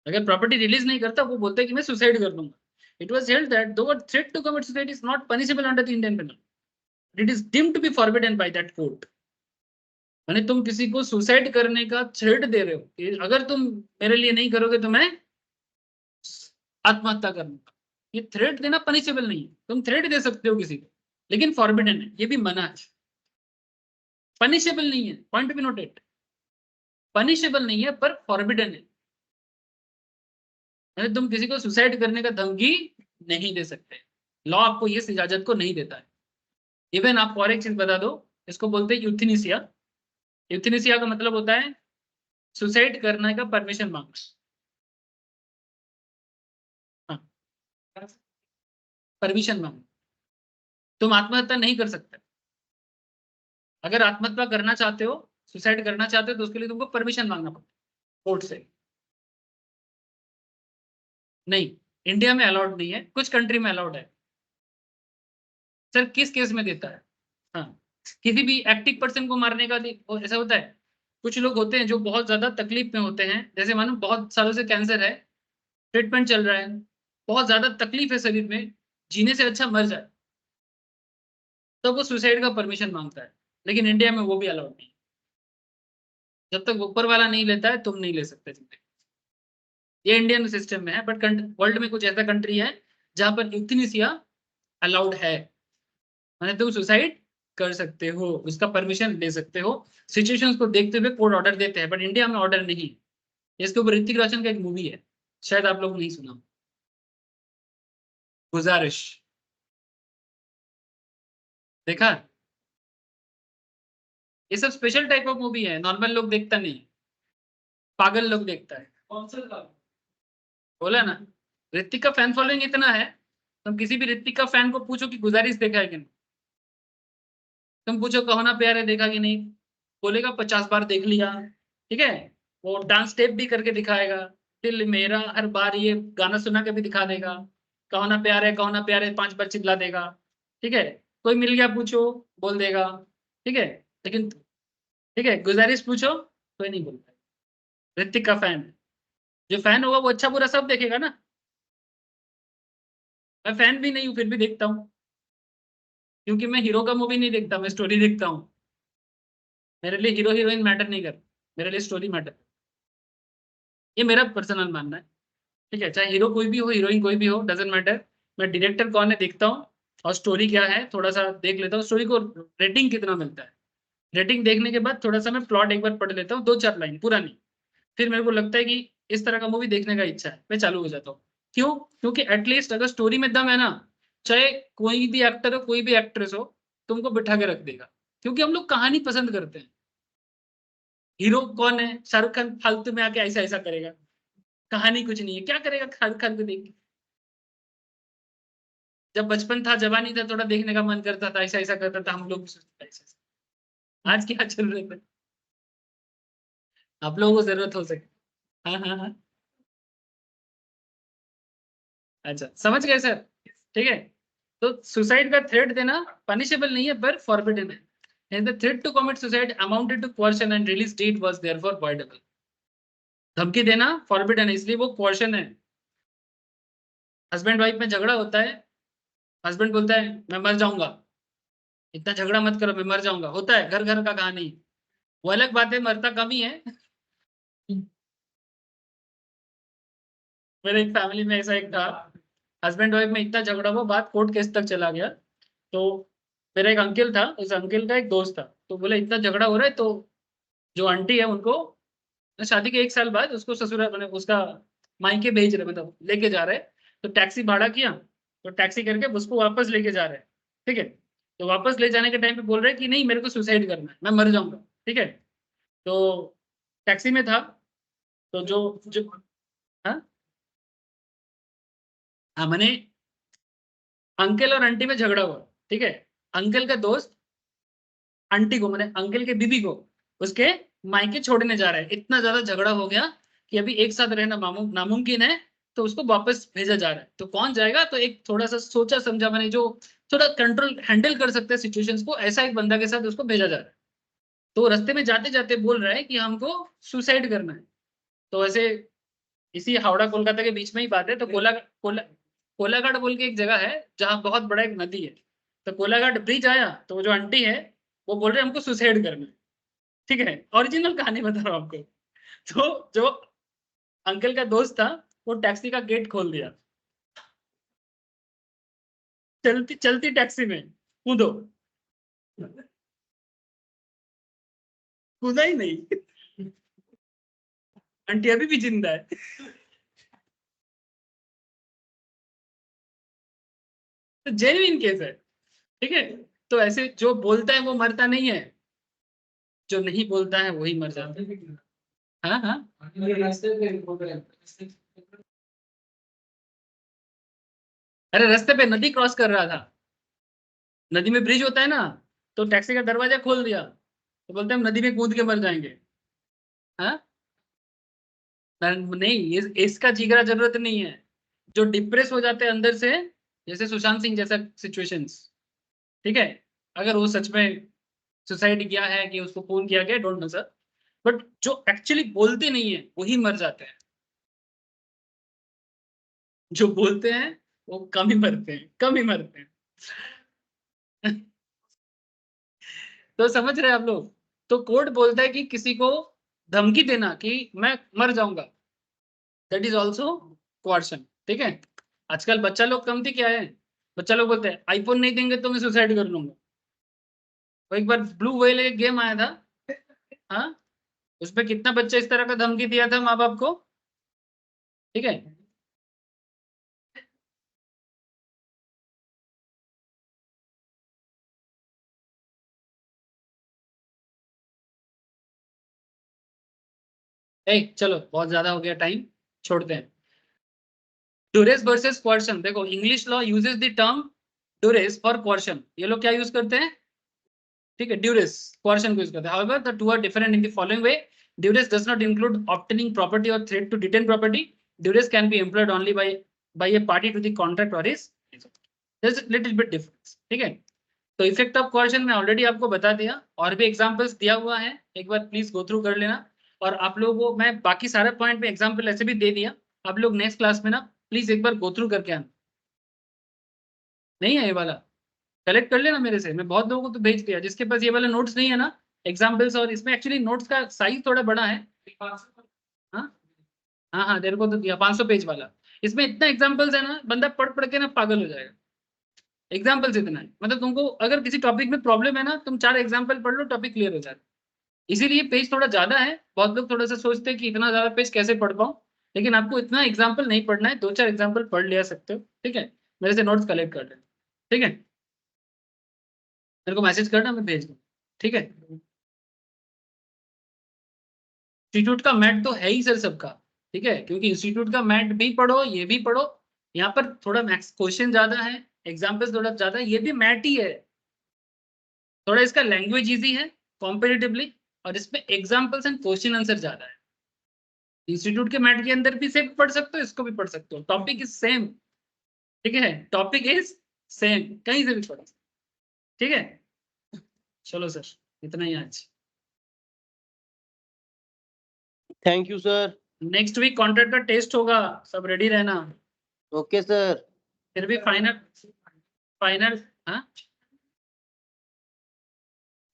S1: अगर property release नहीं करता वो बोलते कि मैं suicide कर दूंगा. It was held that though a threat to commit suicide is not punishable under the Indian penal, it is deemed to be forbidden by that court. यानी तुम किसी को सुसाइड करने का थ्रेट दे रहे हो कि अगर तुम मेरे लिए नहीं करोगे तो मैं आत्महत्या करूंगा, ये थ्रेट देना पनिशेबल नहीं है. तुम थ्रेट दे सकते हो किसी को, लेकिन फॉरबिडन है, ये भी मना है. पनिशेबल नहीं है, पॉइंट बी नोटेड, पनिशेबल नहीं है पर फॉरबिडन है. यानी तुम किसी को सुसाइड करने का धमकी नहीं दे सकते, लॉ आपको ये इजाजत को नहीं देता है. इवन आपको और एक चीज बता दो, इसको बोलते हैं यूथेनेसिया. यूथेनेसिया का मतलब होता है सुसाइड करने का परमिशन मांगना. हाँ, परमिशन मांगना. तुम आत्महत्या नहीं कर सकते. अगर आत्महत्या करना चाहते हो, सुसाइड करना चाहते हो, तो उसके लिए तुमको परमिशन मांगना पड़ता है कोर्ट से. नहीं, इंडिया में अलाउड नहीं है, कुछ कंट्री में अलाउड है. सर किस केस में देता है? हाँ, किसी भी एक्टिव पर्सन को मारने का ऐसा होता है. कुछ लोग होते हैं जो बहुत ज्यादा तकलीफ में होते हैं, जैसे मानो बहुत सालों से कैंसर है, ट्रीटमेंट चल रहा है, बहुत ज्यादा तकलीफ है शरीर में, जीने से अच्छा मर जाए, तो वो सुसाइड का परमिशन मांगता है. लेकिन इंडिया में वो भी अलाउड नहीं. जब तक ऊपर वाला नहीं लेता है तुम नहीं ले सकते जिंदगी. ये इंडियन सिस्टम में है, बट वर्ल्ड में कुछ ऐसा कंट्री है जहां पर यूथेनेसिया अलाउड है. माने तुम सुसाइड कर सकते हो, उसका परमिशन ले सकते हो, सिचुएशंस को देखते हुए कोर्ट ऑर्डर देते हैं. बट इंडिया में ऑर्डर नहीं. इसके ऊपर ऋतिक रोशन का एक मूवी है, शायद आप लोग नहीं सुना, गुजारिश. देखा? ये सब स्पेशल टाइप ऑफ मूवी है, नॉर्मल लोग देखता नहीं, पागल लोग देखता है. कौन सा बोला ना, ऋतिक का फैन फॉलोइंग इतना है, तुम किसी भी ऋतिक का फैन को पूछो कि गुजारिश देखा है कि नहीं. तुम पूछो कहो ना प्यार है देखा कि नहीं, बोलेगा 50 बार देख लिया. ठीक है, वो डांस स्टेप भी करके दिखाएगा, दिल मेरा, हर बार ये गाना सुना के भी दिखा देगा, कहो ना प्यार है, कहो ना प्यार है 5 बार चिल्ला देगा. ठीक है, कोई मिल गया पूछो बोल देगा. ठीक है, लेकिन ठीक है गुजारिश पूछो कोई नहीं बोलता. ऋतिक का फैन, जो फैन होगा वो अच्छा बुरा सब देखेगा ना. मैं फैन भी नहीं हूँ फिर भी देखता हूँ, क्योंकि मैं हीरो का मूवी नहीं देखता, मैं स्टोरी देखता हूँ. मेरे लिए हीरो हीरोइन मैटर नहीं कर, मेरे लिए स्टोरी मैटर. ये मेरा पर्सनल मानना है. ठीक है, चाहे हीरो कोई भी हो, हीरोइन कोई भी हो, डजेंट मैटर. मैं डायरेक्टर कौन है देखता हूँ और स्टोरी क्या है थोड़ा सा देख लेता हूँ, स्टोरी को रेटिंग कितना मिलता है. रेटिंग देखने के बाद थोड़ा सा मैं प्लॉट एक बार पढ़ लेता हूँ, 2-4 लाइन, पूरा नहीं. फिर मेरे को लगता है कि इस तरह का मूवी देखने का इच्छा है, मैं चालू हो जाता हूँ. क्यों? क्योंकि एटलीस्ट अगर स्टोरी में दम है ना, चाहे कोई भी एक्टर हो कोई भी एक्ट्रेस हो, तुमको बिठा के रख देगा. क्योंकि हम लोग कहानी पसंद करते हैं. हीरो कौन है? शाहरुख खान फालतू में आके ऐसा ऐसा करेगा, कहानी कुछ नहीं है, क्या करेगा शाहरुख खान को देख के. जब बचपन था, जवानी था, थोड़ा देखने का मन करता था, ऐसा ऐसा करता था, हम लोग भी सोचते थे ऐसा. आज क्या जरूरत है? आप लोगों को जरूरत हो सके. हाँ हाँ हाँ, अच्छा समझ गए सर. ठीक है, तो सुसाइड का थ्रेट देना पनिशेबल नहीं है पर फॉरबिडन है. And the threat to commit suicide amounted to coercion and release date was therefore voidable. धमकी देना फॉरबिडन है, इसलिए वो coercion है. हस्बैंड वाइफ में झगड़ा होता है, हस्बैंड बोलता है मैं मर जाऊंगा, इतना झगड़ा मत करो मैं मर जाऊंगा, होता है, घर घर का कहानी। वो अलग बात है, मरता कम ही है। मेरे एक फैमिली में ऐसा एक था, हस्बैंड वाइफ में इतना झगड़ा हुआ, बात कोर्ट केस तक चला गया। तो मेरा एक अंकल था, उस अंकल का एक दोस्त था, तो बोले इतना झगड़ा हो रहा है, तो जो आंटी है उनको शादी के 1 साल बाद उसको ससुराल मैंने उसका मायके भेज रहे, मतलब लेके जा रहे हैं। तो टैक्सी भाड़ा किया, तो टैक्सी करके उसको वापस लेके जा रहे हैं। ठीक है, तो वापस ले जाने के टाइम पे बोल रहे हैं कि नहीं मेरे को सुसाइड करना है, मैं मर जाऊंगा। ठीक है, तो टैक्सी में था, तो जो जो हाँ हाँ मैंने अंकल और आंटी में झगड़ा हुआ। ठीक है, अंकल का दोस्त आंटी को मैंने अंकल के बीबी को उसके मायके छोड़ने जा रहा है, इतना ज्यादा झगड़ा हो गया कि अभी एक साथ रहना नामुमकिन है, तो उसको वापस भेजा जा रहा है। तो कौन जाएगा, तो एक थोड़ा सा सोचा समझा मैंने, जो थोड़ा कंट्रोल हैंडल कर सकते हैं सिचुएशंस को, ऐसा एक बंदा के साथ उसको भेजा जा रहा है। तो रास्ते में जाते जाते बोल रहा है कि हमको सुसाइड करना है। तो ऐसे इसी हावड़ा कोलकाता के बीच में ही बात है, तो कोलाघाट बोल के एक जगह है जहाँ बहुत बड़ा एक नदी है। तो कोलाघाट ब्रिज आया, तो वो जो आंटी है वो बोल रहे हैं हमको सुसाइड करना है। ठीक है, ओरिजिनल कहानी बता रहा हूँ आपको। तो जो अंकल का दोस्त था वो टैक्सी का गेट खोल दिया, चलती चलती टैक्सी में कूदो, कूदा ही नहीं। आंटी अभी भी जिंदा है। तो जेन्युइन केस है। ठीक है, तो ऐसे जो बोलता है वो मरता नहीं है, जो नहीं बोलता है वही मर जाता है। हाँ हाँ, अरे रास्ते पे नदी क्रॉस कर रहा था, नदी में ब्रिज होता है ना, तो टैक्सी का दरवाजा खोल दिया, तो बोलते हैं हम नदी में कूद के मर जाएंगे। हाँ नहीं, इसका जिगरा जरूरत नहीं है। जो डिप्रेस हो जाते हैं अंदर से, जैसे सुशांत सिंह जैसा सिचुएशंस। ठीक है, अगर वो सच में सुसाइड किया है कि उसको खून किया गया, डोंट नो सर, बट जो एक्चुअली बोलते नहीं है वही मर जाते हैं, जो बोलते हैं वो कम ही मरते हैं, कम ही मरते हैं। तो समझ रहे हैं आप लोग। तो कोर्ट बोलता है कि किसी को धमकी देना कि मैं मर जाऊंगा, दैट इज ऑल्सो कोर्शन। ठीक है, आजकल बच्चा लोग कम थी क्या है, बच्चा लोग बोलते हैं आईफोन नहीं देंगे तो मैं सुसाइड कर लूंगा। वो एक बार ब्लू व्हेल एक गेम आया था, हाँ, उसमें कितना बच्चा इस तरह का धमकी दिया था माँ बाप को। ठीक है, चलो बहुत ज्यादा हो गया टाइम, छोड़ते हैं। ड्यूरेस वर्सेस क्वेश्चन, देखो English law uses the term duress for question, ये लोग क्या यूज करते हैं, ठीक है, ड्यूरेस क्वेश्चन को यूज करते हैं। However the two are different in the following way, duress does not include obtaining property और threat to detain property, duress can be employed only by a party to the contract और is little bit difference. ठीक है, तो effect of question में already आपको बता दिया, और भी एग्जांपल्स दिया हुआ है, एक बार प्लीज गो थ्रू कर लेना। और आप लोगों को मैं बाकी सारे पॉइंट में एग्जांपल ऐसे भी दे दिया, आप लोग नेक्स्ट क्लास में ना प्लीज एक बार गो थ्रू करके आना। नहीं है ये वाला, कलेक्ट कर लेना मेरे से, मैं बहुत लोगों को तो भेज दिया, जिसके पास ये वाला नोट्स नहीं है ना एग्जाम्पल्स, और इसमें एक्चुअली नोट्स का साइज थोड़ा बड़ा है। हाँ हाँ हाँ, तेरे को तो दिया 500 पेज वाला, इसमें इतना एग्जाम्पल्स है ना, बंदा पढ़ पढ़ के ना पागल हो जाएगा। एग्जाम्पल्स इतना है, मतलब तुमको अगर किसी टॉपिक में प्रॉब्लम है ना, तुम 4 एग्जाम्पल पढ़ लो, टॉपिक क्लियर हो जाएगा। इसीलिए पेज थोड़ा ज्यादा है, बहुत लोग थोड़ा सा सोचते हैं कि इतना ज्यादा पेज कैसे पढ़ पाऊँ, लेकिन आपको इतना एग्जाम्पल नहीं पढ़ना है, 2-4 एग्जाम्पल पढ़ लिया सकते हो। ठीक है, मेरे से नोट्स कलेक्ट कर लेना। ठीक है, मेरे को मैसेज करना, मैं भेज दूँ। ठीक है, इंस्टीट्यूट का मैट तो है ही सर सबका। ठीक है, क्योंकि इंस्टीट्यूट का मैट भी पढ़ो, ये भी पढ़ो, यहाँ पर थोड़ा मैक्स क्वेश्चन ज्यादा है, एग्जाम्पल्स थोड़ा ज्यादा है, ये भी मैट ही है, थोड़ा इसका लैंग्वेज इजी है कॉम्पेरेटिवली, और इसमें एग्जाम्पल्स एंड क्वेश्चन आंसर ज्यादा है। इंस्टीट्यूट के मैट के अंदर भी सेम पढ़ सकते हो, इसको भी पढ़ सकते हो, टॉपिक इज सेम। ठीक है, टॉपिक इज सेम, कहीं से भी पढ़ो। ठीक है, चलो सर, इतना ही आज।
S3: Thank you sir.
S1: Next week contract का टेस्ट होगा, सब रेडी रहना।
S3: Okay, sir.
S1: फिर भी ফাইনাল হ্যাঁ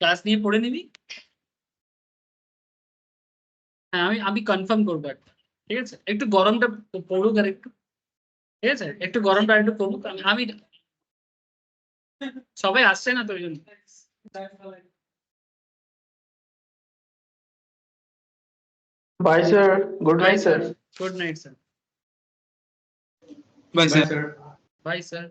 S1: ক্লাস নিয়ে পড়ে নিবি। হ্যাঁ আমি কনফার্ম করবো একটা, ঠিক আছে একটু গরমটা পড়ুক আর একটু, ঠিক আছে একটু গরমটা একটু কমুক। আমি সবাই আসছে না তো ওই জন্য।
S4: Bye, sir. Good night, sir.
S1: Good night sir.
S4: Bye, sir.
S1: Bye sir.